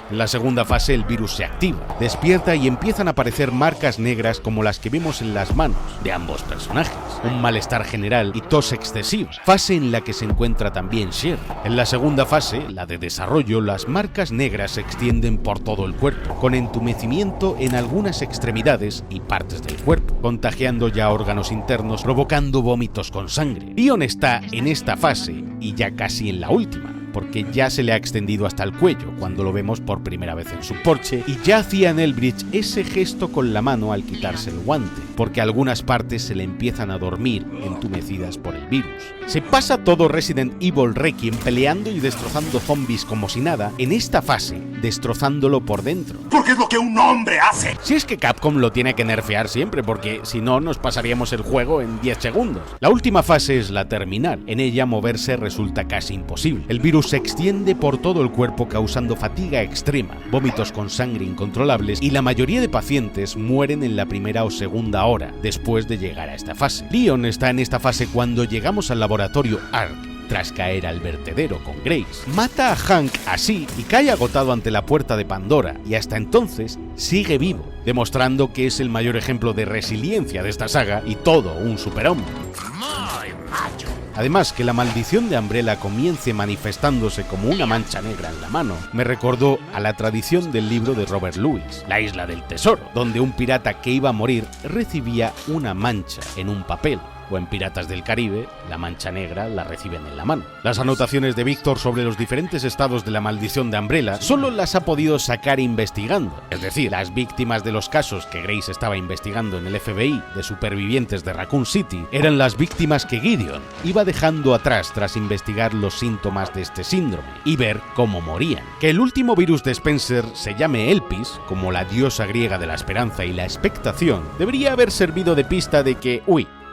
Speaker 3: En la segunda fase el virus se activa, despierta y empiezan a aparecer marcas negras como las que vemos en las manos de ambos personajes. Un malestar general y tos excesiva, fase en la que se encuentra también Sherry. En la segunda fase, la de desarrollo, las marcas negras se extienden por todo el cuerpo, con entumecimiento en algunas extremidades y partes del cuerpo, contagiando ya órganos internos, provocando vómitos con sangre. Leon está en esta fase y ya casi en la última, porque ya se le ha extendido hasta el cuello cuando lo vemos por primera vez en su porche, y ya hacía en Elbridge ese gesto con la mano al quitarse el guante, porque algunas partes se le empiezan a dormir entumecidas por el virus. Se pasa todo Resident Evil Requiem peleando y destrozando zombies como si nada, en esta fase destrozándolo por dentro.
Speaker 5: Porque es lo que un hombre hace.
Speaker 3: Si es que Capcom lo tiene que nerfear siempre, porque si no nos pasaríamos el juego en 10 segundos. La última fase es la terminal, en ella moverse resulta casi imposible. El virus se extiende por todo el cuerpo causando fatiga extrema, vómitos con sangre incontrolables, y la mayoría de pacientes mueren en la primera o segunda hora después de llegar a esta fase. Leon está en esta fase cuando llegamos al laboratorio ARC, tras caer al vertedero con Grace. Mata a Hank así y cae agotado ante la puerta de Pandora, y hasta entonces sigue vivo, demostrando que es el mayor ejemplo de resiliencia de esta saga y todo un superhombre. Además, que la maldición de Umbrella comience manifestándose como una mancha negra en la mano, me recordó a la tradición del libro de Robert Louis, La Isla del Tesoro, donde un pirata que iba a morir recibía una mancha en un papel. O en Piratas del Caribe, la mancha negra la reciben en la mano. Las anotaciones de Víctor sobre los diferentes estados de la maldición de Umbrella solo las ha podido sacar investigando. Es decir, las víctimas de los casos que Grace estaba investigando en el FBI de supervivientes de Raccoon City eran las víctimas que Gideon iba dejando atrás tras investigar los síntomas de este síndrome y ver cómo morían. Que el último virus de Spencer se llame Elpis, como la diosa griega de la esperanza y la expectación, debería haber servido de pista de que,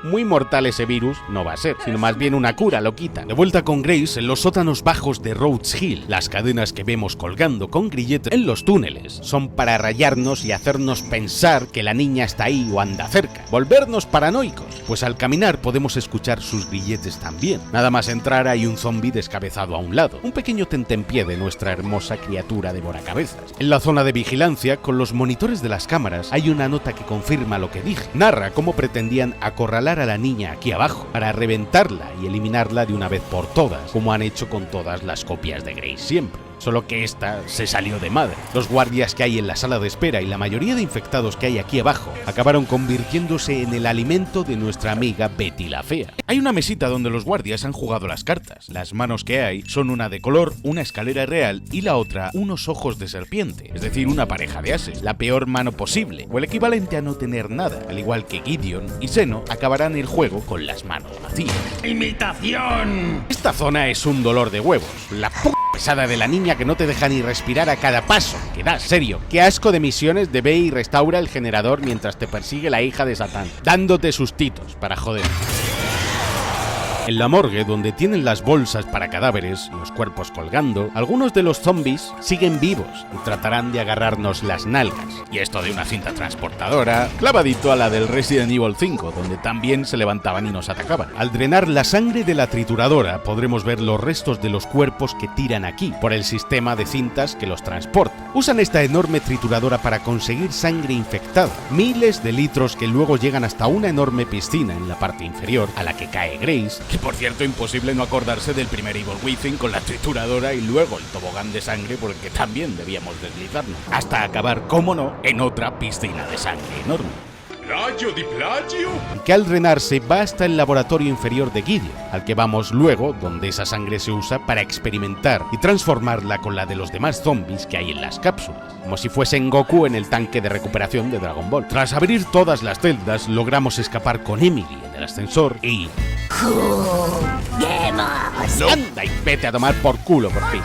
Speaker 3: muy mortal ese virus no va a ser, sino más bien una cura loquita. De vuelta con Grace en los sótanos bajos de Rhodes Hill, las cadenas que vemos colgando con grilletes en los túneles son para rayarnos y hacernos pensar que la niña está ahí o anda cerca, volvernos paranoicos, pues al caminar podemos escuchar sus grilletes también. Nada más entrar hay un zombie descabezado a un lado, un pequeño tentempié de nuestra hermosa criatura devoracabezas. En la zona de vigilancia, con los monitores de las cámaras, hay una nota que confirma lo que dije. Narra cómo pretendían acorralar a la niña aquí abajo para reventarla y eliminarla de una vez por todas, como han hecho con todas las copias de Grace siempre. Solo que esta se salió de madre. Los guardias que hay en la sala de espera y la mayoría de infectados que hay aquí abajo acabaron convirtiéndose en el alimento de nuestra amiga Betty la Fea. Hay una mesita donde los guardias han jugado las cartas. Las manos que hay son una de color, una escalera real y la otra unos ojos de serpiente, es decir, una pareja de ases. La peor mano posible, o el equivalente a no tener nada, al igual que Gideon y Zeno acabarán el juego con las manos vacías.
Speaker 15: ¡Imitación!
Speaker 3: Esta zona es un dolor de huevos. La pesada de la niña que no te deja ni respirar a cada paso que das. Serio, qué asco de misiones de ve y restaura el generador mientras te persigue la hija de Satán, dándote sustitos para joder. En la morgue, donde tienen las bolsas para cadáveres, los cuerpos colgando, algunos de los zombies siguen vivos y tratarán de agarrarnos las nalgas. Y esto de una cinta transportadora, clavadito a la del Resident Evil 5, donde también se levantaban y nos atacaban. Al drenar la sangre de la trituradora, podremos ver los restos de los cuerpos que tiran aquí, por el sistema de cintas que los transporta. Usan esta enorme trituradora para conseguir sangre infectada, miles de litros que luego llegan hasta una enorme piscina en la parte inferior, a la que cae Grace, que por cierto imposible no acordarse del primer Evil Within con la trituradora y luego el tobogán de sangre, porque también debíamos deslizarnos, hasta acabar, cómo no, en otra piscina de sangre enorme.
Speaker 5: ¿Plagio di plagio?
Speaker 3: Y que al drenarse va hasta el laboratorio inferior de Gideon, al que vamos luego, donde esa sangre se usa para experimentar y transformarla con la de los demás zombies que hay en las cápsulas, como si fuesen Goku en el tanque de recuperación de Dragon Ball. Tras abrir todas las celdas, logramos escapar con Emily en el ascensor y...
Speaker 17: ¡Juguemos!
Speaker 3: ¡Anda y vete a tomar por culo por fin!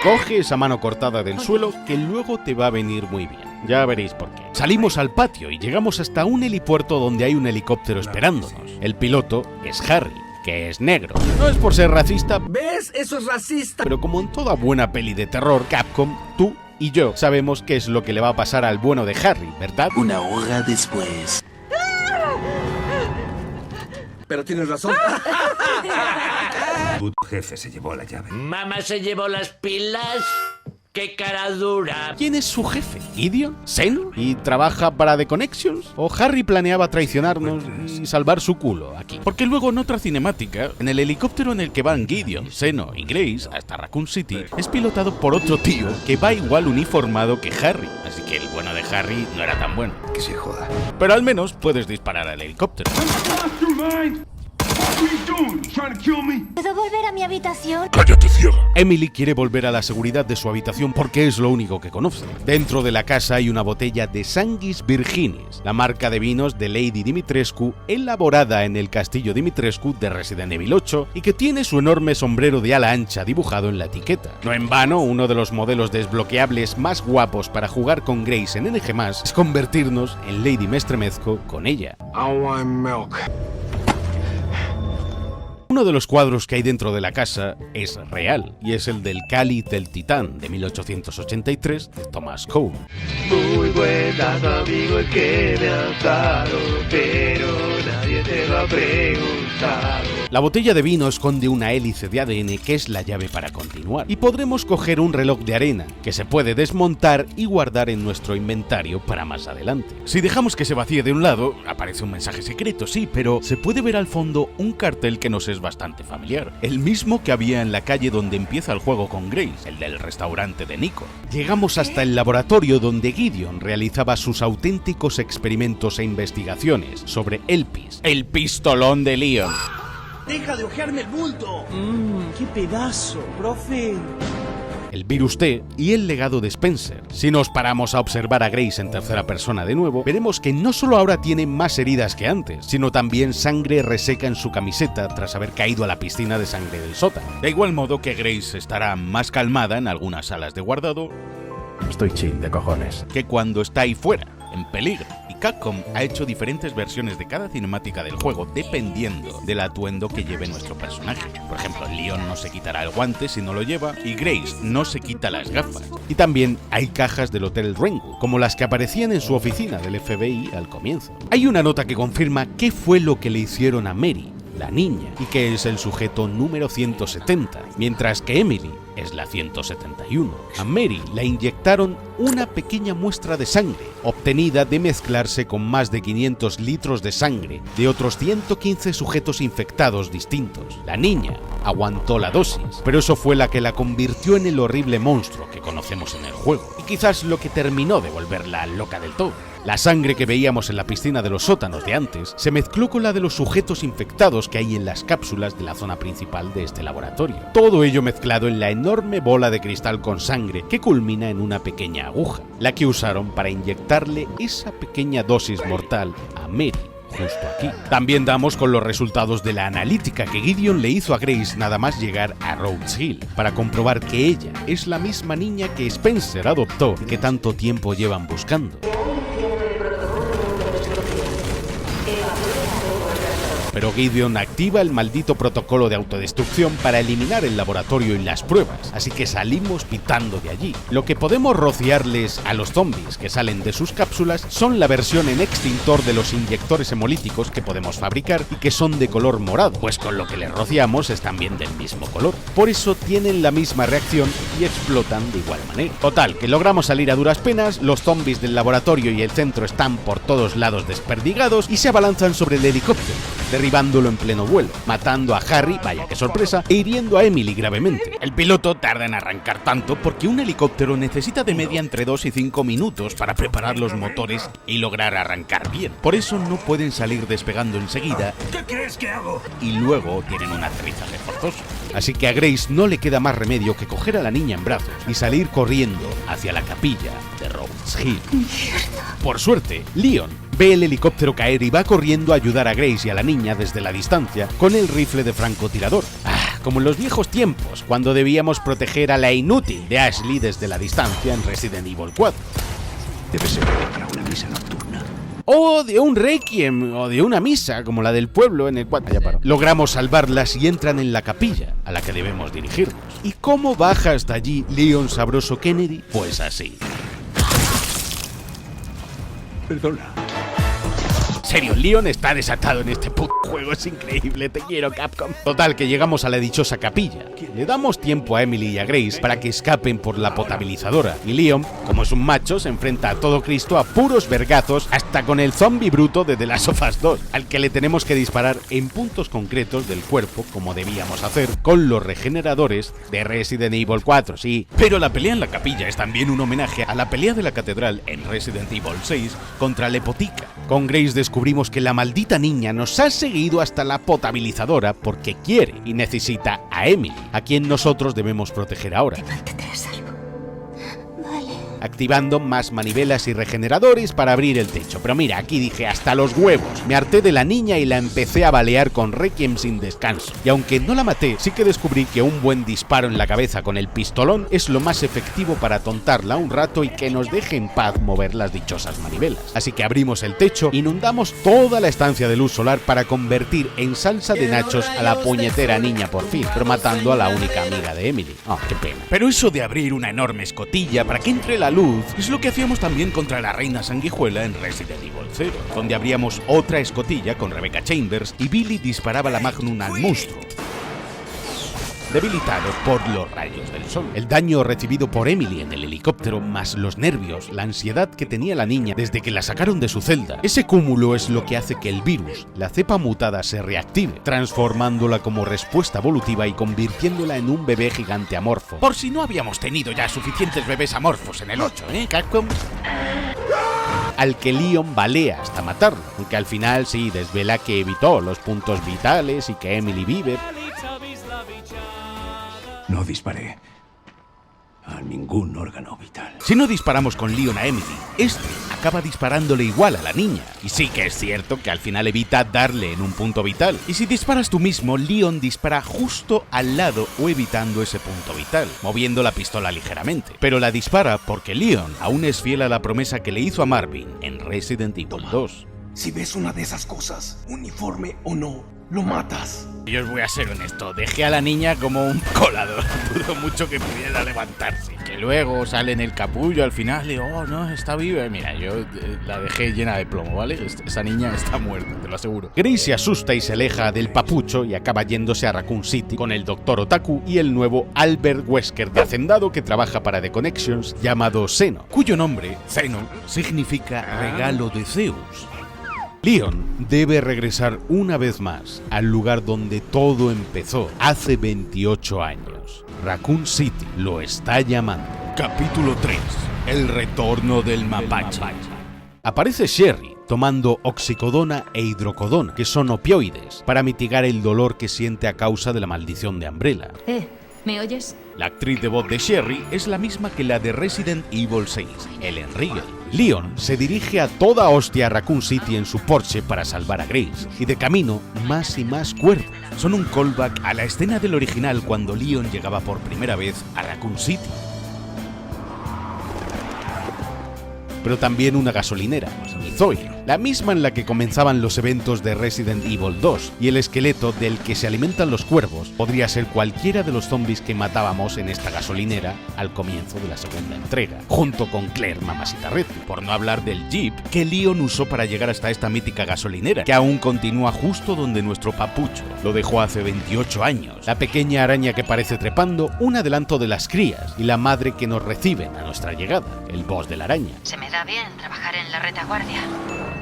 Speaker 3: Coge esa mano cortada del suelo que luego te va a venir muy bien. Ya veréis por qué. Salimos al patio y llegamos hasta un helipuerto donde hay un helicóptero esperándonos. El piloto es Harry, que es negro. No es por ser racista,
Speaker 14: ¿ves? Eso es racista.
Speaker 3: Pero como en toda buena peli de terror, Capcom, tú y yo sabemos qué es lo que le va a pasar al bueno de Harry, ¿verdad?
Speaker 10: Una hora después.
Speaker 14: Pero tienes razón.
Speaker 11: Tu jefe se llevó la llave.
Speaker 15: ¿Mamá se llevó las pilas?
Speaker 12: ¡Qué cara dura!
Speaker 3: ¿Quién es su jefe? ¿Gideon? ¿Seno? ¿Y trabaja para The Connections? ¿O Harry planeaba traicionarnos y salvar su culo aquí? Porque luego en otra cinemática, en el helicóptero en el que van Gideon, Seno y Grace hasta Raccoon City, es pilotado por otro tío que va igual uniformado que Harry. Así que el bueno de Harry no era tan bueno.
Speaker 11: Que se joda.
Speaker 3: Pero al menos puedes disparar al helicóptero.
Speaker 17: ¿Puedo volver a mi habitación?
Speaker 1: ¡Cállate, ciega!
Speaker 3: Emily quiere volver a la seguridad de su habitación porque es lo único que conoce. Dentro de la casa hay una botella de Sanguis Virginis, la marca de vinos de Lady Dimitrescu, elaborada en el castillo Dimitrescu de Resident Evil 8 y que tiene su enorme sombrero de ala ancha dibujado en la etiqueta. No en vano, uno de los modelos desbloqueables más guapos para jugar con Grace en NG+, es convertirnos en Lady Mestremezco con ella.
Speaker 4: I want milk.
Speaker 3: Uno de los cuadros que hay dentro de la casa es real, y es el del Cáliz del Titán de 1883 de Thomas Cole.
Speaker 2: Muy buen dato, amigo, el que me has dado, pero nadie te lo ha preguntado.
Speaker 3: La botella de vino esconde una hélice de ADN que es la llave para continuar, y podremos coger un reloj de arena que se puede desmontar y guardar en nuestro inventario para más adelante. Si dejamos que se vacíe de un lado, aparece un mensaje secreto, sí, pero se puede ver al fondo un cartel que nos es bastante familiar, el mismo que había en la calle donde empieza el juego con Grace, el del restaurante de Nico. Llegamos hasta el laboratorio donde Gideon realizaba sus auténticos experimentos e investigaciones sobre Elpis, el pistolón de Leon.
Speaker 14: ¡Deja de ojearme el bulto! ¡Qué pedazo, profe!
Speaker 3: El virus T y el legado de Spencer. Si nos paramos a observar a Grace en tercera persona de nuevo, veremos que no solo ahora tiene más heridas que antes, sino también sangre reseca en su camiseta tras haber caído a la piscina de sangre del sótano. De igual modo que Grace estará más calmada en algunas salas de guardado.
Speaker 11: Estoy chill de cojones.
Speaker 3: Que cuando está ahí fuera, en peligro. Y Capcom ha hecho diferentes versiones de cada cinemática del juego dependiendo del atuendo que lleve nuestro personaje. Por ejemplo, Leon no se quitará el guante si no lo lleva y Grace no se quita las gafas. Y también hay cajas del Hotel Rengu, como las que aparecían en su oficina del FBI al comienzo. Hay una nota que confirma qué fue lo que le hicieron a Mary, la niña, y que es el sujeto número 170, mientras que Emily es la 171. A Mary la inyectaron una pequeña muestra de sangre, obtenida de mezclarse con más de 500 litros de sangre de otros 115 sujetos infectados distintos. La niña aguantó la dosis, pero eso fue la que la convirtió en el horrible monstruo que conocemos en el juego, y quizás lo que terminó de volverla loca del todo. La sangre que veíamos en la piscina de los sótanos de antes se mezcló con la de los sujetos infectados que hay en las cápsulas de la zona principal de este laboratorio. Todo ello mezclado en la enorme bola de cristal con sangre que culmina en una pequeña aguja, la que usaron para inyectarle esa pequeña dosis mortal a Mary. Justo aquí. También damos con los resultados de la analítica que Gideon le hizo a Grace nada más llegar a Rhodes Hill, para comprobar que ella es la misma niña que Spencer adoptó y que tanto tiempo llevan buscando. Pero Gideon activa el maldito protocolo de autodestrucción para eliminar el laboratorio y las pruebas, así que salimos pitando de allí. Lo que podemos rociarles a los zombies que salen de sus cápsulas son la versión en extintor de los inyectores hemolíticos que podemos fabricar y que son de color morado, pues con lo que les rociamos es también del mismo color. Por eso tienen la misma reacción y explotan de igual manera. Total, que logramos salir a duras penas, los zombies del laboratorio y el centro están por todos lados desperdigados y se abalanzan sobre el helicóptero, derribándolo en pleno vuelo, matando a Harry, vaya que sorpresa, e hiriendo a Emily gravemente. El piloto tarda en arrancar tanto porque un helicóptero necesita de media entre 2 y 5 minutos para preparar los motores y lograr arrancar bien. Por eso no pueden salir despegando enseguida.
Speaker 5: ¿Qué crees que hago?
Speaker 3: Y luego tienen un aterrizaje forzoso. Así que a Grace no le queda más remedio que coger a la niña en brazos y salir corriendo hacia la capilla de Rhodes Hill. Por suerte, Leon ve el helicóptero caer y va corriendo a ayudar a Grace y a la niña desde la distancia con el rifle de francotirador. Como en los viejos tiempos, cuando debíamos proteger a la inútil de Ashley desde la distancia en Resident Evil 4.
Speaker 11: Debe ser para una misa nocturna.
Speaker 3: O de un requiem, o de una misa, como la del pueblo en el 4. Ya paro. Logramos salvarlas y entran en la capilla, a la que debemos dirigirnos. ¿Y cómo baja hasta allí Leon Sabroso Kennedy? Pues así.
Speaker 11: Perdona.
Speaker 1: serio, Leon está desatado en este puto juego, es increíble, te quiero, Capcom. Total, que llegamos a la dichosa capilla. Le damos tiempo a Emily y a Grace para que escapen por la potabilizadora. Y Leon, como es un macho, se enfrenta a todo Cristo a puros vergazos, hasta con el zombie bruto de The Last of Us 2, al que le tenemos que disparar en puntos concretos del cuerpo, como debíamos hacer con los regeneradores de Resident Evil 4, sí. Pero la pelea en la capilla es también un homenaje a la pelea de la catedral en Resident Evil 6 contra Lepotica. Con Grace descubrimos que la maldita niña nos ha seguido hasta la potabilizadora porque quiere y necesita a Emily, a quien nosotros debemos proteger ahora. Activando más manivelas y regeneradores para abrir el techo. Pero mira, aquí dije hasta los huevos. Me harté de la niña y la empecé a balear con Requiem sin descanso. Y aunque no la maté, sí que descubrí que un buen disparo en la cabeza con el pistolón es lo más efectivo para tontarla un rato y que nos deje en paz mover las dichosas manivelas. Así que abrimos el techo, inundamos toda la estancia de luz solar para convertir en salsa de nachos a la puñetera niña por fin, pero matando a la única amiga de Emily. Oh, qué pena. Pero eso de abrir una enorme escotilla para que entre la luz es lo que hacíamos también contra la reina sanguijuela en Resident Evil 0, donde abríamos otra escotilla con Rebecca Chambers y Billy disparaba la Magnum al monstruo, debilitado por los rayos del sol. El daño recibido por Emily en el helicóptero, más los nervios, la ansiedad que tenía la niña desde que la sacaron de su celda. Ese cúmulo es lo que hace que el virus, la cepa mutada, se reactive, transformándola como respuesta evolutiva y convirtiéndola en un bebé gigante amorfo. Por si no habíamos tenido ya suficientes bebés amorfos en el 8, Capcom? Al que Leon balea hasta matarlo, aunque al final sí desvela que evitó los puntos vitales y que Emily vive.
Speaker 11: No disparé a ningún órgano vital.
Speaker 1: Si no disparamos con Leon a Emily, este acaba disparándole igual a la niña. Y sí que es cierto que al final evita darle en un punto vital. Y si disparas tú mismo, Leon dispara justo al lado o evitando ese punto vital, moviendo la pistola ligeramente. Pero la dispara porque Leon aún es fiel a la promesa que le hizo a Marvin en Resident Evil 2.
Speaker 14: Si ves una de esas cosas, uniforme o no, lo matas.
Speaker 1: Yo os voy a ser honesto, dejé a la niña como un colador, dudo mucho que pudiera levantarse. Que luego sale en el capullo al final y oh no, está viva. Mira, yo la dejé llena de plomo, ¿vale? Esa niña está muerta, te lo aseguro. Grace se asusta y se aleja del papucho y acaba yéndose a Raccoon City con el Dr. Otaku y el nuevo Albert Wesker de hacendado que trabaja para The Connections llamado Xeno, cuyo nombre, Xeno, significa regalo de Zeus. Leon debe regresar una vez más al lugar donde todo empezó hace 28 años. Raccoon City lo está llamando. Capítulo 3. El retorno del mapache. Aparece Sherry tomando oxicodona e hidrocodona, que son opioides, para mitigar el dolor que siente a causa de la maldición de Umbrella.
Speaker 13: ¿Me oyes?
Speaker 1: La actriz de voz de Sherry es la misma que la de Resident Evil 6, Ellen Riegel. Leon se dirige a toda hostia a Raccoon City en su Porsche para salvar a Grace, y de camino más y más cuervos. Son un callback a la escena del original cuando Leon llegaba por primera vez a Raccoon City. Pero también una gasolinera, Zoe, la misma en la que comenzaban los eventos de Resident Evil 2, y el esqueleto del que se alimentan los cuervos podría ser cualquiera de los zombies que matábamos en esta gasolinera al comienzo de la segunda entrega, junto con Claire Mamacita Red, por no hablar del jeep que Leon usó para llegar hasta esta mítica gasolinera, que aún continúa justo donde nuestro papucho lo dejó hace 28 años. La pequeña araña que parece trepando, un adelanto de las crías y la madre que nos reciben a nuestra llegada, el boss de la araña.
Speaker 13: Se me da bien trabajar en la retaguardia.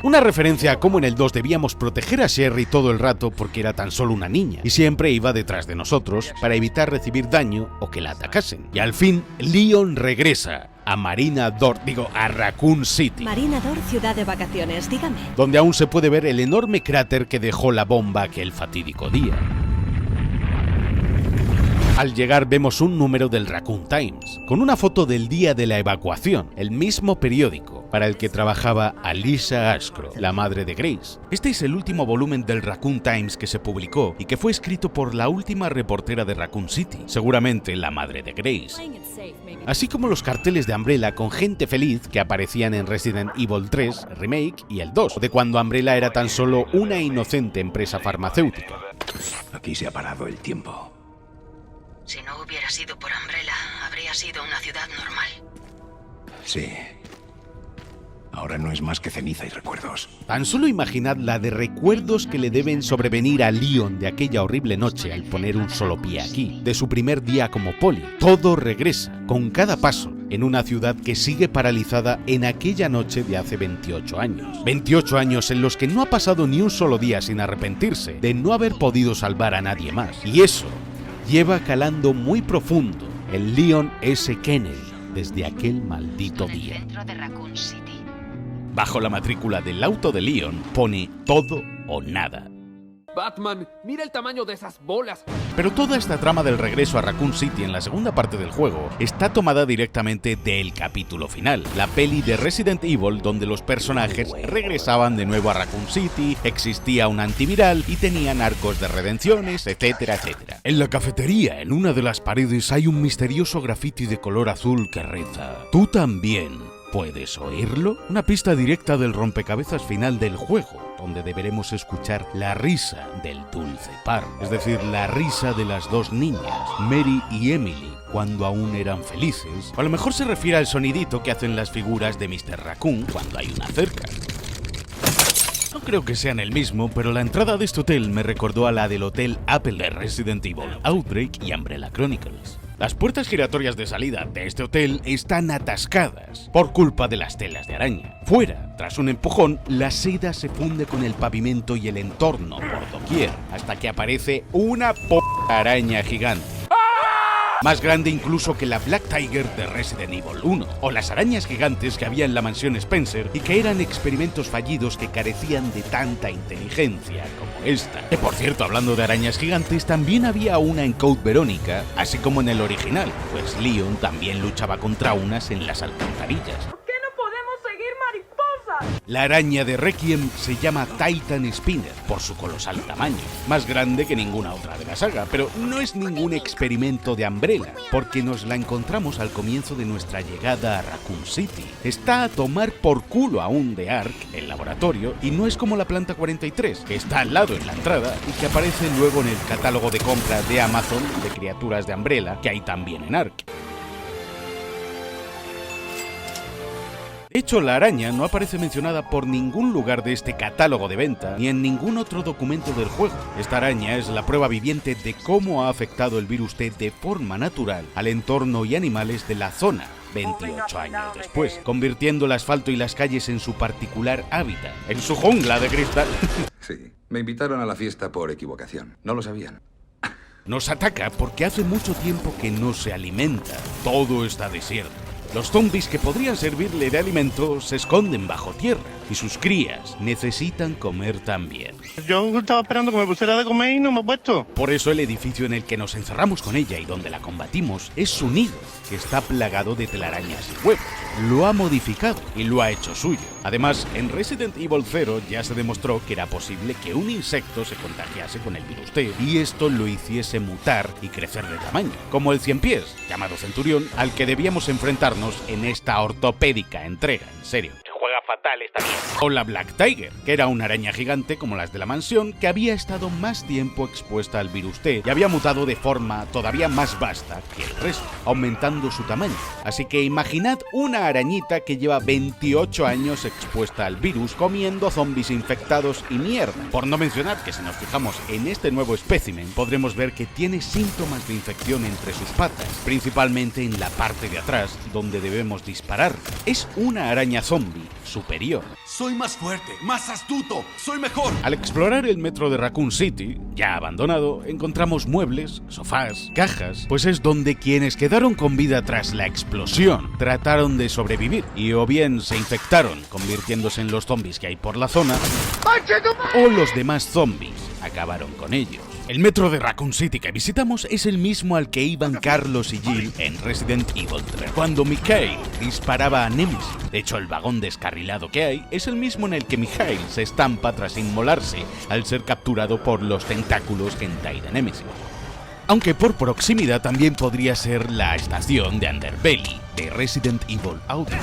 Speaker 1: Una referencia a cómo en el 2 debíamos proteger a Sherry todo el rato porque era tan solo una niña y siempre iba detrás de nosotros para evitar recibir daño o que la atacasen. Y al fin, Leon regresa a a Raccoon City.
Speaker 9: Marinador, ciudad de vacaciones, dígame.
Speaker 1: Donde aún se puede ver el enorme cráter que dejó la bomba aquel fatídico día. Al llegar vemos un número del Raccoon Times, con una foto del día de la evacuación, el mismo periódico para el que trabajaba Alicia Ashcroft, la madre de Grace. Este es el último volumen del Raccoon Times que se publicó y que fue escrito por la última reportera de Raccoon City, seguramente la madre de Grace. Así como los carteles de Umbrella con gente feliz que aparecían en Resident Evil 3 Remake y el 2, de cuando Umbrella era tan solo una inocente empresa farmacéutica.
Speaker 11: Aquí se ha parado el tiempo.
Speaker 13: Si no hubiera sido por Umbrella, habría sido una ciudad normal.
Speaker 11: Sí.
Speaker 5: ahora no es más que ceniza y recuerdos.
Speaker 3: Tan solo imaginad la de recuerdos que le deben sobrevenir a Leon de aquella horrible noche al poner un solo pie aquí, de su primer día como poli. Todo regresa, con cada paso, en una ciudad que sigue paralizada en aquella noche de hace 28 años. 28 años en los que no ha pasado ni un solo día sin arrepentirse de no haber podido salvar a nadie más. Y eso lleva calando muy profundo en Leon S. Kennedy desde aquel maldito día. Bajo la matrícula del auto de Leon pone todo o nada.
Speaker 20: Batman, mira el tamaño de esas bolas.
Speaker 3: Pero toda esta trama del regreso a Raccoon City en la segunda parte del juego está tomada directamente del capítulo final, la peli de Resident Evil donde los personajes regresaban de nuevo a Raccoon City, existía un antiviral y tenían arcos de redenciones, etcétera, etcétera. En la cafetería, en una de las paredes, hay un misterioso graffiti de color azul que reza: ¿tú también puedes oírlo? Una pista directa del rompecabezas final del juego, donde deberemos escuchar la risa del dulce par, es decir, la risa de las dos niñas, Mary y Emily, cuando aún eran felices. O a lo mejor se refiere al sonidito que hacen las figuras de Mr. Raccoon cuando hay una cerca. No creo que sean el mismo, pero la entrada de este hotel me recordó a la del Hotel Apple de Resident Evil, Outbreak y Umbrella Chronicles. Las puertas giratorias de salida de este hotel están atascadas por culpa de las telas de araña. Fuera, tras un empujón, la seda se funde con el pavimento y el entorno por doquier, hasta que aparece una araña gigante. Más grande incluso que la Black Tiger de Resident Evil 1, o las arañas gigantes que había en la mansión Spencer y que eran experimentos fallidos que carecían de tanta inteligencia como esta. Que por cierto, hablando de arañas gigantes, también había una en Code Verónica, así como en el original, pues Leon también luchaba contra unas en las alcantarillas. La araña de Requiem se llama Titan Spinner por su colosal tamaño, más grande que ninguna otra de la saga, pero no es ningún experimento de Umbrella, porque nos la encontramos al comienzo de nuestra llegada a Raccoon City. Está a tomar por culo aún de Ark, el laboratorio, y no es como la planta 43, que está al lado en la entrada y que aparece luego en el catálogo de compra de Amazon de criaturas de Umbrella, que hay también en Ark. De hecho, la araña no aparece mencionada por ningún lugar de este catálogo de venta, ni en ningún otro documento del juego. Esta araña es la prueba viviente de cómo ha afectado el virus T de forma natural al entorno y animales de la zona 28 años después, convirtiendo el asfalto y las calles en su particular hábitat, en su jungla de cristal.
Speaker 21: Sí, me invitaron a la fiesta por equivocación, no lo sabían.
Speaker 3: Nos ataca porque hace mucho tiempo que no se alimenta, todo está desierto. Los zombies que podrían servirle de alimento se esconden bajo tierra y sus crías necesitan comer también.
Speaker 22: Yo estaba esperando que me pusiera de comer y no me he puesto.
Speaker 3: Por eso el edificio en el que nos encerramos con ella y donde la combatimos es su nido, que está plagado de telarañas y huevos. Lo ha modificado y lo ha hecho suyo. Además, en Resident Evil 0 ya se demostró que era posible que un insecto se contagiase con el virus T y esto lo hiciese mutar y crecer de tamaño, como el 100 pies, llamado Centurión, al que debíamos enfrentarnos en esta ortopédica entrega, en serio. Juega fatal esta mierda. O la Black Tiger, que era una araña gigante como las de la mansión, que había estado más tiempo expuesta al virus T y había mutado de forma todavía más vasta que el resto, aumentando su tamaño. Así que imaginad una arañita que lleva 28 años expuesta al virus, comiendo zombies infectados y mierda. Por no mencionar que si nos fijamos en este nuevo espécimen, podremos ver que tiene síntomas de infección entre sus patas, principalmente en la parte de atrás, donde debemos disparar. Es una araña zombie superior.
Speaker 5: Soy más fuerte, más astuto, soy mejor.
Speaker 3: Al explorar el metro de Raccoon City, ya abandonado, encontramos muebles, sofás, cajas, pues es donde quienes quedaron con vida tras la explosión trataron de sobrevivir y o bien se infectaron, convirtiéndose en los zombies que hay por la zona, o los demás zombies acabaron con ellos. El metro de Raccoon City que visitamos es el mismo al que iban Carlos y Jill en Resident Evil 3, cuando Mikhail disparaba a Nemesis. De hecho, el vagón descarrilado que hay es el mismo en el que Mikhail se estampa tras inmolarse al ser capturado por los tentáculos hentai de Nemesis. Aunque por proximidad también podría ser la estación de Underbelly de Resident Evil Outbreak.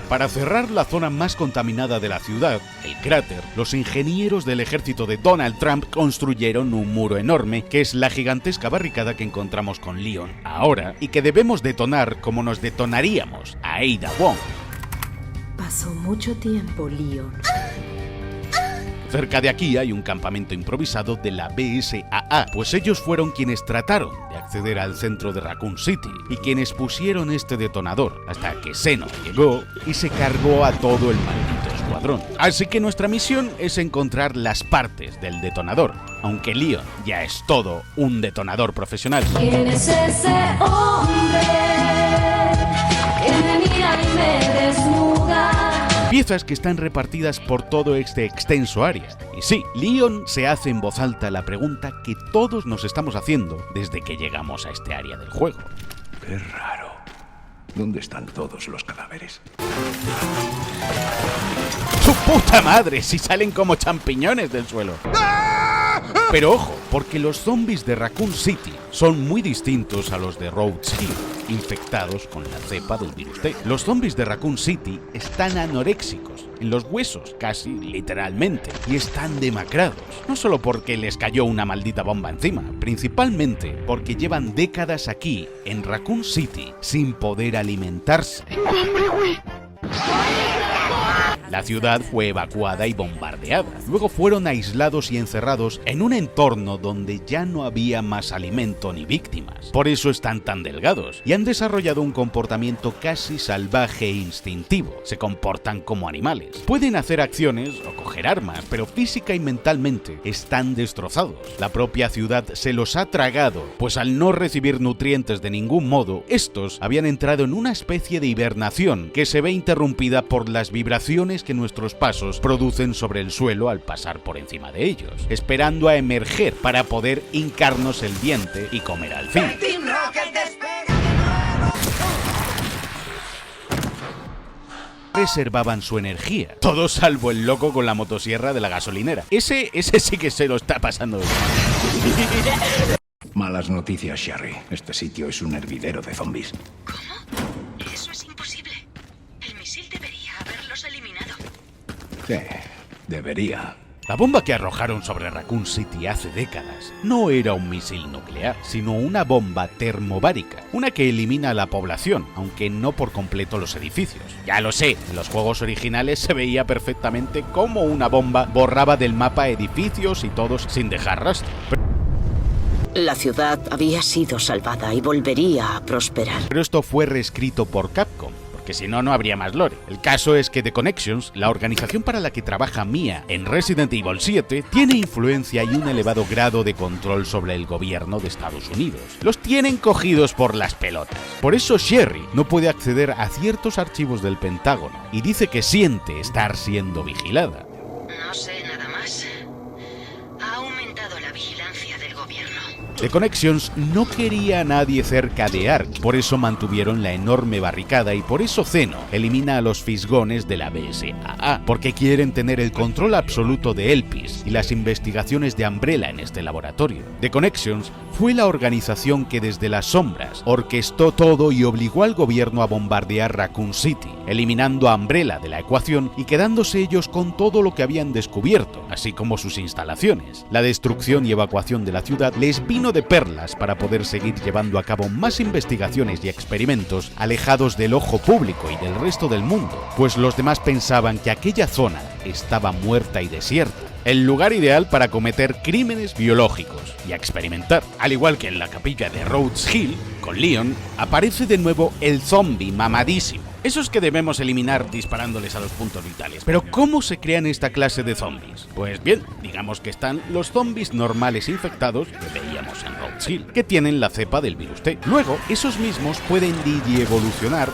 Speaker 3: Para cerrar la zona más contaminada de la ciudad, el cráter, los ingenieros del ejército de Donald Trump construyeron un muro enorme que es la gigantesca barricada que encontramos con Leon ahora y que debemos detonar como nos detonaríamos a Ada Wong.
Speaker 7: Pasó mucho tiempo, Leon.
Speaker 3: Cerca de aquí hay un campamento improvisado de la BSAA, pues ellos fueron quienes trataron de acceder al centro de Raccoon City y quienes pusieron este detonador, hasta que Xeno llegó y se cargó a todo el maldito escuadrón. Así que nuestra misión es encontrar las partes del detonador, aunque Leon ya es todo un detonador profesional.
Speaker 8: ¿Quién es ese hombre que me mira y me desnuda?
Speaker 3: Piezas que están repartidas por todo este extenso área. Y sí, Leon se hace en voz alta la pregunta que todos nos estamos haciendo desde que llegamos a este área del juego.
Speaker 5: Qué raro. ¿Dónde están todos los cadáveres?
Speaker 3: ¡Su puta madre! Si salen como champiñones del suelo. Pero ojo, porque los zombies de Raccoon City son muy distintos a los de Rhodes Hill, infectados con la cepa del virus T. Los zombies de Raccoon City están anoréxicos, en los huesos, casi literalmente, y están demacrados. No solo porque les cayó una maldita bomba encima, principalmente porque llevan décadas aquí, en Raccoon City, sin poder alimentarse. La ciudad fue evacuada y bombardeada. Luego fueron aislados y encerrados en un entorno donde ya no había más alimento ni víctimas. Por eso están tan delgados y han desarrollado un comportamiento casi salvaje e instintivo. Se comportan como animales. Pueden hacer acciones o coger armas, pero física y mentalmente están destrozados. La propia ciudad se los ha tragado, pues al no recibir nutrientes de ningún modo, estos habían entrado en una especie de hibernación que se ve interrumpida por las vibraciones que nuestros pasos producen sobre el suelo al pasar por encima de ellos, esperando a emerger para poder hincarnos el diente y comer al fin. Reservaban su energía, todo salvo el loco con la motosierra de la gasolinera. Ese sí que se lo está pasando bien.
Speaker 5: Malas noticias, Sherry. Este sitio es un hervidero de zombies.
Speaker 16: ¿Cómo? Eso es imposible. El misil debería haberlos eliminado.
Speaker 5: Sí, debería.
Speaker 3: La bomba que arrojaron sobre Raccoon City hace décadas no era un misil nuclear, sino una bomba termobárica, una que elimina a la población, aunque no por completo los edificios. Ya lo sé, en los juegos originales se veía perfectamente cómo una bomba borraba del mapa edificios y todos sin dejar rastro.
Speaker 16: La ciudad había sido salvada y volvería a prosperar.
Speaker 3: Pero esto fue reescrito por Capcom, porque si no, no habría más lore. El caso es que The Connections, la organización para la que trabaja Mia en Resident Evil 7, tiene influencia y un elevado grado de control sobre el gobierno de Estados Unidos. Los tienen cogidos por las pelotas. Por eso Sherry no puede acceder a ciertos archivos del Pentágono y dice que siente estar siendo vigilada.
Speaker 16: No sé nada más. Ha aumentado la vigilancia del gobierno.
Speaker 3: The Connections no quería a nadie cerca de Ark, por eso mantuvieron la enorme barricada y por eso Xeno elimina a los fisgones de la BSAA, porque quieren tener el control absoluto de Elpis y las investigaciones de Umbrella en este laboratorio. The Connections fue la organización que desde las sombras orquestó todo y obligó al gobierno a bombardear Raccoon City, eliminando a Umbrella de la ecuación y quedándose ellos con todo lo que habían descubierto, así como sus instalaciones. La destrucción y evacuación de la ciudad les vino de perlas para poder seguir llevando a cabo más investigaciones y experimentos alejados del ojo público y del resto del mundo, pues los demás pensaban que aquella zona estaba muerta y desierta, el lugar ideal para cometer crímenes biológicos y experimentar. Al igual que en la capilla de Rhodes Hill, con Leon, aparece de nuevo el zombie mamadísimo. Esos que debemos eliminar disparándoles a los puntos vitales. Pero ¿cómo se crean esta clase de zombies? Pues bien, digamos que están los zombies normales infectados que veíamos en Rhodes Hill, que tienen la cepa del virus T. Luego, esos mismos pueden digievolucionar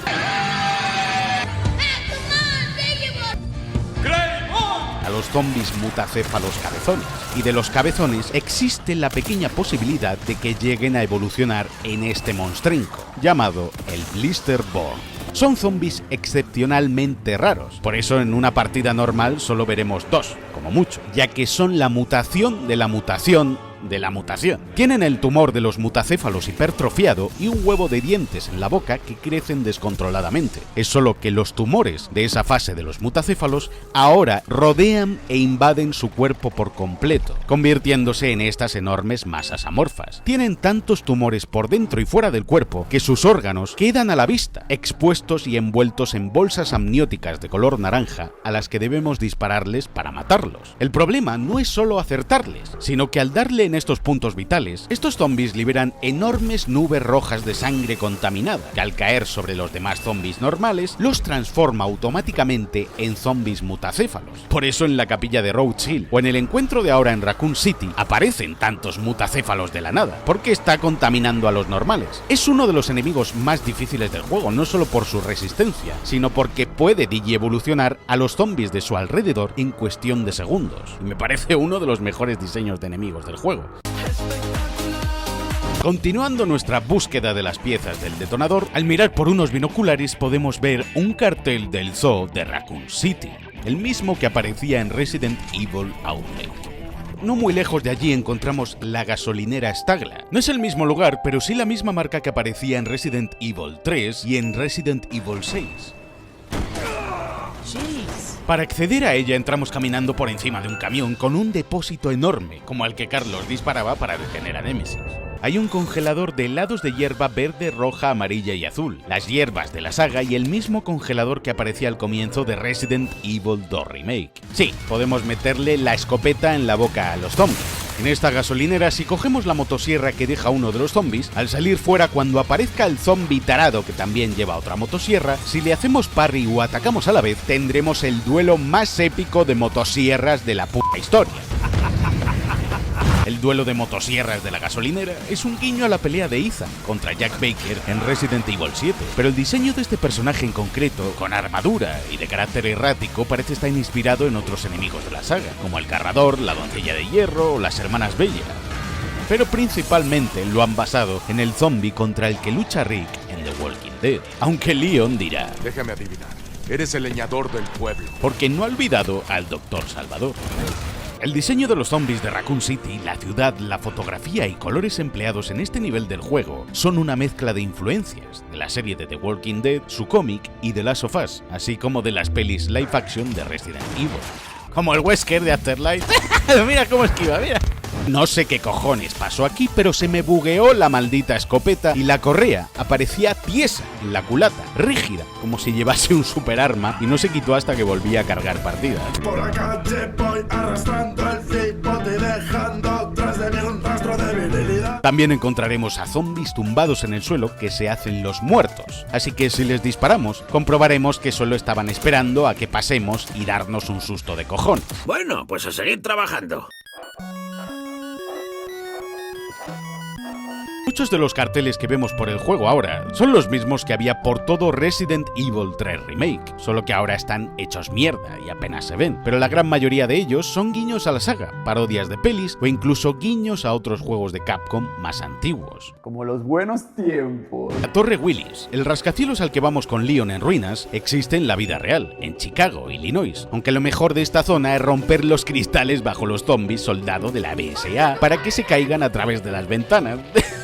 Speaker 3: a los zombies mutacéfalos cabezones. Y de los cabezones existe la pequeña posibilidad de que lleguen a evolucionar en este monstrenco, llamado el Blisterborn. Son zombies excepcionalmente raros, por eso en una partida normal solo veremos 2, como mucho, ya que son la mutación de la mutación de la mutación. Tienen el tumor de los mutacéfalos hipertrofiado y un huevo de dientes en la boca que crecen descontroladamente. Es solo que los tumores de esa fase de los mutacéfalos ahora rodean e invaden su cuerpo por completo, convirtiéndose en estas enormes masas amorfas. Tienen tantos tumores por dentro y fuera del cuerpo que sus órganos quedan a la vista, expuestos y envueltos en bolsas amnióticas de color naranja a las que debemos dispararles para matarlos. El problema no es solo acertarles, sino que al darle en estos puntos vitales, estos zombies liberan enormes nubes rojas de sangre contaminada, que al caer sobre los demás zombies normales, los transforma automáticamente en zombies mutacéfalos. Por eso en la capilla de Roach Hill o en el encuentro de ahora en Raccoon City aparecen tantos mutacéfalos de la nada, porque está contaminando a los normales. Es uno de los enemigos más difíciles del juego, no solo por su resistencia, sino porque puede digievolucionar a los zombies de su alrededor en cuestión de segundos. Y me parece uno de los mejores diseños de enemigos del juego. Continuando nuestra búsqueda de las piezas del detonador, al mirar por unos binoculares podemos ver un cartel del zoo de Raccoon City, el mismo que aparecía en Resident Evil Outbreak. No muy lejos de allí encontramos la gasolinera Stagla. No es el mismo lugar, pero sí la misma marca que aparecía en Resident Evil 3 y en Resident Evil 6. Para acceder a ella entramos caminando por encima de un camión con un depósito enorme, como al que Carlos disparaba para detener a Nemesis. Hay un congelador de helados de hierba verde, roja, amarilla y azul, las hierbas de la saga y el mismo congelador que aparecía al comienzo de Resident Evil 2 Remake. Sí, podemos meterle la escopeta en la boca a los zombies. En esta gasolinera, si cogemos la motosierra que deja uno de los zombies, al salir fuera cuando aparezca el zombie tarado que también lleva otra motosierra, si le hacemos parry o atacamos a la vez, tendremos el duelo más épico de motosierras de la puta historia. El duelo de motosierras de la gasolinera es un guiño a la pelea de Ethan contra Jack Baker en Resident Evil 7, pero el diseño de este personaje en concreto, con armadura y de carácter errático, parece estar inspirado en otros enemigos de la saga, como el Carrador, la Doncella de Hierro o las Hermanas Bella. Pero principalmente lo han basado en el zombie contra el que lucha Rick en The Walking Dead, aunque Leon dirá:
Speaker 6: déjame adivinar, eres el leñador del pueblo.
Speaker 3: Porque no ha olvidado al Dr. Salvador. El diseño de los zombies de Raccoon City, la ciudad, la fotografía y colores empleados en este nivel del juego son una mezcla de influencias de la serie de The Walking Dead, su cómic y The Last of Us, así como de las pelis live action de Resident Evil. Como el Wesker de Afterlife. Mira cómo esquiva, mira. No sé qué cojones pasó aquí, pero se me bugueó la maldita escopeta y la correa aparecía tiesa en la culata, rígida, como si llevase un superarma, y no se quitó hasta que volví a cargar partidas.
Speaker 25: Por la calle voy arrastrando el cipote y dejando tras de mí un rastro de virilidad.
Speaker 3: También encontraremos a zombies tumbados en el suelo que se hacen los muertos, así que si les disparamos, comprobaremos que solo estaban esperando a que pasemos y darnos un susto de cojones.
Speaker 15: Bueno, pues a seguir trabajando.
Speaker 3: Muchos de los carteles que vemos por el juego ahora son los mismos que había por todo Resident Evil 3 Remake, solo que ahora están hechos mierda y apenas se ven, pero la gran mayoría de ellos son guiños a la saga, parodias de pelis o incluso guiños a otros juegos de Capcom más antiguos.
Speaker 18: Como los buenos tiempos.
Speaker 3: La Torre Willis, el rascacielos al que vamos con Leon en ruinas, existe en la vida real, en Chicago, Illinois, aunque lo mejor de esta zona es romper los cristales bajo los zombies soldado de la BSA para que se caigan a través de las ventanas.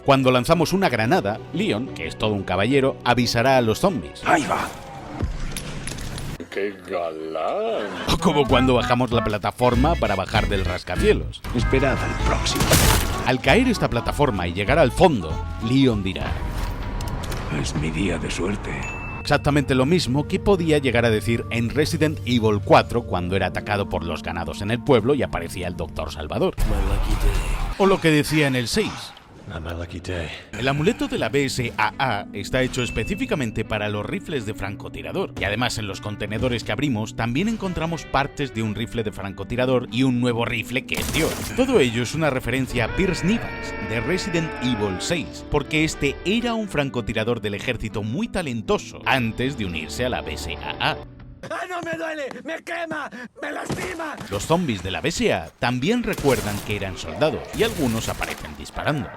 Speaker 3: Cuando lanzamos una granada, Leon, que es todo un caballero, avisará a los zombies.
Speaker 18: ¡Ahí va!
Speaker 25: ¡Qué galán!
Speaker 3: O como cuando bajamos la plataforma para bajar del rascacielos.
Speaker 18: Esperad al próximo.
Speaker 3: Al caer esta plataforma y llegar al fondo, Leon dirá:
Speaker 18: es mi día de suerte.
Speaker 3: Exactamente lo mismo que podía llegar a decir en Resident Evil 4 cuando era atacado por los ganados en el pueblo y aparecía el Dr. Salvador. O lo que decía en el 6. El amuleto de la BSAA está hecho específicamente para los rifles de francotirador, y además en los contenedores que abrimos también encontramos partes de un rifle de francotirador y un nuevo rifle que es Dios. Todo ello es una referencia a Pierce Nivans de Resident Evil 6, porque este era un francotirador del ejército muy talentoso antes de unirse a la BSAA.
Speaker 14: ¡Ay, no me duele! ¡Me quema! ¡Me lastima!
Speaker 3: Los zombies de la BSA también recuerdan que eran soldados y algunos aparecen disparando.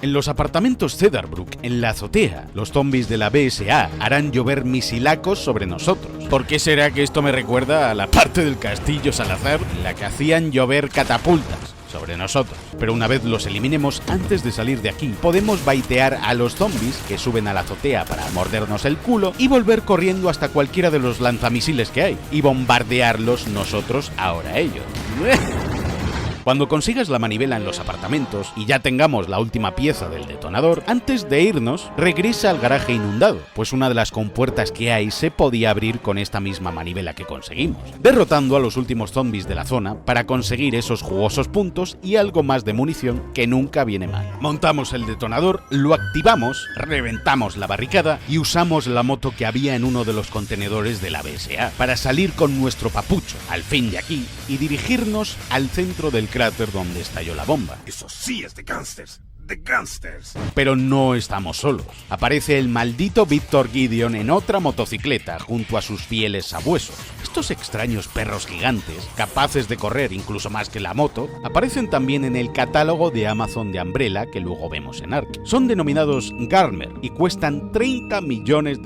Speaker 3: En los apartamentos Cedarbrook, en la azotea, los zombies de la BSA harán llover misilacos sobre nosotros. ¿Por qué será que esto me recuerda a la parte del castillo Salazar en la que hacían llover catapultas sobre nosotros. Pero una vez los eliminemos, antes de salir de aquí, podemos baitear a los zombies que suben a la azotea para mordernos el culo y volver corriendo hasta cualquiera de los lanzamisiles que hay y bombardearlos nosotros ahora a ellos. Cuando consigas la manivela en los apartamentos y ya tengamos la última pieza del detonador, antes de irnos, regresa al garaje inundado, pues una de las compuertas que hay se podía abrir con esta misma manivela que conseguimos, derrotando a los últimos zombies de la zona para conseguir esos jugosos puntos y algo más de munición que nunca viene mal. Montamos el detonador, lo activamos, reventamos la barricada y usamos la moto que había en uno de los contenedores de la BSA para salir con nuestro papucho, al fin de aquí, y dirigirnos al centro del cráter donde estalló la bomba.
Speaker 25: Eso sí es de gángsters. The Gunsters.
Speaker 3: Pero no estamos solos. Aparece el maldito Victor Gideon en otra motocicleta junto a sus fieles sabuesos. Estos extraños perros gigantes, capaces de correr incluso más que la moto, aparecen también en el catálogo de Amazon de Umbrella que luego vemos en Ark. Son denominados Garmer y cuestan $30 millones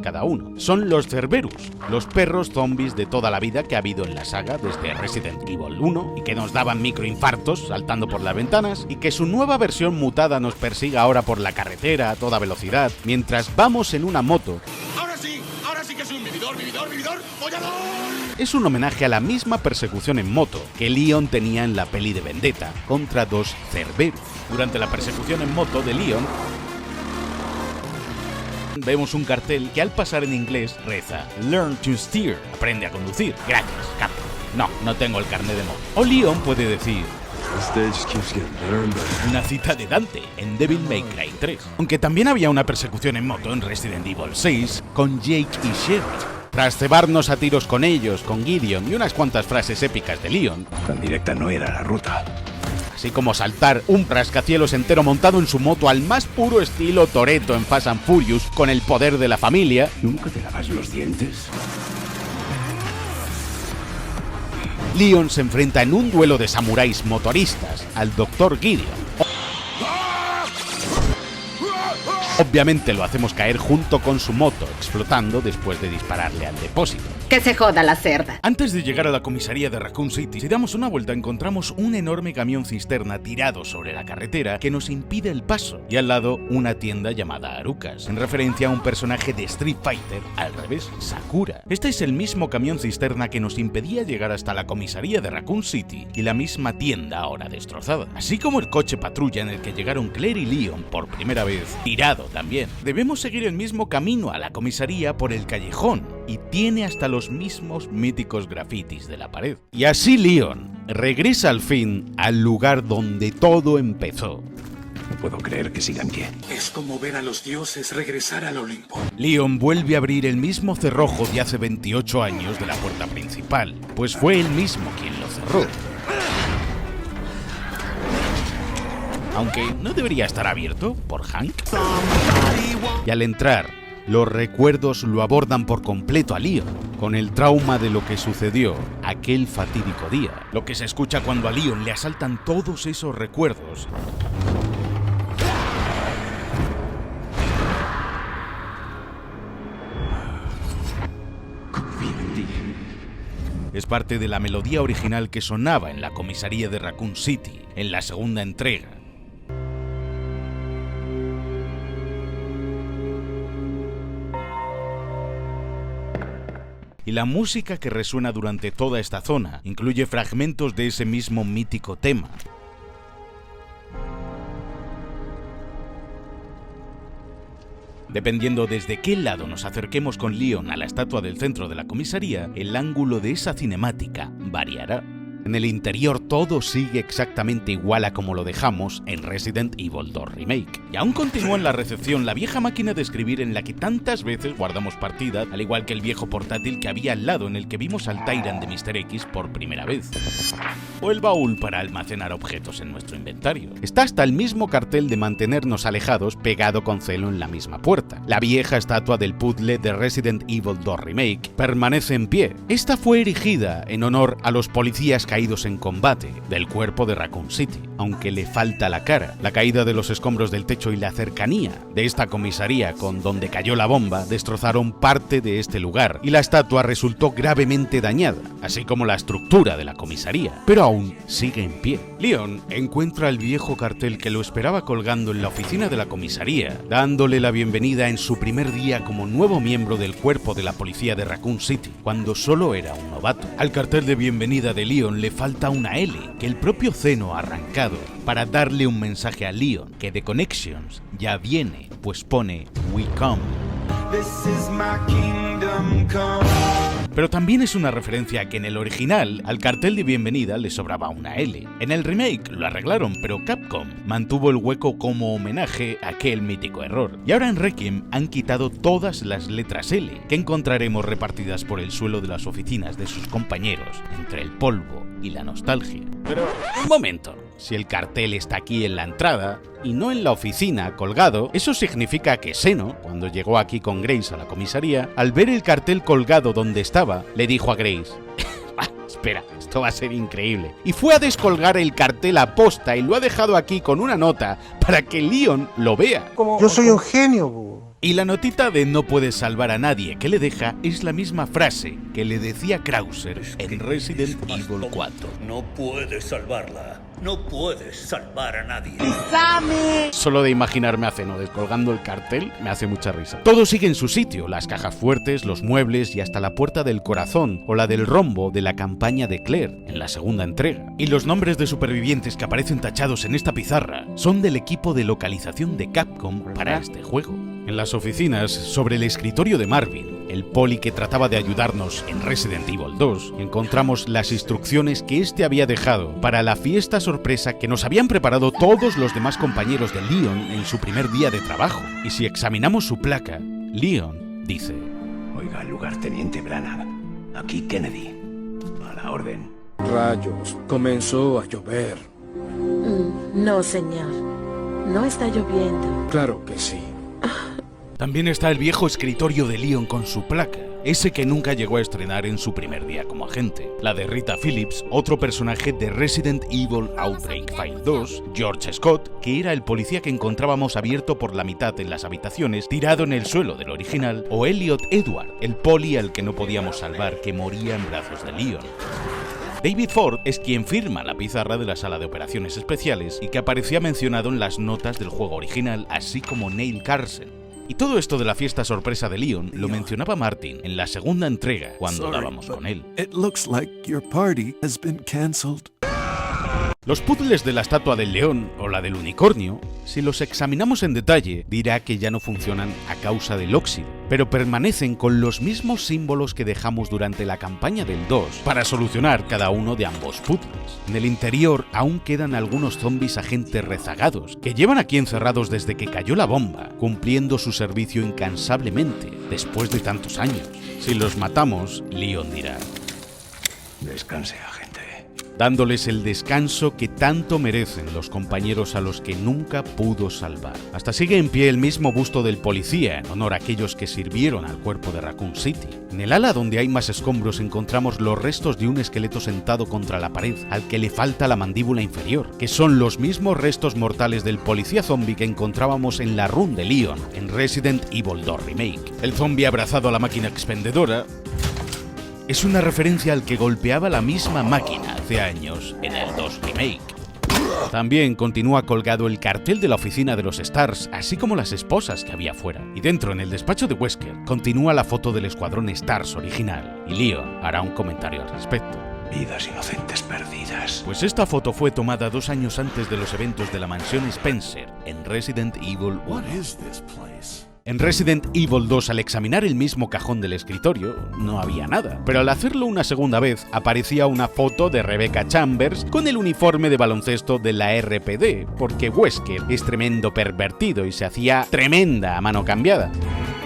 Speaker 3: cada uno. Son los Cerberus, los perros zombies de toda la vida que ha habido en la saga desde Resident Evil 1 y que nos daban microinfartos saltando por las ventanas y que su nueva versión mutada nos persiga ahora por la carretera a toda velocidad mientras vamos en una moto.
Speaker 25: Ahora sí que es un vividor, follador.
Speaker 3: Es un homenaje a la misma persecución en moto que Leon tenía en la peli de Vendetta contra dos Cerberus. Durante la persecución en moto de Leon vemos un cartel que al pasar en inglés reza Learn to steer, aprende a conducir. Gracias, capo. No tengo el carnet de moto. O Leon puede decir una cita de Dante en Devil May Cry 3. Aunque también había una persecución en moto en Resident Evil 6 con Jake y Sherry. Tras cebarnos a tiros con ellos, con Gideon y unas cuantas frases épicas de Leon,
Speaker 5: tan directa no era la ruta.
Speaker 3: Así como saltar un rascacielos entero montado en su moto al más puro estilo Toretto en Fast and Furious con el poder de la familia.
Speaker 5: ¿Nunca te lavas los dientes?
Speaker 3: Leon se enfrenta en un duelo de samuráis motoristas al Dr. Gideon. Obviamente lo hacemos caer junto con su moto, explotando después de dispararle al depósito.
Speaker 10: Que se joda la cerda.
Speaker 3: Antes de llegar a la comisaría de Raccoon City, si damos una vuelta encontramos un enorme camión cisterna tirado sobre la carretera que nos impide el paso, y al lado una tienda llamada Arukas, en referencia a un personaje de Street Fighter, al revés, Sakura. Este es el mismo camión cisterna que nos impedía llegar hasta la comisaría de Raccoon City y la misma tienda ahora destrozada, así como el coche patrulla en el que llegaron Claire y Leon por primera vez, tirado también. Debemos seguir el mismo camino a la comisaría por el callejón, y tiene hasta los mismos míticos grafitis de la pared. Y así Leon regresa al fin al lugar donde todo empezó.
Speaker 5: No puedo creer que sigan bien.
Speaker 25: Es como ver a los dioses regresar al Olimpo.
Speaker 3: Leon vuelve a abrir el mismo cerrojo de hace 28 años de la puerta principal, pues fue él mismo quien lo cerró. Aunque no debería estar abierto por Hank. Y al entrar, los recuerdos lo abordan por completo a Leon, con el trauma de lo que sucedió aquel fatídico día. Lo que se escucha cuando a Leon le asaltan todos esos recuerdos es parte de la melodía original que sonaba en la comisaría de Raccoon City, en la segunda entrega. Y la música que resuena durante toda esta zona incluye fragmentos de ese mismo mítico tema. Dependiendo desde qué lado nos acerquemos con Leon a la estatua del centro de la comisaría, el ángulo de esa cinemática variará. En el interior todo sigue exactamente igual a como lo dejamos en Resident Evil 2 Remake. Y aún continúa en la recepción la vieja máquina de escribir en la que tantas veces guardamos partida, al igual que el viejo portátil que había al lado en el que vimos al Tyrant de Mr. X por primera vez. O el baúl para almacenar objetos en nuestro inventario. Está hasta el mismo cartel de mantenernos alejados pegado con celo en la misma puerta. La vieja estatua del puzzle de Resident Evil 2 Remake permanece en pie. Esta fue erigida en honor a los policías caídos caídos en combate del cuerpo de Raccoon City, aunque le falta la cara. La caída de los escombros del techo y la cercanía de esta comisaría con donde cayó la bomba destrozaron parte de este lugar y la estatua resultó gravemente dañada, así como la estructura de la comisaría, pero aún sigue en pie. Leon encuentra el viejo cartel que lo esperaba colgando en la oficina de la comisaría, dándole la bienvenida en su primer día como nuevo miembro del cuerpo de la policía de Raccoon City, cuando solo era un novato. Al cartel de bienvenida de Leon le falta una L que el propio Zeno ha arrancado para darle un mensaje a Leon que The Connections ya viene, pues pone We Come. Pero también es una referencia a que en el original al cartel de bienvenida le sobraba una L. En el remake lo arreglaron, pero Capcom mantuvo el hueco como homenaje a aquel mítico error. Y ahora en Requiem han quitado todas las letras L, que encontraremos repartidas por el suelo de las oficinas de sus compañeros, entre el polvo y la nostalgia. Pero, un momento, si el cartel está aquí en la entrada y no en la oficina colgado, eso significa que Zeno, cuando llegó aquí con Grace a la comisaría, al ver el cartel colgado donde estaba, le dijo a Grace: espera, esto va a ser increíble. Y fue a descolgar el cartel a posta y lo ha dejado aquí con una nota para que Leon lo vea.
Speaker 22: Yo soy un genio,
Speaker 3: Y la notita de no puedes salvar a nadie que le deja es la misma frase que le decía Krauser en Resident Evil 4.
Speaker 10: No puedes salvarla. No puedes salvar a nadie.
Speaker 3: Solo de imaginarme a Zeno descolgando el cartel me hace mucha risa. Todo sigue en su sitio, las cajas fuertes, los muebles y hasta la puerta del corazón o la del rombo de la campaña de Claire en la segunda entrega. Y los nombres de supervivientes que aparecen tachados en esta pizarra son del equipo de localización de Capcom para este juego. En las oficinas, sobre el escritorio de Marvin, el poli que trataba de ayudarnos en Resident Evil 2, encontramos las instrucciones que este había dejado para la fiesta sorpresa que nos habían preparado todos los demás compañeros de Leon en su primer día de trabajo. Y si examinamos su placa, Leon dice:
Speaker 5: Oiga, lugarteniente Branagh, aquí Kennedy. A la orden.
Speaker 12: Rayos, comenzó a llover.
Speaker 7: No, señor. No está lloviendo.
Speaker 12: Claro que sí.
Speaker 3: También está el viejo escritorio de Leon con su placa, ese que nunca llegó a estrenar en su primer día como agente. La de Rita Phillips, otro personaje de Resident Evil Outbreak File 2, George Scott, que era el policía que encontrábamos abierto por la mitad en las habitaciones, tirado en el suelo del original, o Elliot Edward, el poli al que no podíamos salvar, que moría en brazos de Leon. David Ford es quien firma la pizarra de la sala de operaciones especiales y que aparecía mencionado en las notas del juego original, así como Neil Carson. Y todo esto de la fiesta sorpresa de Leon lo mencionaba Martin en la segunda entrega cuando dábamos con él.
Speaker 19: It looks like your party has been cancelled.
Speaker 3: Los puzzles de la estatua del león o la del unicornio, si los examinamos en detalle, dirá que ya no funcionan a causa del óxido, pero permanecen con los mismos símbolos que dejamos durante la campaña del 2 para solucionar cada uno de ambos puzzles. En el interior aún quedan algunos zombies agentes rezagados que llevan aquí encerrados desde que cayó la bomba, cumpliendo su servicio incansablemente después de tantos años. Si los matamos, Leon dirá:
Speaker 5: Descanse, agente.
Speaker 3: Dándoles el descanso que tanto merecen los compañeros a los que nunca pudo salvar. Hasta sigue en pie el mismo busto del policía en honor a aquellos que sirvieron al cuerpo de Raccoon City. En el ala donde hay más escombros encontramos los restos de un esqueleto sentado contra la pared al que le falta la mandíbula inferior, que son los mismos restos mortales del policía zombie que encontrábamos en la run de Leon en Resident Evil 2 Remake. El zombie abrazado a la máquina expendedora es una referencia al que golpeaba la misma máquina hace años en el 2 Remake. También continúa colgado el cartel de la oficina de los Stars, así como las esposas que había fuera. Y dentro, en el despacho de Wesker, continúa la foto del escuadrón Stars original, y Leon hará un comentario al respecto.
Speaker 5: Vidas inocentes perdidas.
Speaker 3: Pues esta foto fue tomada 2 años antes de los eventos de la mansión Spencer en Resident Evil 1. En Resident Evil 2, al examinar el mismo cajón del escritorio, no había nada, pero al hacerlo una segunda vez, aparecía una foto de Rebecca Chambers con el uniforme de baloncesto de la RPD, porque Wesker es tremendo pervertido y se hacía tremenda a mano cambiada.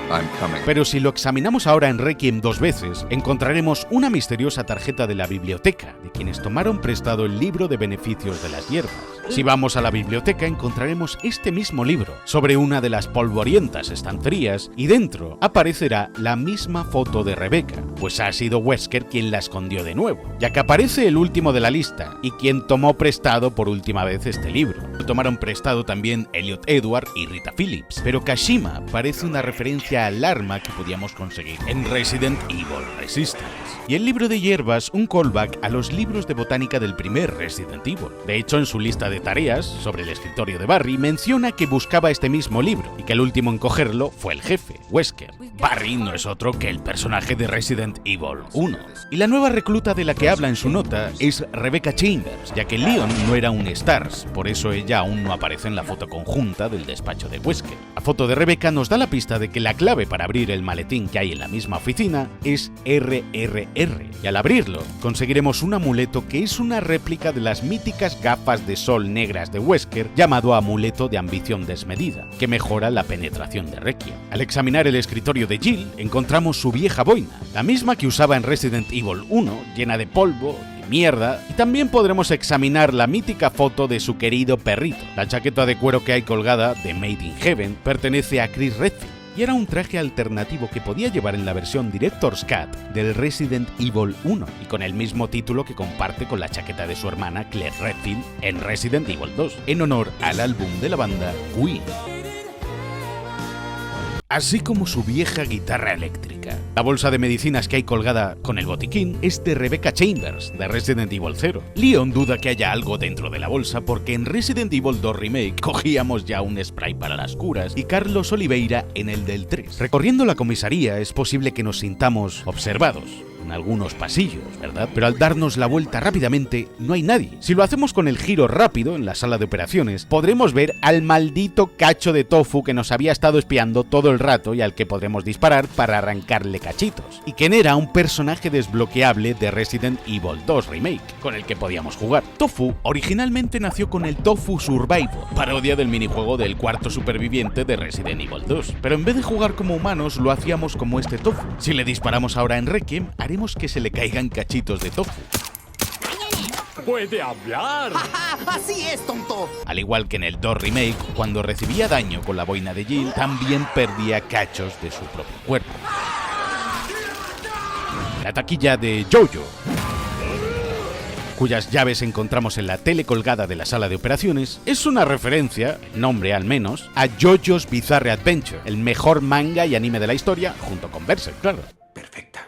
Speaker 21: I'm coming.
Speaker 3: Pero si lo examinamos ahora en Requiem 2 veces, encontraremos una misteriosa tarjeta de la biblioteca, de quienes tomaron prestado el libro de beneficios de las hierbas. Si vamos a la biblioteca encontraremos este mismo libro, sobre una de las polvorientas estanterías, y dentro aparecerá la misma foto de Rebecca, pues ha sido Wesker quien la escondió de nuevo, ya que aparece el último de la lista, y quien tomó prestado por última vez este libro. Lo tomaron prestado también Elliot Edward y Rita Phillips, pero Kashima parece una referencia al arma que podíamos conseguir en Resident Evil Resistance. Y el libro de hierbas, un callback a los libros de botánica del primer Resident Evil. De hecho, en su lista de tareas sobre el escritorio de Barry menciona que buscaba este mismo libro y que el último en cogerlo fue el jefe, Wesker. Barry no es otro que el personaje de Resident Evil 1. Y la nueva recluta de la que habla en su nota es Rebecca Chambers, ya que Leon no era un STARS, por eso ella aún no aparece en la foto conjunta del despacho de Wesker. La foto de Rebecca nos da la pista de que la clave para abrir el maletín que hay en la misma oficina es RRR, y al abrirlo conseguiremos un amuleto que es una réplica de las míticas gafas de sol negras de Wesker, llamado amuleto de ambición desmedida, que mejora la penetración de Requiem. Al examinar el escritorio de Jill encontramos su vieja boina, la misma que usaba en Resident Evil 1, llena de polvo, mierda, y también podremos examinar la mítica foto de su querido perrito. La chaqueta de cuero que hay colgada de Made in Heaven pertenece a Chris Redfield y era un traje alternativo que podía llevar en la versión Director's Cut del Resident Evil 1 y con el mismo título que comparte con la chaqueta de su hermana Claire Redfield en Resident Evil 2, en honor al álbum de la banda Queen. Así como su vieja guitarra eléctrica. La bolsa de medicinas que hay colgada con el botiquín es de Rebecca Chambers, de Resident Evil 0. Leon duda que haya algo dentro de la bolsa porque en Resident Evil 2 Remake cogíamos ya un spray para las curas y Carlos Oliveira en el del 3. Recorriendo la comisaría es posible que nos sintamos observados en algunos pasillos, ¿verdad? Pero al darnos la vuelta rápidamente no hay nadie. Si lo hacemos con el giro rápido en la sala de operaciones, podremos ver al maldito cacho de tofu que nos había estado espiando todo el rato y al que podremos disparar para arrancarle cachitos. Y quien era un personaje desbloqueable de Resident Evil 2 Remake, con el que podíamos jugar. Tofu originalmente nació con el Tofu Survivor, parodia del minijuego del cuarto superviviente de Resident Evil 2, pero en vez de jugar como humanos lo hacíamos como este Tofu. Si le disparamos ahora en Requiem, haremos que se le caigan cachitos de tofu.
Speaker 2: ¡Puede hablar!
Speaker 14: ¡Así es, tonto!
Speaker 3: Al igual que en el 2 Remake, cuando recibía daño con la boina de Jill, también perdía cachos de su propio cuerpo. La taquilla de Jojo, cuyas llaves encontramos en la tele colgada de la sala de operaciones, es una referencia, el nombre al menos, a JoJo's Bizarre Adventure, el mejor manga y anime de la historia, junto con Berserk, claro.
Speaker 5: Perfecta.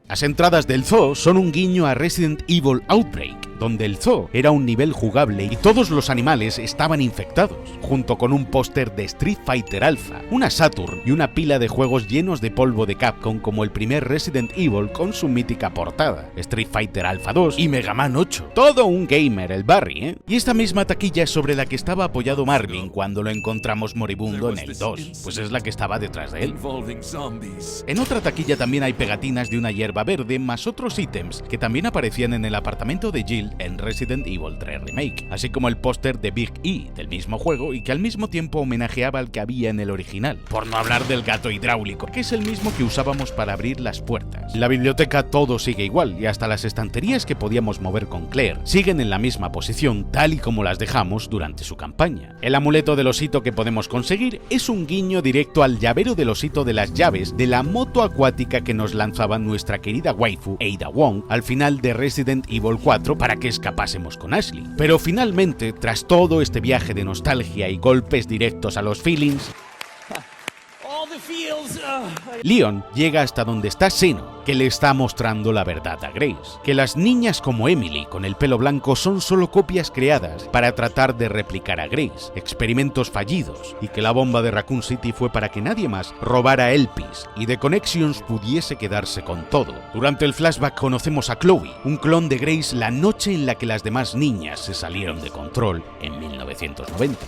Speaker 3: Las entradas del zoo son un guiño a Resident Evil Outbreak, donde el zoo era un nivel jugable y todos los animales estaban infectados, junto con un póster de Street Fighter Alpha, una Saturn y una pila de juegos llenos de polvo de Capcom como el primer Resident Evil con su mítica portada, Street Fighter Alpha 2 y Mega Man 8. Todo un gamer el Barry, ¿eh? Y esta misma taquilla es sobre la que estaba apoyado Marvin cuando lo encontramos moribundo en el 2, pues es la que estaba detrás de él. En otra taquilla también hay pegatinas de una hierba verde más otros ítems que también aparecían en el apartamento de Jill en Resident Evil 3 Remake, así como el póster de Big E del mismo juego y que al mismo tiempo homenajeaba al que había en el original, por no hablar del gato hidráulico, que es el mismo que usábamos para abrir las puertas. En la biblioteca todo sigue igual y hasta las estanterías que podíamos mover con Claire siguen en la misma posición tal y como las dejamos durante su campaña. El amuleto del osito que podemos conseguir es un guiño directo al llavero del osito de las llaves de la moto acuática que nos lanzaba nuestra querida waifu Ada Wong al final de Resident Evil 4 para que escapásemos con Ashley. Pero finalmente, tras todo este viaje de nostalgia y golpes directos a los feelings, Leon llega hasta donde está Seno, que le está mostrando la verdad a Grace, que las niñas como Emily con el pelo blanco son solo copias creadas para tratar de replicar a Grace, experimentos fallidos, y que la bomba de Raccoon City fue para que nadie más robara Elpis y The Connections pudiese quedarse con todo. Durante el flashback conocemos a Chloe, un clon de Grace la noche en la que las demás niñas se salieron de control en 1990.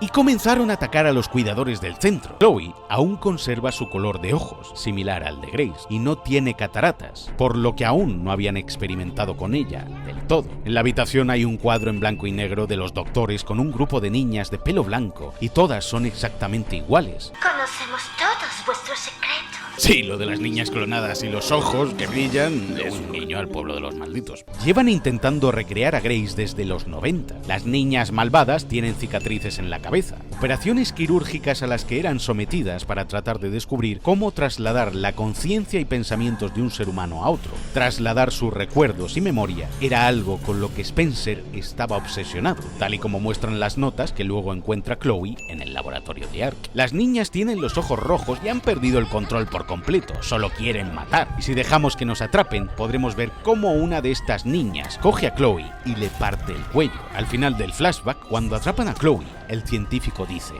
Speaker 3: Y comenzaron a atacar a los cuidadores del centro. Chloe aún conserva su color de ojos, similar similar al de Grace y no tiene cataratas, por lo que aún no habían experimentado con ella del todo. En la habitación hay un cuadro en blanco y negro de los doctores con un grupo de niñas de pelo blanco y todas son exactamente iguales.
Speaker 8: Conocemos todos vuestros secretos.
Speaker 3: Sí, lo de las niñas clonadas y los ojos que brillan es un guiño al pueblo de los malditos. Llevan intentando recrear a Grace desde los 90. Las niñas malvadas tienen cicatrices en la cabeza, operaciones quirúrgicas a las que eran sometidas para tratar de descubrir cómo trasladar la conciencia y pensamientos de un ser humano a otro. Trasladar sus recuerdos y memoria era algo con lo que Spencer estaba obsesionado, tal y como muestran las notas que luego encuentra Chloe en el laboratorio de Ark. Las niñas tienen los ojos rojos y han perdido el control por completo, solo quieren matar. Y si dejamos que nos atrapen, podremos ver cómo una de estas niñas coge a Chloe y le parte el cuello. Al final del flashback, cuando atrapan a Chloe, el científico dice: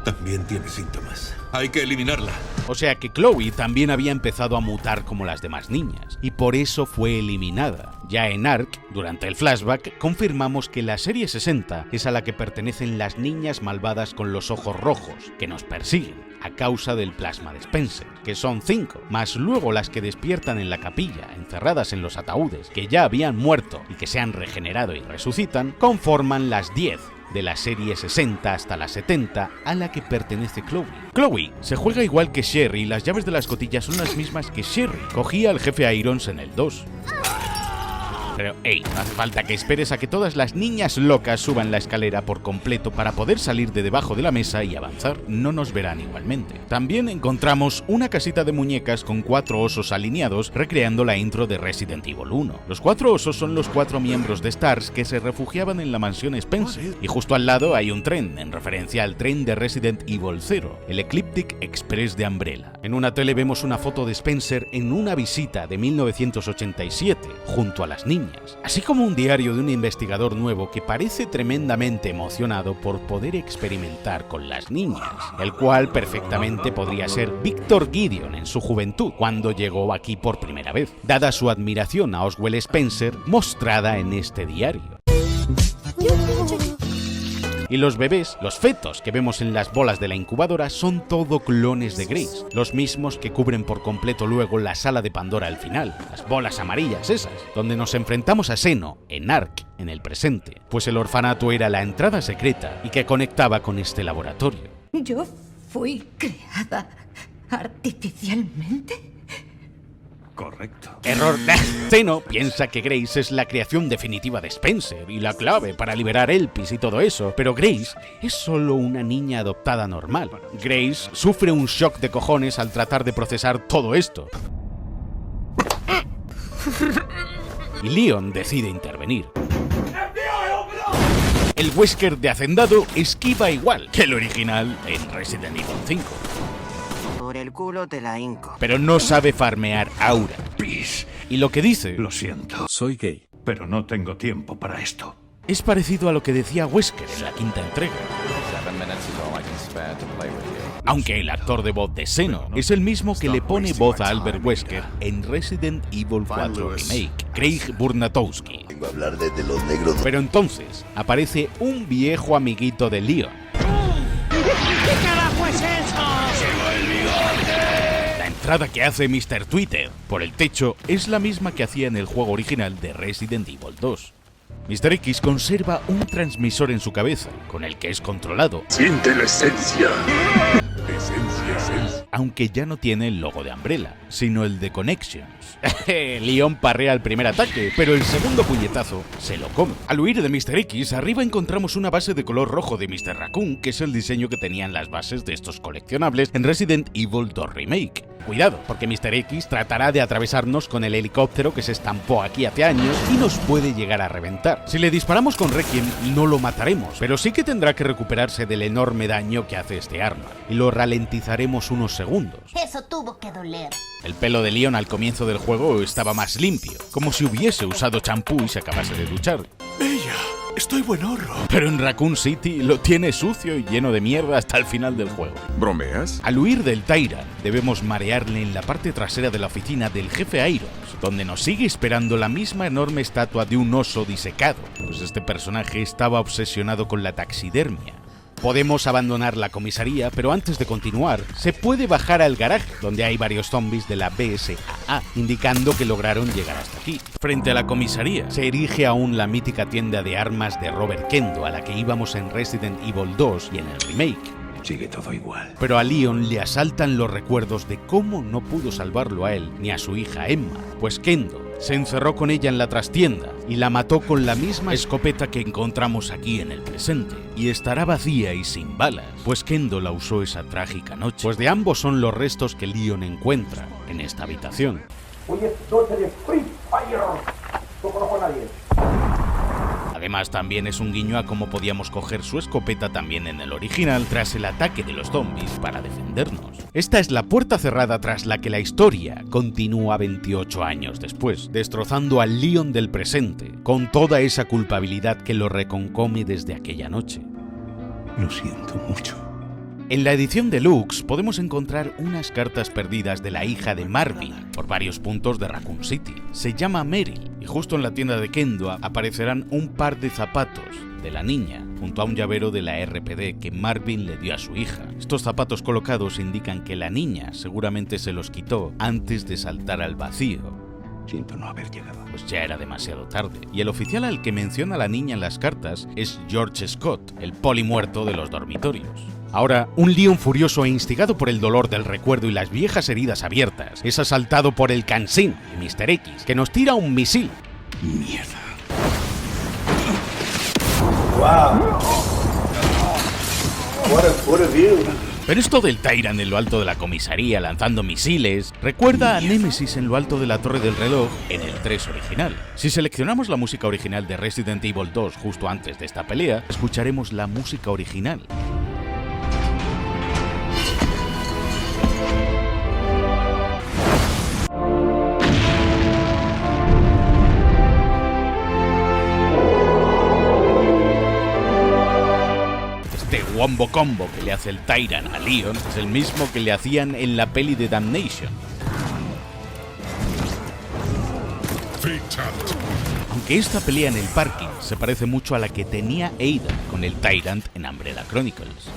Speaker 18: también tiene síntomas. Hay que eliminarla.
Speaker 3: O sea que Chloe también había empezado a mutar como las demás niñas, y por eso fue eliminada. Ya en Ark, durante el flashback, confirmamos que la serie 60 es a la que pertenecen las niñas malvadas con los ojos rojos, que nos persiguen a causa del plasma de Spencer, que son 5, más luego las que despiertan en la capilla, encerradas en los ataúdes, que ya habían muerto y que se han regenerado y resucitan, conforman las 10 de la serie 60 hasta la 70 a la que pertenece Chloe. Chloe se juega igual que Sherry y las llaves de la escotilla son las mismas que Sherry. Cogía al jefe Irons en el 2. Pero, hey, no hace falta que esperes a que todas las niñas locas suban la escalera por completo para poder salir de debajo de la mesa y avanzar. No nos verán igualmente. También encontramos una casita de muñecas con 4 osos alineados recreando la intro de Resident Evil 1. Los 4 osos son los 4 miembros de STARS que se refugiaban en la mansión Spencer. Y justo al lado hay un tren, en referencia al tren de Resident Evil 0, el Ecliptic Express de Umbrella. En una tele vemos una foto de Spencer en una visita de 1987, junto a las niñas. Así como un diario de un investigador nuevo que parece tremendamente emocionado por poder experimentar con las niñas, el cual perfectamente podría ser Victor Gideon en su juventud, cuando llegó aquí por primera vez, dada su admiración a Oswald Spencer mostrada en este diario. Y los bebés, los fetos que vemos en las bolas de la incubadora son todo clones de Grace, los mismos que cubren por completo luego la sala de Pandora al final, las bolas amarillas esas, donde nos enfrentamos a Xeno en Ark en el presente, pues el orfanato era la entrada secreta y que conectaba con este laboratorio.
Speaker 13: ¿Yo fui creada artificialmente?
Speaker 18: Correcto.
Speaker 3: Error. Xeno piensa que Grace es la creación definitiva de Spencer y la clave para liberar Elpis y todo eso, pero Grace es solo una niña adoptada normal. Grace sufre un shock de cojones al tratar de procesar todo esto. Y Leon decide intervenir. El Wesker de Hacendado esquiva igual que el original en Resident Evil 5.
Speaker 2: Por el culo te la hinco.
Speaker 3: Pero no sabe farmear aura. Y lo que dice...
Speaker 18: Lo siento.
Speaker 12: Soy gay.
Speaker 18: Pero no tengo tiempo para esto.
Speaker 3: Es parecido a lo que decía Wesker en la quinta entrega. Aunque el actor de voz de Xeno es el mismo que le pone voz a Albert Wesker en Resident Evil 4 Remake, Craig Burnatowski.
Speaker 4: Vengo a hablar de los negros.
Speaker 3: Pero entonces aparece un viejo amiguito de Leon.
Speaker 14: ¿Qué carajo es eso?
Speaker 3: La entrada que hace Mr. Twitter por el techo es la misma que hacía en el juego original de Resident Evil 2. Mr. X conserva un transmisor en su cabeza, con el que es controlado.
Speaker 4: Siente la esencia.
Speaker 3: Aunque ya no tiene el logo de Umbrella, sino el de Connections. Leon parrea el primer ataque, pero el segundo puñetazo se lo come. Al huir de Mr. X, arriba encontramos una base de color rojo de Mr. Raccoon, que es el diseño que tenían las bases de estos coleccionables en Resident Evil 2 Remake. Cuidado, porque Mr. X tratará de atravesarnos con el helicóptero que se estampó aquí hace años y nos puede llegar a reventar. Si le disparamos con Requiem, no lo mataremos, pero sí que tendrá que recuperarse del enorme daño que hace este arma, y lo ralentizaremos unos segundos.
Speaker 8: Eso tuvo que doler.
Speaker 3: El pelo de Leon al comienzo del juego estaba más limpio, como si hubiese usado champú y se acabase de duchar.
Speaker 4: ¡Bella! ¡Estoy buenorro!
Speaker 3: Pero en Raccoon City lo tiene sucio y lleno de mierda hasta el final del juego.
Speaker 6: ¿Bromeas?
Speaker 3: Al huir del Tyrant, debemos marearle en la parte trasera de la oficina del jefe Irons, donde nos sigue esperando la misma enorme estatua de un oso disecado, pues este personaje estaba obsesionado con la taxidermia. Podemos abandonar la comisaría, pero antes de continuar, se puede bajar al garaje, donde hay varios zombies de la BSAA, indicando que lograron llegar hasta aquí. Frente a la comisaría, se erige aún la mítica tienda de armas de Robert Kendo, a la que íbamos en Resident Evil 2 y en el remake.
Speaker 5: Sigue todo igual.
Speaker 3: Pero a Leon le asaltan los recuerdos de cómo no pudo salvarlo a él ni a su hija Emma, pues Kendo se encerró con ella en la trastienda y la mató con la misma escopeta que encontramos aquí en el presente. Y estará vacía y sin balas, pues Kendo la usó esa trágica noche. Pues de ambos son los restos que Leon encuentra en esta habitación.
Speaker 15: Hoy es noche de Free Fire. No conozco a nadie.
Speaker 3: Además, también es un guiño a cómo podíamos coger su escopeta también en el original tras el ataque de los zombies para defendernos. Esta es la puerta cerrada tras la que la historia continúa 28 años después, destrozando al Leon del presente, con toda esa culpabilidad que lo reconcome desde aquella noche.
Speaker 5: Lo siento mucho.
Speaker 3: En la edición deluxe podemos encontrar unas cartas perdidas de la hija de Marvin por varios puntos de Raccoon City. Se llama Meryl y justo en la tienda de Kendo aparecerán un par de zapatos de la niña junto a un llavero de la RPD que Marvin le dio a su hija. Estos zapatos colocados indican que la niña seguramente se los quitó antes de saltar al vacío.
Speaker 5: Siento no haber llegado.
Speaker 3: Pues ya era demasiado tarde. Y el oficial al que menciona la niña en las cartas es George Scott, el poli muerto de los dormitorios. Ahora, un Leon furioso e instigado por el dolor del recuerdo y las viejas heridas abiertas es asaltado por el Kansin y Mr. X, que nos tira un misil.
Speaker 5: Mierda.
Speaker 15: Wow. What a view.
Speaker 3: Pero esto del Tyrant en lo alto de la comisaría lanzando misiles recuerda a Nemesis en lo alto de la torre del reloj en el 3 original. Si seleccionamos la música original de Resident Evil 2 justo antes de esta pelea, escucharemos la música original. Wombo combo que le hace el Tyrant a Leon es el mismo que le hacían en la peli de Damnation. Aunque esta pelea en el parking se parece mucho a la que tenía Ada con el Tyrant en Umbrella Chronicles.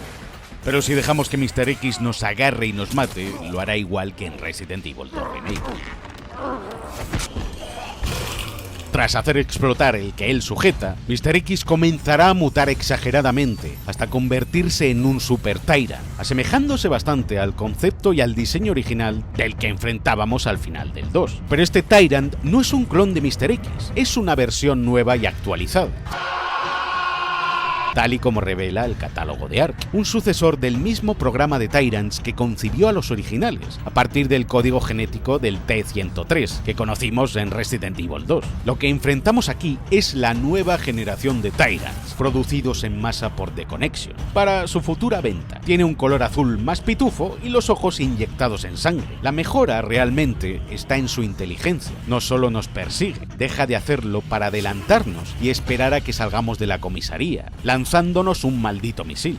Speaker 3: Pero si dejamos que Mr. X nos agarre y nos mate, lo hará igual que en Resident Evil 2 Remake. Tras hacer explotar el que él sujeta, Mr. X comenzará a mutar exageradamente hasta convertirse en un Super Tyrant, asemejándose bastante al concepto y al diseño original del que enfrentábamos al final del 2. Pero este Tyrant no es un clon de Mr. X, es una versión nueva y actualizada, tal y como revela el catálogo de ARC, un sucesor del mismo programa de Tyrants que concibió a los originales, a partir del código genético del T-103, que conocimos en Resident Evil 2. Lo que enfrentamos aquí es la nueva generación de Tyrants, producidos en masa por The Connection, para su futura venta. Tiene un color azul más pitufo y los ojos inyectados en sangre. La mejora realmente está en su inteligencia, no solo nos persigue, deja de hacerlo para adelantarnos y esperar a que salgamos de la comisaría, lanzándonos un maldito misil.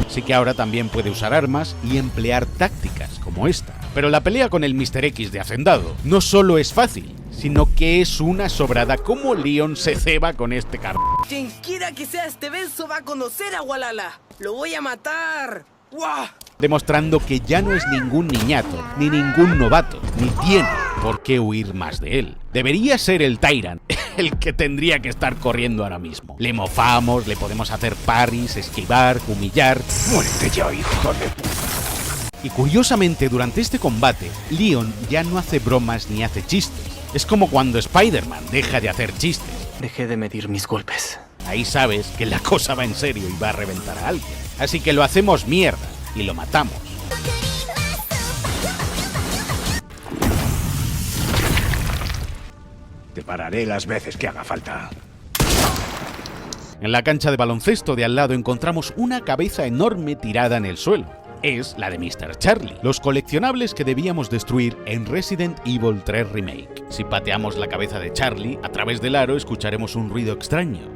Speaker 3: Así que ahora también puede usar armas y emplear tácticas como esta. Pero la pelea con el Mr. X de Hacendado no solo es fácil, sino que es una sobrada. Como Leon se ceba con este carro.
Speaker 1: Quien quiera que sea este verso va a conocer a Walala. ¡Lo voy a matar! ¡Guau!
Speaker 3: Demostrando que ya no es ningún niñato, ni ningún novato, ni tiene por qué huir más de él. Debería ser el Tyrant el que tendría que estar corriendo ahora mismo. Le mofamos, le podemos hacer parries, esquivar, humillar.
Speaker 5: ¡Muérete ya, hijo de puta!
Speaker 3: Y curiosamente, durante este combate, Leon ya no hace bromas ni hace chistes. Es como cuando Spider-Man deja de hacer chistes.
Speaker 9: Dejé de medir mis golpes.
Speaker 3: Ahí sabes que la cosa va en serio y va a reventar a alguien. Así que lo hacemos mierda y lo matamos.
Speaker 5: Te pararé las veces que haga falta.
Speaker 3: En la cancha de baloncesto de al lado encontramos una cabeza enorme tirada en el suelo. Es la de Mr. Charlie, los coleccionables que debíamos destruir en Resident Evil 3 Remake. Si pateamos la cabeza de Charlie, a través del aro escucharemos un ruido extraño.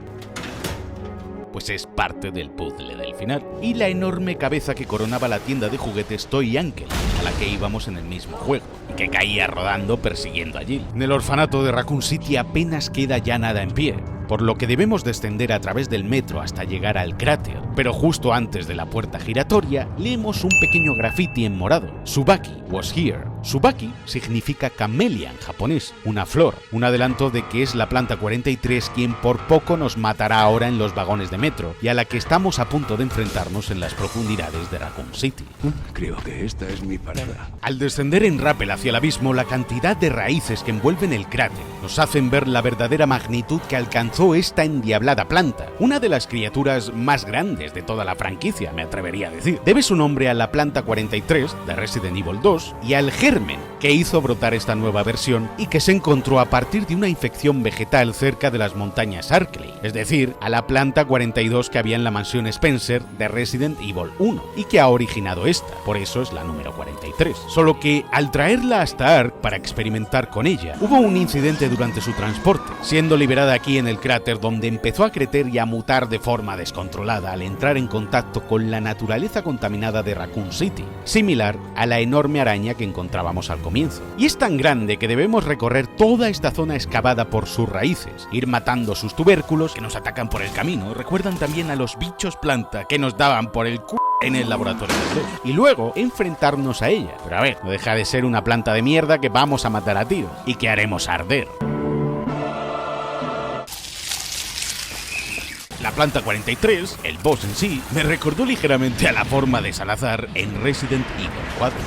Speaker 3: Pues pues es parte del puzzle del final. Y la enorme cabeza que coronaba la tienda de juguetes Toy Uncle, a la que íbamos en el mismo juego, y que caía rodando persiguiendo a Jill. En el orfanato de Raccoon City apenas queda ya nada en pie, por lo que debemos descender a través del metro hasta llegar al cráter, pero justo antes de la puerta giratoria leemos un pequeño graffiti en morado: Tsubaki was here. Tsubaki significa camelia en japonés, una flor, un adelanto de que es la planta 43 quien por poco nos matará ahora en los vagones de metro, y a la que estamos a punto de enfrentarnos en las profundidades de Raccoon City.
Speaker 5: Creo que esta es mi parada.
Speaker 3: Al descender en rappel hacia el abismo, la cantidad de raíces que envuelven el cráter nos hacen ver la verdadera magnitud que alcanzó esta endiablada planta, una de las criaturas más grandes de toda la franquicia, me atrevería a decir. Debe su nombre a la planta 43 de Resident Evil 2 y al germen que hizo brotar esta nueva versión y que se encontró a partir de una infección vegetal cerca de las montañas Arklay, es decir, a la planta 42 que había en la mansión Spencer de Resident Evil 1 y que ha originado esta, por eso es la número 43. Solo que al traerla hasta Ark para experimentar con ella, hubo un incidente durante su transporte, siendo liberada aquí en el cráter, donde empezó a crecer y a mutar de forma descontrolada al entrar en contacto con la naturaleza contaminada de Raccoon City, similar a la enorme araña que encontrábamos al comienzo. Y es tan grande que debemos recorrer toda esta zona excavada por sus raíces, ir matando sus tubérculos que nos atacan por el camino, recuerdan también a los bichos planta que nos daban por el c*** en el laboratorio del 2, y luego enfrentarnos a ella. Pero a ver, no deja de ser una planta de mierda que vamos a matar a tiros y que haremos arder. La planta 43, el boss en sí, me recordó ligeramente a la forma de Salazar en Resident Evil 4.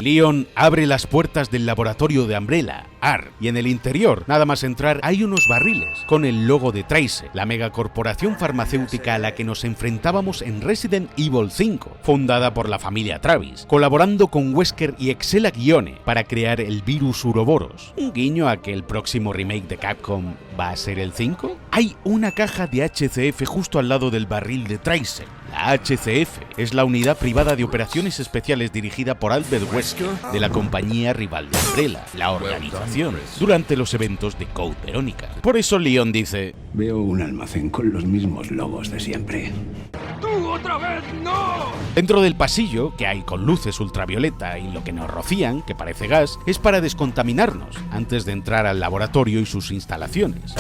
Speaker 3: Leon abre las puertas del laboratorio de Umbrella, Ark, y en el interior, nada más entrar, hay unos barriles con el logo de Trace, la megacorporación farmacéutica a la que nos enfrentábamos en Resident Evil 5, fundada por la familia Travis, colaborando con Wesker y Excella Guione para crear el virus Uroboros. Un guiño a que el próximo remake de Capcom va a ser el 5. Hay una caja de HCF justo al lado del barril de Trace. La HCF es la unidad privada de operaciones especiales dirigida por Albert Wesker de la compañía rival de Umbrella, la organización, durante los eventos de Code Verónica. Por eso Leon dice:
Speaker 5: veo un almacén con los mismos logos de siempre.
Speaker 15: ¡Tú otra vez no!
Speaker 3: Dentro del pasillo, que hay con luces ultravioleta y lo que nos rocían, que parece gas, es para descontaminarnos antes de entrar al laboratorio y sus instalaciones.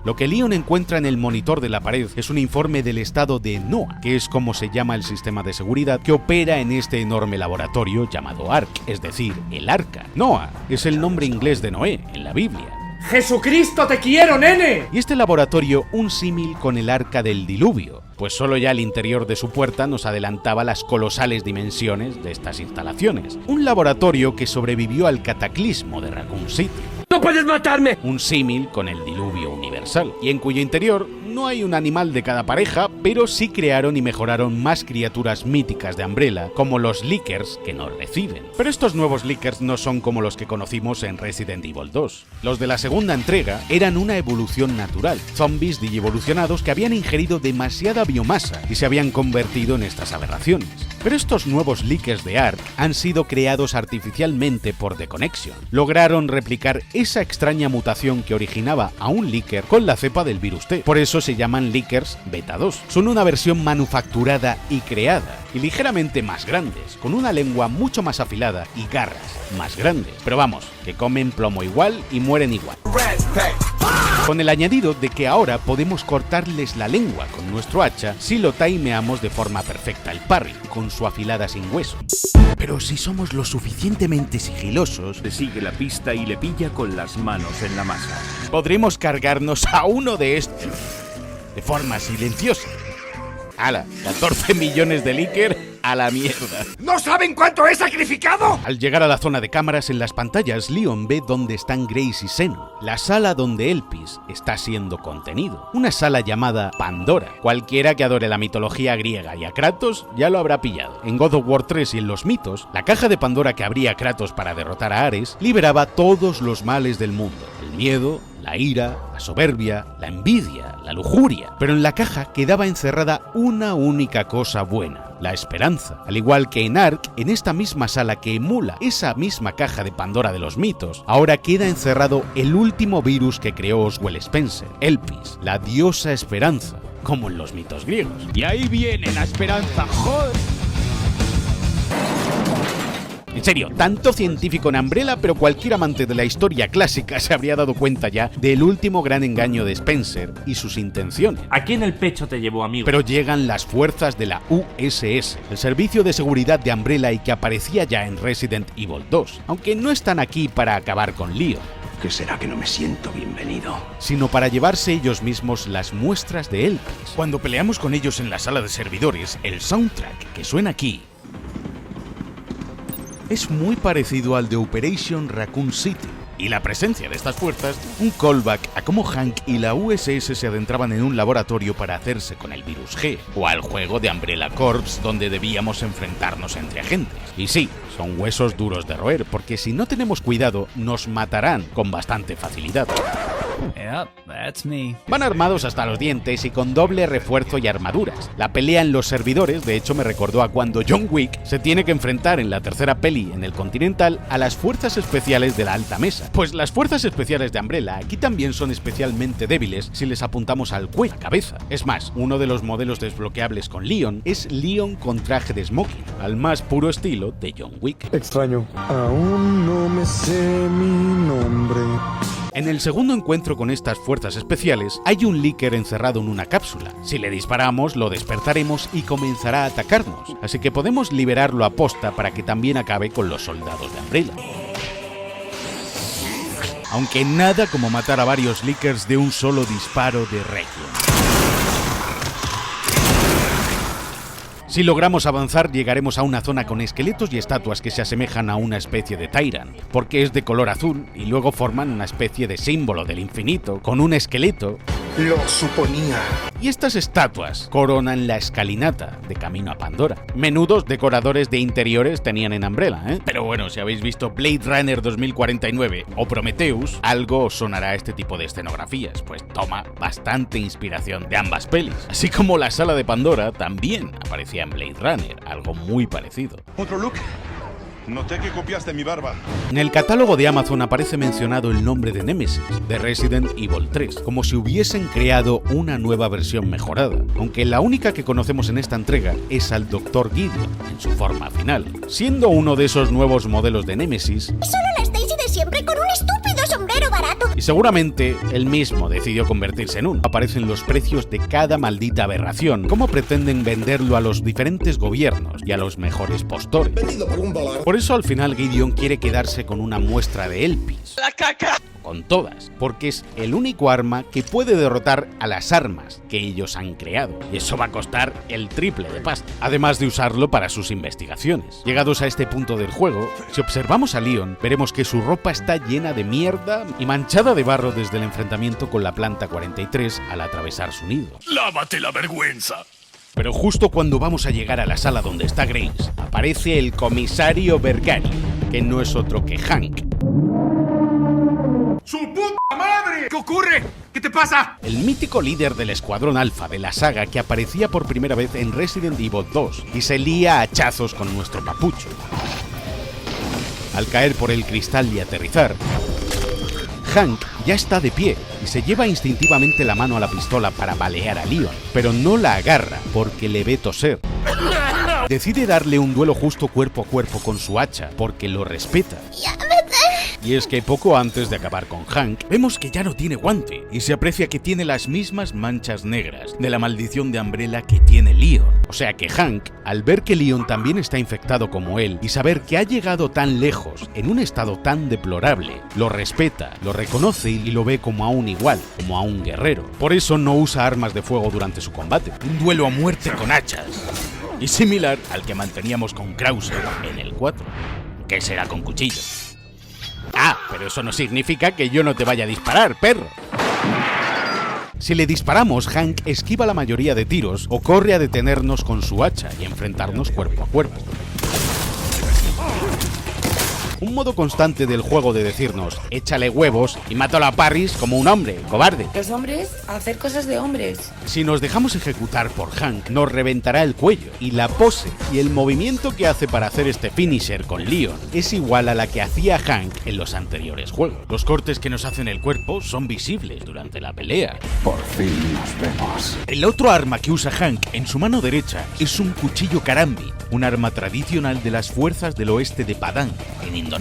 Speaker 3: Lo que Leon encuentra en el monitor de la pared es un informe del estado de NOAA, que es como se llama el sistema de seguridad que opera en este enorme laboratorio llamado Ark, es decir, el Arca. NOAA es el nombre inglés de Noé en la Biblia.
Speaker 14: ¡Jesucristo, te quiero, nene!
Speaker 3: Y este laboratorio un símil con el Arca del Diluvio, pues solo ya el interior de su puerta nos adelantaba las colosales dimensiones de estas instalaciones. Un laboratorio que sobrevivió al cataclismo de Raccoon City.
Speaker 14: ¡No puedes matarme!
Speaker 3: Un símil con el diluvio universal, y en cuyo interior no hay un animal de cada pareja, pero sí crearon y mejoraron más criaturas míticas de Umbrella, como los Lickers que nos reciben. Pero estos nuevos Lickers no son como los que conocimos en Resident Evil 2. Los de la segunda entrega eran una evolución natural, zombies digievolucionados que habían ingerido demasiada biomasa y se habían convertido en estas aberraciones. Pero estos nuevos Lickers de Ark han sido creados artificialmente por The Connection. Lograron replicar esa extraña mutación que originaba a un Licker con la cepa del virus T. Por eso se llaman Lickers Beta 2. Son una versión manufacturada y creada, y ligeramente más grandes, con una lengua mucho más afilada y garras más grandes. Pero vamos, que comen plomo igual y mueren igual. Con el añadido de que ahora podemos cortarles la lengua con nuestro hacha si lo timeamos de forma perfecta el parry, con su afilada sin hueso. Pero si somos lo suficientemente sigilosos,
Speaker 10: Le sigue la pista y le pilla con las manos en la masa.
Speaker 3: podremos cargarnos a uno de estos de forma silenciosa. ¡Hala! 14 millones de Licker a la mierda.
Speaker 15: ¿No saben cuánto he sacrificado?
Speaker 3: Al llegar a la zona de cámaras en las pantallas, Leon ve dónde están Grace y Zeno, la sala donde Elpis está siendo contenido. Una sala llamada Pandora. Cualquiera que adore la mitología griega y a Kratos ya lo habrá pillado. En God of War 3 y en los mitos, la caja de Pandora que abría Kratos para derrotar a Ares liberaba todos los males del mundo: el miedo, la ira, la soberbia, la envidia, la lujuria. Pero en la caja quedaba encerrada una única cosa buena: la esperanza. Al igual que en Ark, en esta misma sala que emula esa misma caja de Pandora de los mitos, ahora queda encerrado el último virus que creó Oswald Spencer, Elpis, la diosa esperanza, como en los mitos griegos. Y ahí viene la esperanza, joder. En serio, tanto científico en Umbrella, pero cualquier amante de la historia clásica se habría dado cuenta ya del último gran engaño de Spencer y sus intenciones.
Speaker 11: Aquí en el pecho te llevo, amigo.
Speaker 3: Pero llegan las fuerzas de la USS, el servicio de seguridad de Umbrella y que aparecía ya en Resident Evil 2, aunque no están aquí para acabar con Leon.
Speaker 5: ¿Qué será que no me siento bienvenido?
Speaker 3: Sino para llevarse ellos mismos las muestras de Elpis. Cuando peleamos con ellos en la sala de servidores, el soundtrack que suena aquí es muy parecido al de Operation Raccoon City. Y la presencia de estas fuerzas, un callback a cómo Hank y la USS se adentraban en un laboratorio para hacerse con el virus G, o al juego de Umbrella Corps donde debíamos enfrentarnos entre agentes. Y sí, son huesos duros de roer, porque si no tenemos cuidado, nos matarán con bastante facilidad.
Speaker 17: Yep, that's me.
Speaker 3: Van armados hasta los dientes y con doble refuerzo y armaduras. La pelea en los servidores, de hecho, me recordó a cuando John Wick se tiene que enfrentar en la tercera peli en el Continental a las fuerzas especiales de la Alta Mesa. Pues las fuerzas especiales de Umbrella aquí también son especialmente débiles si les apuntamos al cuello, a la cabeza. Es más, uno de los modelos desbloqueables con Leon es Leon con traje de smoking, al más puro estilo de John Wick.
Speaker 22: Extraño. Aún no me sé mi nombre.
Speaker 3: En el segundo encuentro con estas fuerzas especiales, hay un Licker encerrado en una cápsula. Si le disparamos, lo despertaremos y comenzará a atacarnos, así que podemos liberarlo a posta para que también acabe con los soldados de Umbrella. Aunque nada como matar a varios Lickers de un solo disparo de Requiem. Si logramos avanzar, llegaremos a una zona con esqueletos y estatuas que se asemejan a una especie de Tyrant, porque es de color azul y luego forman una especie de símbolo del infinito, con un esqueleto.
Speaker 22: Lo suponía.
Speaker 3: Y estas estatuas coronan la escalinata de Camino a Pandora. Menudos decoradores de interiores tenían en Umbrella, ¿eh? Pero bueno, si habéis visto Blade Runner 2049 o Prometheus, algo os sonará este tipo de escenografías, pues toma bastante inspiración de ambas pelis. Así como la sala de Pandora también aparecía en Blade Runner, algo muy parecido.
Speaker 20: ¿Otro look? Noté que copiaste mi barba.
Speaker 3: En el catálogo de Amazon aparece mencionado el nombre de Nemesis, de Resident Evil 3, como si hubiesen creado una nueva versión mejorada, aunque la única que conocemos en esta entrega es al Dr. Gideon, en su forma final, siendo uno de esos nuevos modelos de Nemesis.
Speaker 23: Solo la Stacy de siempre con un estúpido sombrero barato.
Speaker 3: Y seguramente él mismo decidió convertirse en uno. Aparecen los precios de cada maldita aberración, cómo pretenden venderlo a los diferentes gobiernos y a los mejores postores.
Speaker 22: Vendido por $1.
Speaker 3: Por eso al final Gideon quiere quedarse con una muestra de Elpis.
Speaker 1: ¡La caca!
Speaker 3: Con todas, porque es el único arma que puede derrotar a las armas que ellos han creado. Y eso va a costar el triple de pasta, además de usarlo para sus investigaciones. Llegados a este punto del juego, si observamos a Leon, veremos que su ropa está llena de mierda y manchada de barro desde el enfrentamiento con la planta 43 al atravesar su nido.
Speaker 4: ¡Lávate la vergüenza!
Speaker 3: Pero justo cuando vamos a llegar a la sala donde está Grace, aparece el comisario Bergani, que no es otro que Hank.
Speaker 20: ¡Su puta madre! ¿Qué ocurre? ¿Qué te pasa?
Speaker 3: El mítico líder del Escuadrón Alfa de la saga que aparecía por primera vez en Resident Evil 2 y se lía a hachazos con nuestro papucho. Al caer por el cristal y aterrizar, Hank ya está de pie y se lleva instintivamente la mano a la pistola para balear a Leon, pero no la agarra porque le ve toser. Decide darle un duelo justo cuerpo a cuerpo con su hacha porque lo respeta. Y es que poco antes de acabar con Hank, vemos que ya no tiene guante y se aprecia que tiene las mismas manchas negras de la maldición de Umbrella que tiene Leon. O sea que Hank, al ver que Leon también está infectado como él y saber que ha llegado tan lejos en un estado tan deplorable, lo respeta, lo reconoce y lo ve como a un igual, como a un guerrero. Por eso no usa armas de fuego durante su combate. Un duelo a muerte con hachas. Y similar al que manteníamos con Krauser en el 4, que será con cuchillo. Ah, pero eso no significa que yo no te vaya a disparar, perro. Si le disparamos, Hank esquiva la mayoría de tiros o corre a detenernos con su hacha y enfrentarnos cuerpo a cuerpo. un modo constante del juego de decirnos, échale huevos y mátalo a Parris como un hombre, cobarde.
Speaker 7: Los hombres, hacer cosas de hombres.
Speaker 3: Si nos dejamos ejecutar por Hank, nos reventará el cuello, y la pose y el movimiento que hace para hacer este finisher con Leon es igual a la que hacía Hank en los anteriores juegos. Los cortes que nos hacen el cuerpo son visibles durante la pelea.
Speaker 21: Por fin nos vemos.
Speaker 3: El otro arma que usa Hank en su mano derecha es un cuchillo Karambit, un arma tradicional de las fuerzas del oeste de Padang, en Indonesia.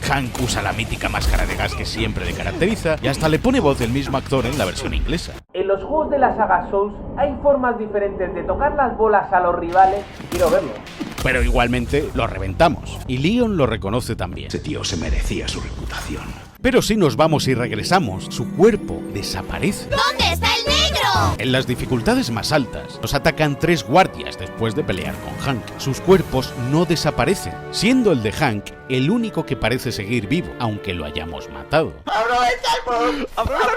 Speaker 3: Hank usa la mítica máscara de gas que siempre le caracteriza y hasta le pone voz el mismo actor en la versión inglesa.
Speaker 16: En los juegos de la saga Souls hay formas diferentes de tocar las bolas a los rivales y quiero verlo.
Speaker 3: Pero igualmente lo reventamos, y Leon lo reconoce también.
Speaker 5: Ese tío se merecía su reputación.
Speaker 3: Pero si nos vamos y regresamos, su cuerpo desaparece.
Speaker 23: ¿Dónde está el negro?
Speaker 3: En las dificultades más altas, nos atacan 3 guardias después de pelear con Hank. Sus cuerpos no desaparecen, siendo el de Hank el único que parece seguir vivo, aunque lo hayamos matado.
Speaker 14: ¡Aprovechamos!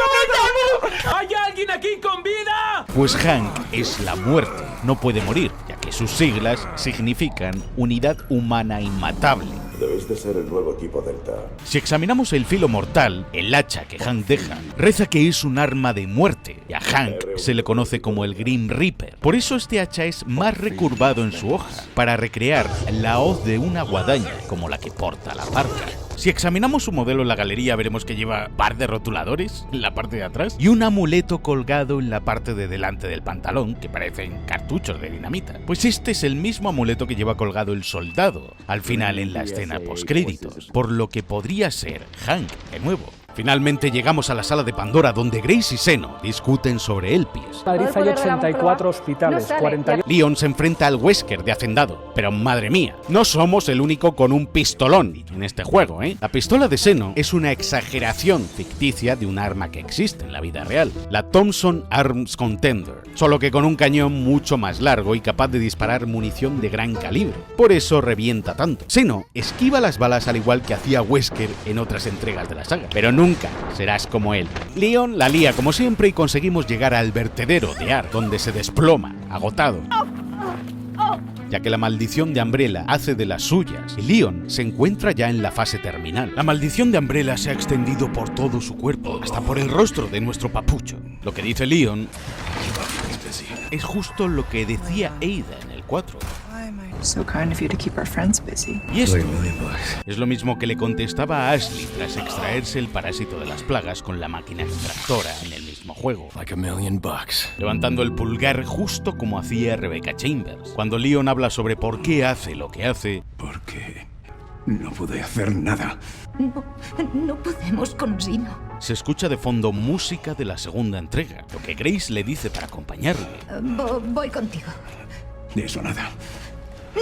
Speaker 14: ¿Hay alguien aquí con vida?
Speaker 3: Pues Hank es la muerte, no puede morir, ya que sus siglas significan Unidad Humana Inmatable.
Speaker 4: Debes de ser el nuevo tipo Delta.
Speaker 3: Si examinamos el filo mortal, el hacha que Hank deja, reza que es un arma de muerte, y a Hank se le conoce como el Grim Reaper. Por eso este hacha es más recurvado en su hoja, para recrear la hoz de una guadaña, como la que porta la parca. Si examinamos su modelo en la galería, veremos que lleva par de rotuladores en la parte de atrás y un amuleto colgado en la parte de delante del pantalón, que parecen cartuchos de dinamita. Pues este es el mismo amuleto que lleva colgado el soldado al final en la escena postcréditos, por lo que podría ser Hank de nuevo. Finalmente llegamos a la sala de Pandora, donde Grace y Zeno discuten sobre Elpis.
Speaker 12: En Madrid hay 84 hospitales, 48...
Speaker 3: Leon se enfrenta al Wesker de Hacendado, pero madre mía, no somos el único con un pistolón en este juego, ¿eh? La pistola de Zeno es una exageración ficticia de un arma que existe en la vida real, la Thompson Arms Contender, solo que con un cañón mucho más largo y capaz de disparar munición de gran calibre. Por eso revienta tanto. Zeno esquiva las balas al igual que hacía Wesker en otras entregas de la saga, pero nunca serás como él. Leon la lía como siempre y conseguimos llegar al vertedero de Ar, donde se desploma, agotado, ya que la maldición de Umbrella hace de las suyas, y Leon se encuentra ya en la fase terminal. La maldición de Umbrella se ha extendido por todo su cuerpo, hasta por el rostro de nuestro papucho. Lo que dice Leon es justo lo que decía Ada en el 4.
Speaker 19: So kind of you to keep our friends busy.
Speaker 3: Y esto es lo mismo que le contestaba a Ashley tras extraerse el parásito de las plagas con la máquina extractora en el mismo juego, levantando el pulgar justo como hacía Rebecca Chambers. Cuando Leon habla sobre por qué hace lo que hace,
Speaker 5: porque no pude hacer nada.
Speaker 13: No podemos con Zeno.
Speaker 3: Se escucha de fondo música de la segunda entrega, lo que Grace le dice para acompañarle.
Speaker 13: Voy contigo.
Speaker 5: De eso nada.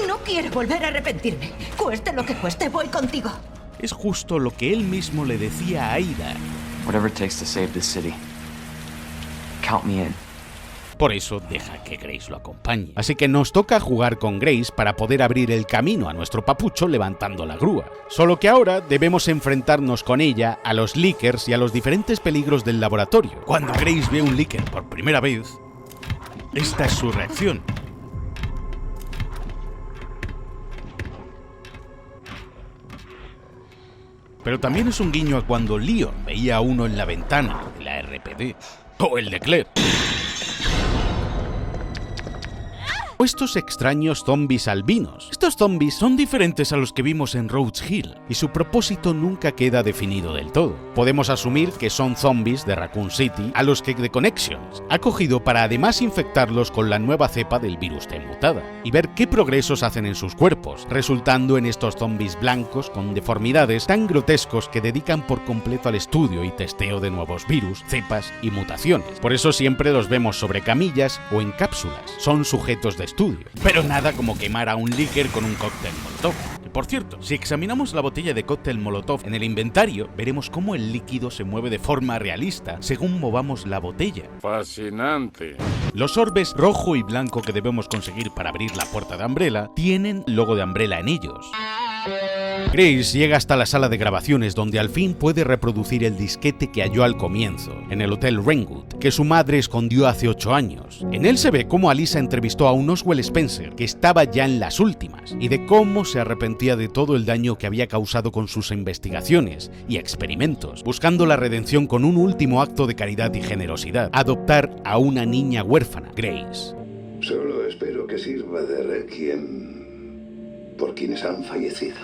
Speaker 13: No quiero volver a arrepentirme. Cueste lo que cueste, voy contigo.
Speaker 3: Es justo lo que él mismo le decía a Ada.
Speaker 9: Whatever it takes to save this city. Count me in.
Speaker 3: Por eso deja que Grace lo acompañe. Así que nos toca jugar con Grace para poder abrir el camino a nuestro papucho levantando la grúa. Solo que ahora debemos enfrentarnos con ella a los Lickers y a los diferentes peligros del laboratorio. Cuando Grace ve un Licker por primera vez, esta es su reacción. Pero también es un guiño a cuando Leon veía a uno en la ventana de la RPD, o el de Claire. O estos extraños zombies albinos. Estos zombies son diferentes a los que vimos en Rhodes Hill, y su propósito nunca queda definido del todo. Podemos asumir que son zombies de Raccoon City a los que The Connections ha cogido para además infectarlos con la nueva cepa del virus T mutada, y ver qué progresos hacen en sus cuerpos, resultando en estos zombies blancos con deformidades tan grotescos que dedican por completo al estudio y testeo de nuevos virus, cepas y mutaciones. Por eso siempre los vemos sobre camillas o en cápsulas. Son sujetos de estudio, pero nada como quemar a un Licker con un cóctel molotov. Y por cierto, si examinamos la botella de cóctel molotov en el inventario, veremos cómo el líquido se mueve de forma realista según movamos la botella.
Speaker 6: Fascinante.
Speaker 3: Los orbes rojo y blanco que debemos conseguir para abrir la puerta de Umbrella tienen logo de Umbrella en ellos. Grace llega hasta la sala de grabaciones donde al fin puede reproducir el disquete que halló al comienzo, en el Hotel Rainwood, que su madre escondió hace 8 años. En él se ve cómo Alyssa entrevistó a un Oswald Spencer que estaba ya en las últimas, y de cómo se arrepentía de todo el daño que había causado con sus investigaciones y experimentos, buscando la redención con un último acto de caridad y generosidad: adoptar a una niña huérfana, Grace.
Speaker 2: Solo espero que sirva de requiem por quienes han fallecido.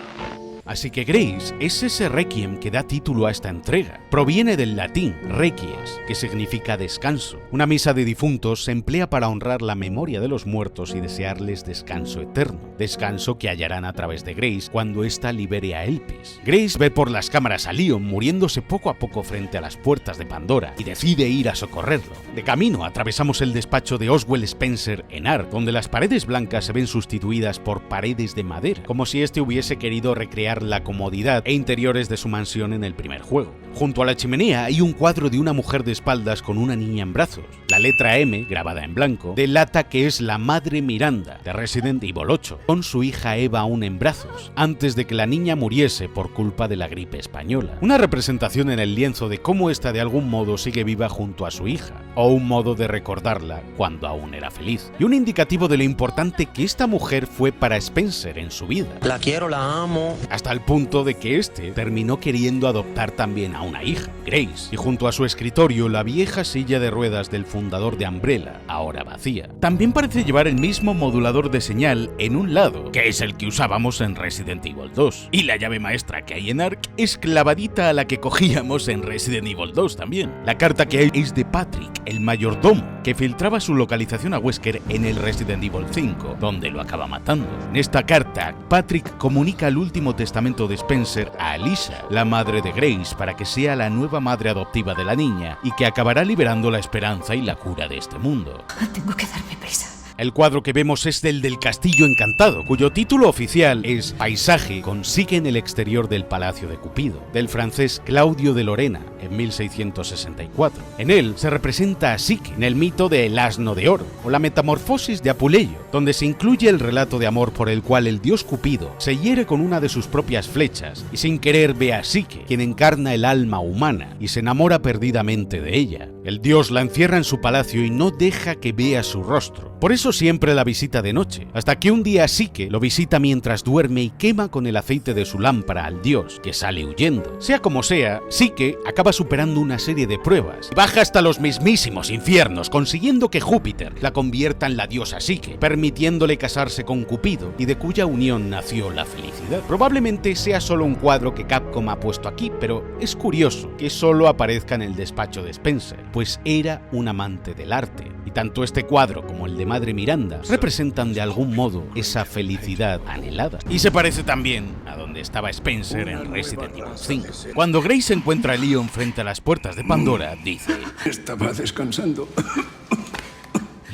Speaker 3: Así que Grace es ese requiem que da título a esta entrega. Proviene del latín requies, que significa descanso. Una misa de difuntos se emplea para honrar la memoria de los muertos y desearles descanso eterno. Descanso que hallarán a través de Grace cuando ésta libere a Elpis. Grace ve por las cámaras a Leon muriéndose poco a poco frente a las puertas de Pandora y decide ir a socorrerlo. De camino atravesamos el despacho de Oswald Spencer en Ark, donde las paredes blancas se ven sustituidas por paredes de madera, como si este hubiese querido recrear la comodidad e interiores de su mansión en el primer juego. Junto a la chimenea hay un cuadro de una mujer de espaldas con una niña en brazos. La letra M, grabada en blanco, delata que es la madre Miranda de Resident Evil 8, con su hija Eva aún en brazos, antes de que la niña muriese por culpa de la gripe española. Una representación en el lienzo de cómo esta de algún modo sigue viva junto a su hija, o un modo de recordarla cuando aún era feliz. Y un indicativo de lo importante que esta mujer fue para Spencer en su vida.
Speaker 1: La quiero, la amo.
Speaker 3: Hasta el punto de que este terminó queriendo adoptar también a una hija, Grace, y junto a su escritorio la vieja silla de ruedas del fundador de Umbrella, ahora vacía. También parece llevar el mismo modulador de señal en un lado, que es el que usábamos en Resident Evil 2, y la llave maestra que hay en Ark es clavadita a la que cogíamos en Resident Evil 2 también. La carta que hay es de Patrick, el mayordomo, que filtraba su localización a Wesker en el Resident Evil 5, donde lo acaba matando. En esta carta, Patrick comunica el último testamento de Spencer a Alyssa, la madre de Grace, para que sea la nueva madre adoptiva de la niña y que acabará liberando la esperanza y la cura de este mundo.
Speaker 13: Tengo que darme prisa.
Speaker 3: El cuadro que vemos es el del Castillo Encantado, cuyo título oficial es Paisaje con Psyche en el exterior del Palacio de Cupido, del francés Claudio de Lorena, en 1664. En él se representa a Psyche en el mito de El Asno de Oro, o la Metamorfosis de Apuleyo, donde se incluye el relato de amor por el cual el dios Cupido se hiere con una de sus propias flechas y sin querer ve a Psyche, quien encarna el alma humana, y se enamora perdidamente de ella. El dios la encierra en su palacio y no deja que vea su rostro. Por eso siempre la visita de noche, hasta que un día Psyche lo visita mientras duerme y quema con el aceite de su lámpara al dios, que sale huyendo. Sea como sea, Psyche acaba superando una serie de pruebas y baja hasta los mismísimos infiernos, consiguiendo que Júpiter la convierta en la diosa Psyche, permitiéndole casarse con Cupido, y de cuya unión nació la felicidad. Probablemente sea solo un cuadro que Capcom ha puesto aquí, pero es curioso que solo aparezca en el despacho de Spencer, pues era un amante del arte, y tanto este cuadro como el de Madre Miranda representan de algún modo esa felicidad anhelada. Y se parece también a donde estaba Spencer en Resident Evil 5. Cuando Grace encuentra a Leon frente a las puertas de Pandora, dice:
Speaker 2: estaba descansando.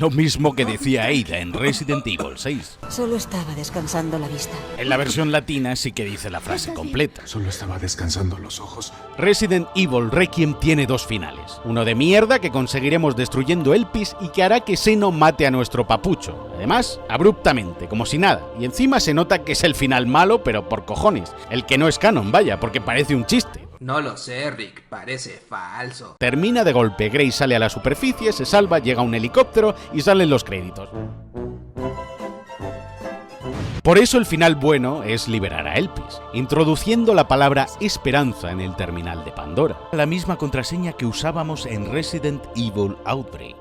Speaker 3: Lo mismo que decía Ada en Resident Evil 6.
Speaker 8: Solo estaba descansando la vista.
Speaker 3: En la versión latina sí que dice la frase completa.
Speaker 6: Solo estaba descansando los ojos.
Speaker 3: Resident Evil Requiem tiene dos finales. Uno de mierda que conseguiremos destruyendo Elpis y que hará que Xeno mate a nuestro papucho. Además, abruptamente, como si nada. Y encima se nota que es el final malo, pero por cojones. El que no es canon, vaya, porque parece un chiste.
Speaker 16: No lo sé, Rick, parece falso.
Speaker 3: Termina de golpe, Grace sale a la superficie, se salva, llega un helicóptero y salen los créditos. Por eso el final bueno es liberar a Elpis, introduciendo la palabra esperanza en el terminal de Pandora, la misma contraseña que usábamos en Resident Evil Outbreak.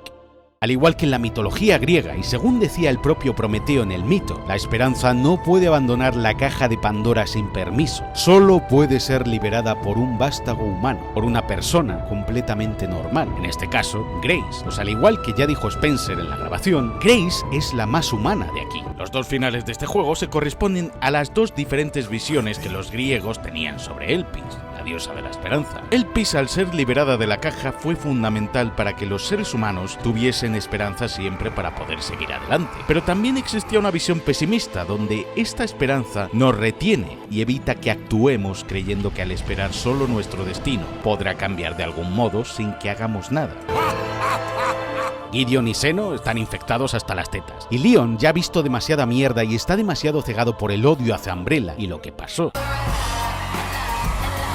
Speaker 3: Al igual que en la mitología griega, y según decía el propio Prometeo en el mito, la esperanza no puede abandonar la caja de Pandora sin permiso. Solo puede ser liberada por un vástago humano, por una persona completamente normal, en este caso, Grace. Pues al igual que ya dijo Spencer en la grabación, Grace es la más humana de aquí. Los dos finales de este juego se corresponden a las dos diferentes visiones que los griegos tenían sobre Elpis, la diosa de la esperanza. Elpis, al ser liberada de la caja, fue fundamental para que los seres humanos tuviesen esperanza siempre para poder seguir adelante. Pero también existía una visión pesimista, donde esta esperanza nos retiene y evita que actuemos creyendo que al esperar solo nuestro destino podrá cambiar de algún modo sin que hagamos nada. Gideon y Zeno están infectados hasta las tetas. Y Leon ya ha visto demasiada mierda y está demasiado cegado por el odio hacia Umbrella y lo que pasó.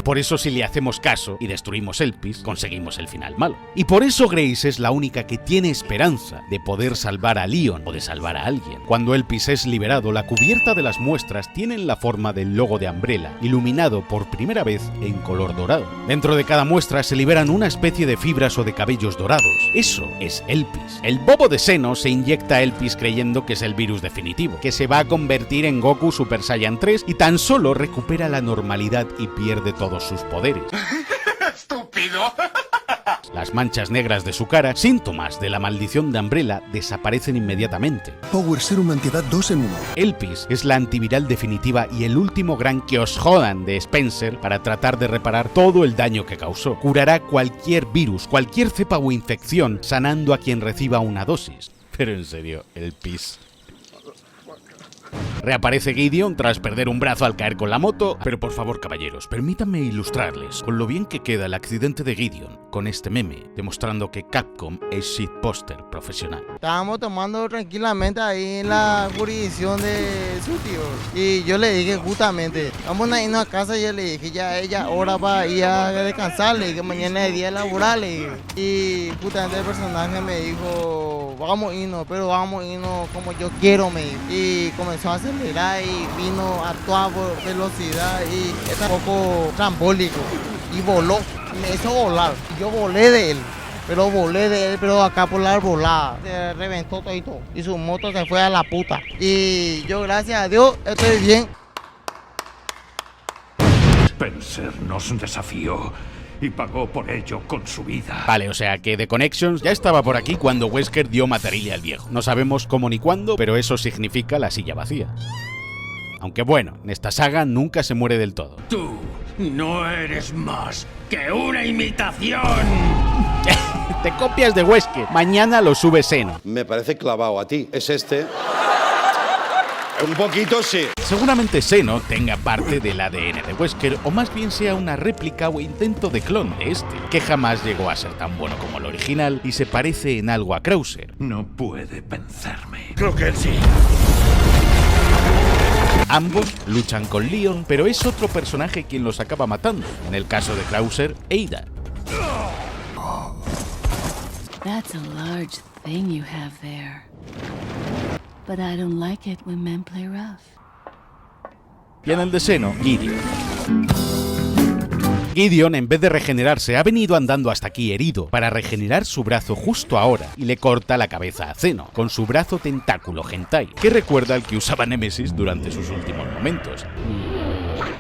Speaker 3: Por eso, si le hacemos caso y destruimos Elpis, conseguimos el final malo. Y por eso Grace es la única que tiene esperanza de poder salvar a Leon o de salvar a alguien. Cuando Elpis es liberado, la cubierta de las muestras tiene la forma del logo de Umbrella, iluminado por primera vez en color dorado. Dentro de cada muestra se liberan una especie de fibras o de cabellos dorados. Eso es Elpis. El bobo de Zeno se inyecta a Elpis creyendo que es el virus definitivo, que se va a convertir en Goku Super Saiyan 3 y tan solo recupera la normalidad y pierde todos sus poderes.
Speaker 20: ¡Estúpido!
Speaker 3: Las manchas negras de su cara, síntomas de la maldición de Umbrella, desaparecen inmediatamente.
Speaker 22: Power Serum Antiedad 2 en 1.
Speaker 3: Elpis es la antiviral definitiva y el último gran que os jodan de Spencer para tratar de reparar todo el daño que causó. Curará cualquier virus, cualquier cepa o infección, sanando a quien reciba una dosis. Pero en serio, Elpis... Reaparece Gideon tras perder un brazo al caer con la moto. Pero por favor, caballeros, permítanme ilustrarles con lo bien que queda el accidente de Gideon con este meme, demostrando que Capcom es shitposter profesional.
Speaker 10: Estábamos tomando tranquilamente ahí en la jurisdicción de su tío. Y yo le dije justamente, vamos a irnos a casa y yo le dije, ya ella hora para ir a descansar, le dije, mañana es día laboral. Y justamente el personaje me dijo, vamos a irnos, pero vamos a irnos como yo quiero, me dijo. Y comenzó a acelerar y vino a toda velocidad y es un poco trambólico y voló, me hizo volar. Yo volé de él, pero acá por la arbolada se reventó todo y su moto se fue a la puta. Y yo, gracias a Dios, estoy bien.
Speaker 5: Spencer nos desafió y pagó por ello con su vida.
Speaker 3: Vale, o sea que The Connections ya estaba por aquí cuando Wesker dio Material al viejo. No sabemos cómo ni cuándo, pero eso significa la silla vacía. Aunque bueno, en esta saga nunca se muere del todo.
Speaker 5: Tú no eres más que una imitación.
Speaker 3: Te copias de Wesker. Mañana lo sube Zeno.
Speaker 15: Me parece clavado a ti. ¿Es este? Un poquito sí.
Speaker 3: Seguramente Zeno tenga parte del ADN de Wesker, o más bien sea una réplica o intento de clon de este, que jamás llegó a ser tan bueno como el original y se parece en algo a Krauser.
Speaker 5: No puede vencerme.
Speaker 20: Creo que él sí.
Speaker 3: Ambos luchan con Leon, pero es otro personaje quien los acaba matando. En el caso de Krauser, Ada.
Speaker 18: That's a large thing you have there. But I don't like it when men play rough.
Speaker 3: Y en el de Zeno, Gideon. Gideon, en vez de regenerarse, ha venido andando hasta aquí herido para regenerar su brazo justo ahora y le corta la cabeza a Zeno con su brazo tentáculo hentai, que recuerda al que usaba Nemesis durante sus últimos momentos.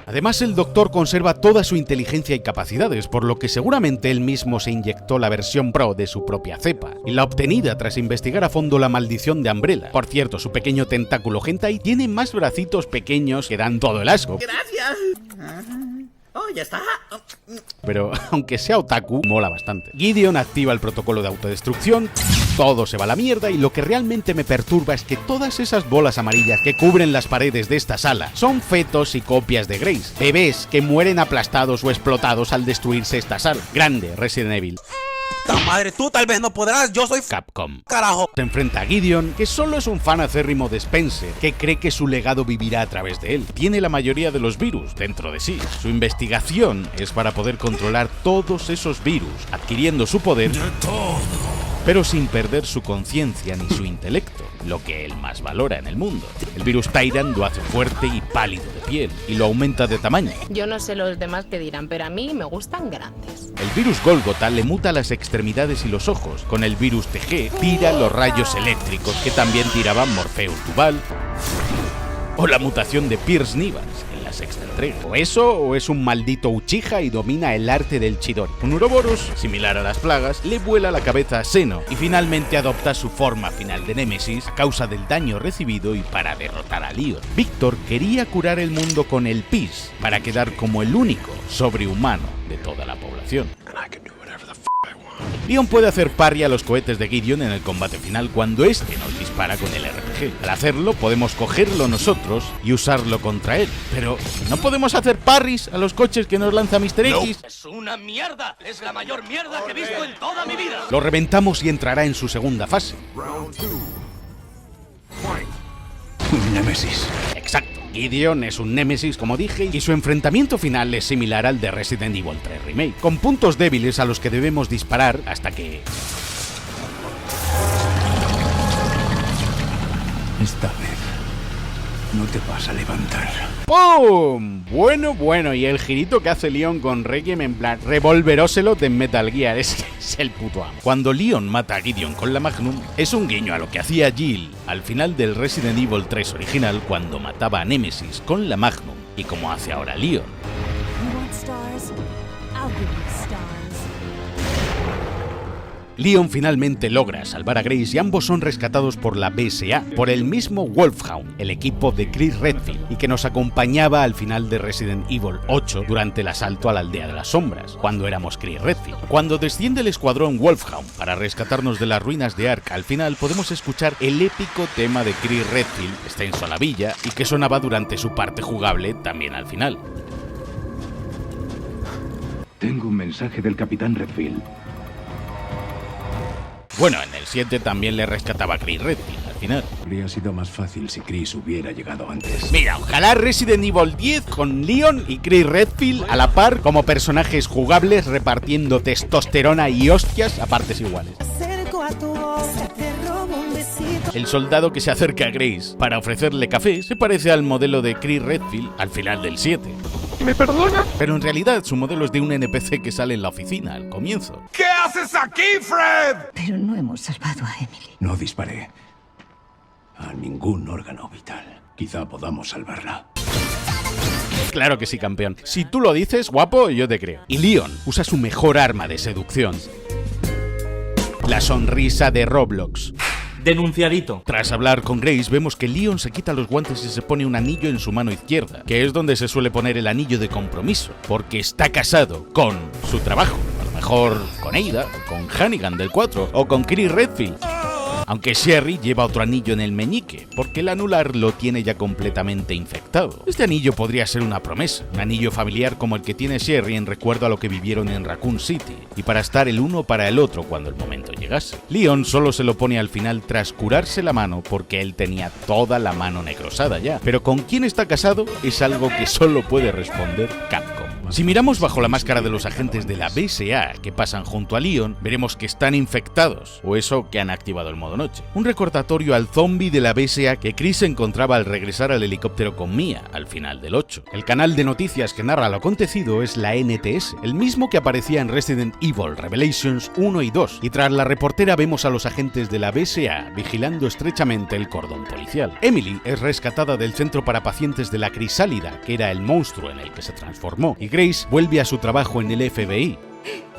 Speaker 3: Además, el Doctor conserva toda su inteligencia y capacidades, por lo que seguramente él mismo se inyectó la versión Pro de su propia cepa, y la obtenida tras investigar a fondo la maldición de Umbrella. Por cierto, su pequeño tentáculo hentai tiene más bracitos pequeños que dan todo el asco.
Speaker 1: Gracias. Oh, ya está.
Speaker 3: Pero aunque sea otaku, mola bastante. Gideon activa el protocolo de autodestrucción, todo se va a la mierda y lo que realmente me perturba es que todas esas bolas amarillas que cubren las paredes de esta sala son fetos y copias de Grace, bebés que mueren aplastados o explotados al destruirse esta sala. Grande Resident Evil.
Speaker 1: Madre, tú tal vez no podrás, yo soy
Speaker 3: Capcom.
Speaker 1: Carajo.
Speaker 3: Se enfrenta a Gideon, que solo es un fan acérrimo de Spencer, que cree que su legado vivirá a través de él. Tiene la mayoría de los virus dentro de sí. Su investigación es para poder controlar todos esos virus, adquiriendo su poder, pero sin perder su conciencia ni su intelecto, lo que él más valora en el mundo. El virus Tyrant lo hace fuerte y pálido de piel, y lo aumenta de tamaño.
Speaker 7: Yo no sé los demás qué dirán, pero a mí me gustan grandes.
Speaker 3: El virus Golgotha le muta las extremidades y los ojos. Con el virus TG tira los rayos eléctricos que también tiraban Morpheus Duval, o la mutación de Pierce Nivans en la sexta entrega. O eso, o es un maldito Uchiha y domina el arte del Chidori. Un Uroboros, similar a las plagas, le vuela la cabeza a Zeno y finalmente adopta su forma final de Némesis a causa del daño recibido y para derrotar a Leon. Víctor quería curar el mundo con el PIS para quedar como el único sobrehumano de toda la población. Leon puede hacer parry a los cohetes de Gideon en el combate final cuando este nos dispara con el RPG. Al hacerlo, podemos cogerlo nosotros y usarlo contra él. Pero no podemos hacer parries a los coches que nos lanza Mr. X.
Speaker 20: ¡Es una mierda! ¡Es la mayor mierda que he visto en toda mi vida!
Speaker 3: Lo reventamos y entrará en su segunda fase.
Speaker 5: Un Némesis.
Speaker 3: Exacto. Gideon es un Némesis, como dije, y su enfrentamiento final es similar al de Resident Evil 3 Remake, con puntos débiles a los que debemos disparar hasta que...
Speaker 5: Esta vez no te vas a levantar.
Speaker 3: ¡Pum! Bueno, y el girito que hace Leon con Requiem en plan revolveróselo de Metal Gear, es el puto amo. Cuando Leon mata a Gideon con la Magnum, es un guiño a lo que hacía Jill al final del Resident Evil 3 original cuando mataba a Nemesis con la Magnum, y como hace ahora Leon. Leon finalmente logra salvar a Grace y ambos son rescatados por la BSA, por el mismo Wolfhound, el equipo de Chris Redfield, y que nos acompañaba al final de Resident Evil 8 durante el asalto a la Aldea de las Sombras, cuando éramos Chris Redfield. Cuando desciende el escuadrón Wolfhound para rescatarnos de las ruinas de Ark, al final podemos escuchar el épico tema de Chris Redfield, extenso a la villa, y que sonaba durante su parte jugable también al final.
Speaker 5: Tengo un mensaje del Capitán Redfield.
Speaker 3: Bueno, en el 7 también le rescataba a Chris Redfield al final.
Speaker 5: Habría sido más fácil si Chris hubiera llegado antes.
Speaker 3: Mira, ojalá Resident Evil 10 con Leon y Chris Redfield a la par como personajes jugables repartiendo testosterona y hostias a partes iguales. El soldado que se acerca a Grace para ofrecerle café se parece al modelo de Chris Redfield al final del 7.
Speaker 20: ¿Me perdona?
Speaker 3: Pero en realidad su modelo es de un NPC que sale en la oficina al comienzo.
Speaker 20: ¿Qué haces aquí, Fred?
Speaker 13: Pero no hemos salvado a Emily.
Speaker 5: No disparé a ningún órgano vital. Quizá podamos salvarla.
Speaker 3: Claro que sí, campeón. Si tú lo dices, guapo, yo te creo. Y Leon usa su mejor arma de seducción: la sonrisa de Roblox.
Speaker 11: Denunciadito.
Speaker 3: Tras hablar con Grace, vemos que Leon se quita los guantes y se pone un anillo en su mano izquierda, que es donde se suele poner el anillo de compromiso, porque está casado con su trabajo. A lo mejor con Ada, o con Hannigan del 4, o con Chris Redfield. Aunque Sherry lleva otro anillo en el meñique, porque el anular lo tiene ya completamente infectado. Este anillo podría ser una promesa, un anillo familiar como el que tiene Sherry en recuerdo a lo que vivieron en Raccoon City, y para estar el uno para el otro cuando el momento llegase. Leon solo se lo pone al final tras curarse la mano porque él tenía toda la mano necrosada ya. Pero con quién está casado es algo que solo puede responder Capcom. Si miramos bajo la máscara de los agentes de la BSA que pasan junto a Leon, veremos que están infectados, o eso que han activado el modo noche. Un recordatorio al zombie de la BSA que Chris encontraba al regresar al helicóptero con Mia al final del 8. El canal de noticias que narra lo acontecido es la NTS, el mismo que aparecía en Resident Evil Revelations 1 y 2, y tras la reportera vemos a los agentes de la BSA vigilando estrechamente el cordón policial. Emily es rescatada del centro para pacientes de la Crisálida, que era el monstruo en el que se transformó, y Grace vuelve a su trabajo en el FBI.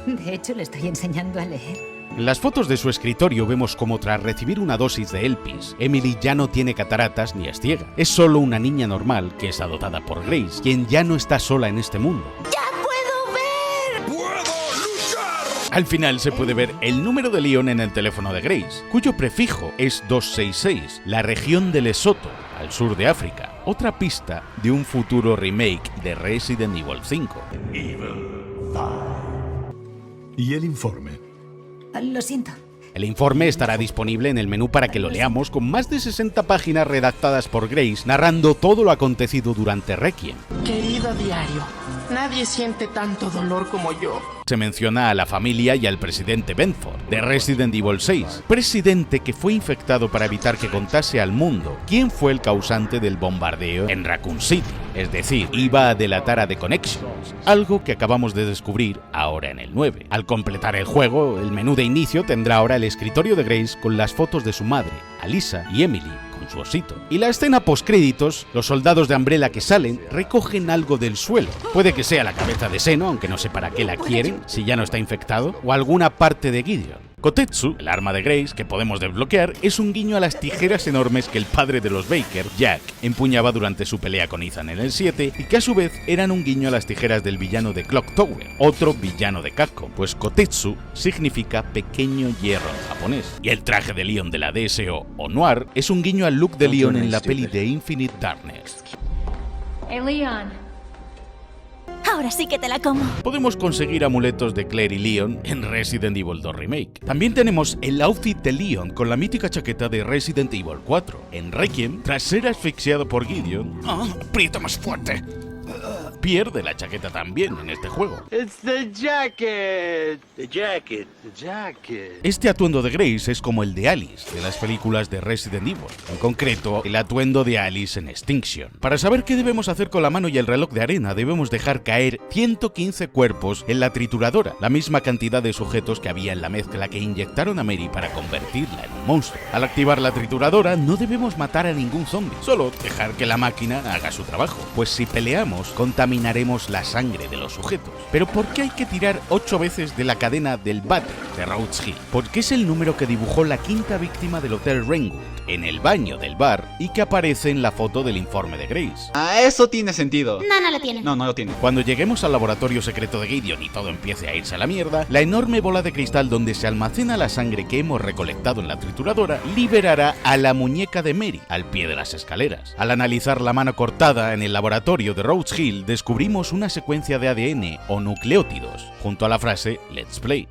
Speaker 13: De hecho, le estoy enseñando a leer.
Speaker 3: En las fotos de su escritorio vemos como tras recibir una dosis de Elpis, Emily ya no tiene cataratas ni es ciega. Es solo una niña normal que es adoptada por Grace, quien ya no está sola en este mundo.
Speaker 23: ¡Ya puedo ver!
Speaker 20: ¡Puedo luchar!
Speaker 3: Al final se puede ver el número de Leon en el teléfono de Grace, cuyo prefijo es 266, la región de Lesoto, al sur de África. Otra pista de un futuro remake de Resident Evil 5.
Speaker 6: ¿Y el informe?
Speaker 13: Lo siento.
Speaker 3: El informe estará disponible en el menú para que lo leamos, con más de 60 páginas redactadas por Grace narrando todo lo acontecido durante Requiem.
Speaker 1: Querido diario, nadie siente tanto dolor como yo.
Speaker 3: Se menciona a la familia y al presidente Benford, de Resident Evil 6, presidente que fue infectado para evitar que contase al mundo quién fue el causante del bombardeo en Raccoon City, es decir, iba a delatar a The Connections, algo que acabamos de descubrir ahora en el 9. Al completar el juego, el menú de inicio tendrá ahora el escritorio de Grace con las fotos de su madre, Alyssa, y Emily, con su osito. Y la escena postcréditos, los soldados de Umbrella que salen recogen algo del suelo. Puede que sea la cabeza de Seno, aunque no sé para qué la quieren, si ya no está infectado, o alguna parte de Gideon. Kotetsu, el arma de Grace que podemos desbloquear, es un guiño a las tijeras enormes que el padre de los Baker, Jack, empuñaba durante su pelea con Ethan en el 7 y que a su vez eran un guiño a las tijeras del villano de Clock Tower, otro villano de Capcom, pues Kotetsu significa pequeño hierro en japonés. Y el traje de Leon de la DSO o Noir es un guiño al look de Leon en la peli de Infinite Darkness.
Speaker 11: Hey, Leon.
Speaker 23: Ahora sí que te la como.
Speaker 3: Podemos conseguir amuletos de Claire y Leon en Resident Evil 2 Remake. También tenemos el outfit de Leon con la mítica chaqueta de Resident Evil 4. En Requiem, tras ser asfixiado por Gideon, aprieta más fuerte, pierde la chaqueta también en este juego.
Speaker 14: It's the jacket. The jacket. The jacket.
Speaker 3: Este atuendo de Grace es como el de Alice de las películas de Resident Evil, en concreto el atuendo de Alice en Extinction. Para saber qué debemos hacer con la mano y el reloj de arena, debemos dejar caer 115 cuerpos en la trituradora, la misma cantidad de sujetos que había en la mezcla que inyectaron a Mary para convertirla en un monstruo. Al activar la trituradora no debemos matar a ningún zombie, solo dejar que la máquina haga su trabajo, pues si peleamos contaminaremos la sangre de los sujetos. Pero ¿por qué hay que tirar 8 veces de la cadena del váter de Rhodes Hill? Porque es el número que dibujó la quinta víctima del Hotel Rainwood en el baño del bar y que aparece en la foto del informe de Grace.
Speaker 9: Eso tiene sentido.
Speaker 23: No lo tiene.
Speaker 9: No lo tiene.
Speaker 3: Cuando lleguemos al laboratorio secreto de Gideon y todo empiece a irse a la mierda, la enorme bola de cristal donde se almacena la sangre que hemos recolectado en la trituradora liberará a la muñeca de Mary al pie de las escaleras. Al analizar la mano cortada en el laboratorio de Rhodes Hill, descubrimos una secuencia de ADN o nucleótidos, junto a la frase Let's Play.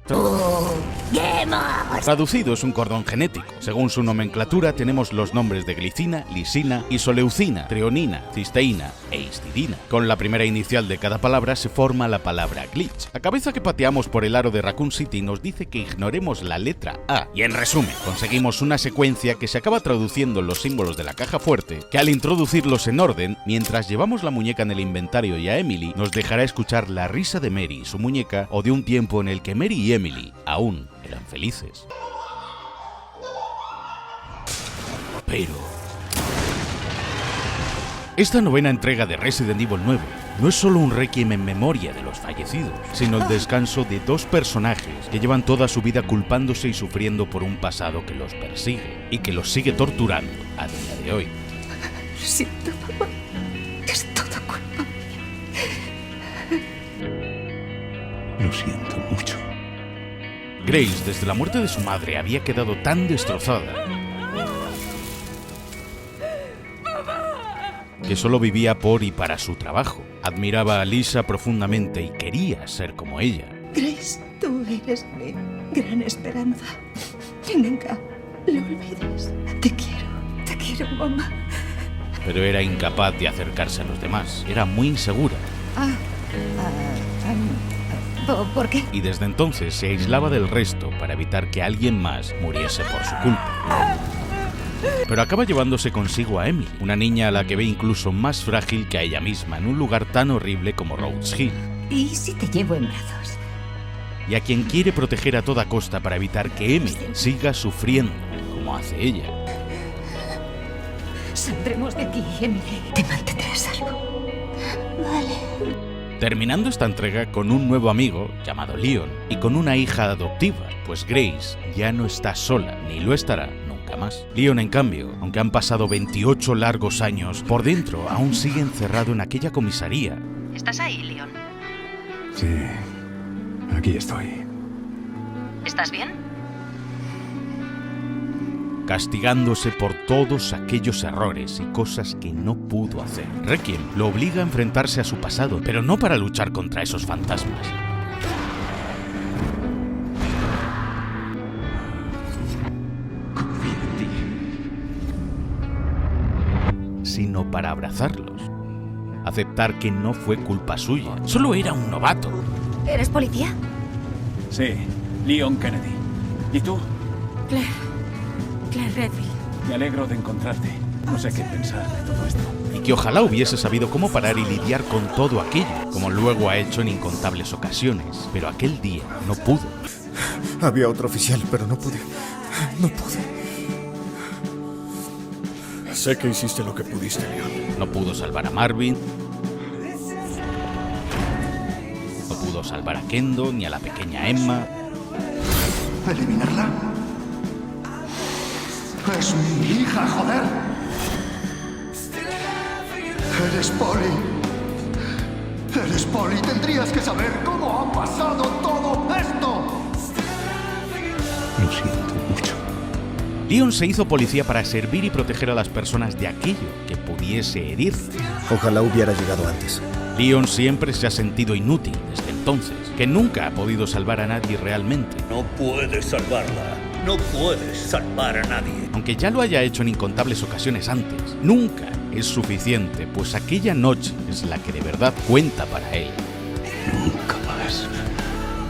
Speaker 3: Traducido es un cordón genético. Según su nomenclatura tenemos los nombres de glicina, lisina, isoleucina, treonina, cisteína e histidina. Con la primera inicial de cada palabra se forma la palabra glitch. La cabeza que pateamos por el aro de Raccoon City nos dice que ignoremos la letra A. Y en resumen, conseguimos una secuencia que se acaba traduciendo en los símbolos de la caja fuerte, que al introducirlos en orden, mientras llevamos la muñeca en el inventario y a Emily, nos dejará escuchar la risa de Mary y su muñeca, o de un tiempo en el que Mary y Emily aún eran felices. Pero esta novena entrega de Resident Evil 9 no es solo un requiem en memoria de los fallecidos, sino el descanso de dos personajes que llevan toda su vida culpándose y sufriendo por un pasado que los persigue y que los sigue torturando a día de hoy.
Speaker 13: Lo siento, papá. Es todo culpa mía.
Speaker 5: Lo siento mucho.
Speaker 3: Grace, desde la muerte de su madre, había quedado tan destrozada que solo vivía por y para su trabajo. Admiraba a Lisa profundamente y quería ser como ella.
Speaker 13: Grace, tú eres mi gran esperanza. Nunca lo olvides. Te quiero, mamá.
Speaker 3: Pero era incapaz de acercarse a los demás. Era muy insegura.
Speaker 13: ¿Por qué?
Speaker 3: Y desde entonces se aislaba del resto para evitar que alguien más muriese por su culpa. Pero acaba llevándose consigo a Emily, una niña a la que ve incluso más frágil que a ella misma en un lugar tan horrible como Rhodes Hill.
Speaker 13: ¿Y si te llevo en brazos?
Speaker 3: Y a quien quiere proteger a toda costa para evitar que Emily siga sufriendo como hace ella.
Speaker 13: Saldremos de aquí, Emily. Te mantendré a salvo.
Speaker 23: Vale.
Speaker 3: Terminando esta entrega con un nuevo amigo llamado Leon y con una hija adoptiva, pues Grace ya no está sola, ni lo estará nunca más. Leon, en cambio, aunque han pasado 28 largos años, por dentro aún sigue encerrado en aquella comisaría.
Speaker 11: ¿Estás ahí, Leon?
Speaker 5: Sí, aquí estoy.
Speaker 11: ¿Estás bien?
Speaker 3: Castigándose por todos aquellos errores y cosas que no pudo hacer. Requiem lo obliga a enfrentarse a su pasado, pero no para luchar contra esos fantasmas, sino para abrazarlos. Aceptar que no fue culpa suya, solo era un novato.
Speaker 23: ¿Eres policía?
Speaker 14: Sí, Leon Kennedy. ¿Y tú?
Speaker 23: Claire Redfield.
Speaker 14: Me alegro de encontrarte. No sé qué pensar de todo esto.
Speaker 3: Y que ojalá hubiese sabido cómo parar y lidiar con todo aquello, como luego ha hecho en incontables ocasiones, pero aquel día no pudo.
Speaker 22: Había otro oficial, pero no pude. Sé que hiciste lo que pudiste, Leon.
Speaker 3: No pudo salvar a Marvin, no pudo salvar a Kendo ni a la pequeña Emma.
Speaker 4: ¿Eliminarla? Es mi hija, joder. Eres Polly. Eres Polly. Tendrías que saber cómo ha pasado todo esto.
Speaker 5: Lo siento mucho.
Speaker 3: Leon se hizo policía para servir y proteger a las personas de aquello que pudiese herirle.
Speaker 22: Ojalá hubiera llegado antes.
Speaker 3: Leon siempre se ha sentido inútil desde entonces, que nunca ha podido salvar a nadie realmente.
Speaker 20: No puedes salvarla. No puedes salvar a nadie.
Speaker 3: Aunque ya lo haya hecho en incontables ocasiones antes, nunca es suficiente, pues aquella noche es la que de verdad cuenta para él.
Speaker 5: Nunca más.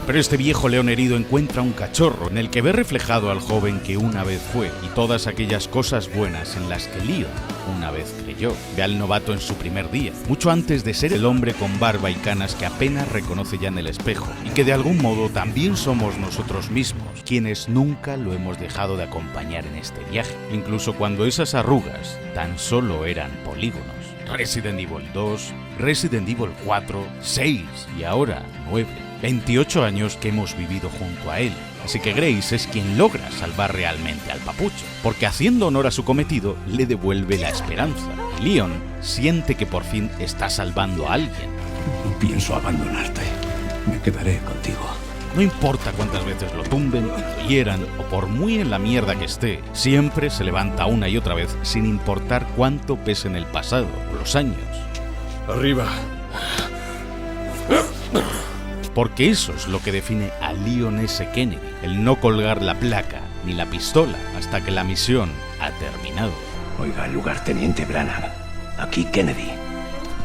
Speaker 3: Pero este viejo león herido encuentra un cachorro en el que ve reflejado al joven que una vez fue y todas aquellas cosas buenas en las que Leon una vez creyó. Ve al novato en su primer día, mucho antes de ser el hombre con barba y canas que apenas reconoce ya en el espejo y que de algún modo también somos nosotros mismos, quienes nunca lo hemos dejado de acompañar en este viaje, incluso cuando esas arrugas tan solo eran polígonos. Resident Evil 2, Resident Evil 4, 6 y ahora 9. 28 años que hemos vivido junto a él. Así que Grace es quien logra salvar realmente al papucho, porque haciendo honor a su cometido le devuelve la esperanza. Y Leon siente que por fin está salvando a alguien.
Speaker 5: No pienso abandonarte. Me quedaré contigo.
Speaker 3: No importa cuántas veces lo tumben, lo hieran o por muy en la mierda que esté, siempre se levanta una y otra vez sin importar cuánto pese en el pasado o los años.
Speaker 22: Arriba.
Speaker 3: Porque eso es lo que define a Leon S. Kennedy, el no colgar la placa ni la pistola hasta que la misión ha terminado.
Speaker 5: Oiga, lugarteniente Branagh. Aquí Kennedy.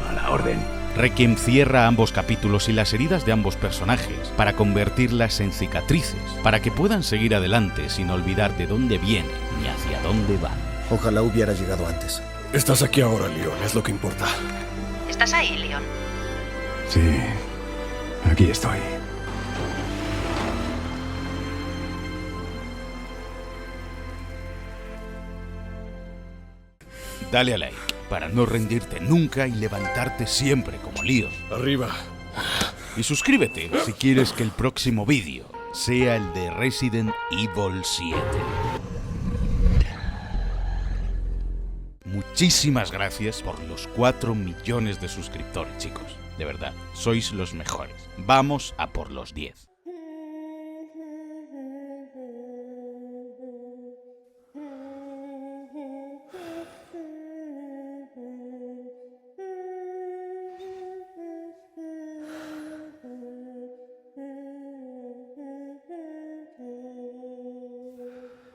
Speaker 5: A la orden.
Speaker 3: Requiem cierra ambos capítulos y las heridas de ambos personajes para convertirlas en cicatrices, para que puedan seguir adelante sin olvidar de dónde vienen ni hacia dónde van.
Speaker 22: Ojalá hubiera llegado antes. Estás aquí ahora, Leon, es lo que importa.
Speaker 11: ¿Estás ahí, Leon?
Speaker 5: Sí, aquí estoy.
Speaker 3: Dale a like para no rendirte nunca y levantarte siempre como Leon.
Speaker 22: Arriba.
Speaker 3: Y suscríbete si quieres que el próximo vídeo sea el de Resident Evil 7. Muchísimas gracias por los 4 millones de suscriptores, chicos. De verdad, sois los mejores. Vamos a por los 10.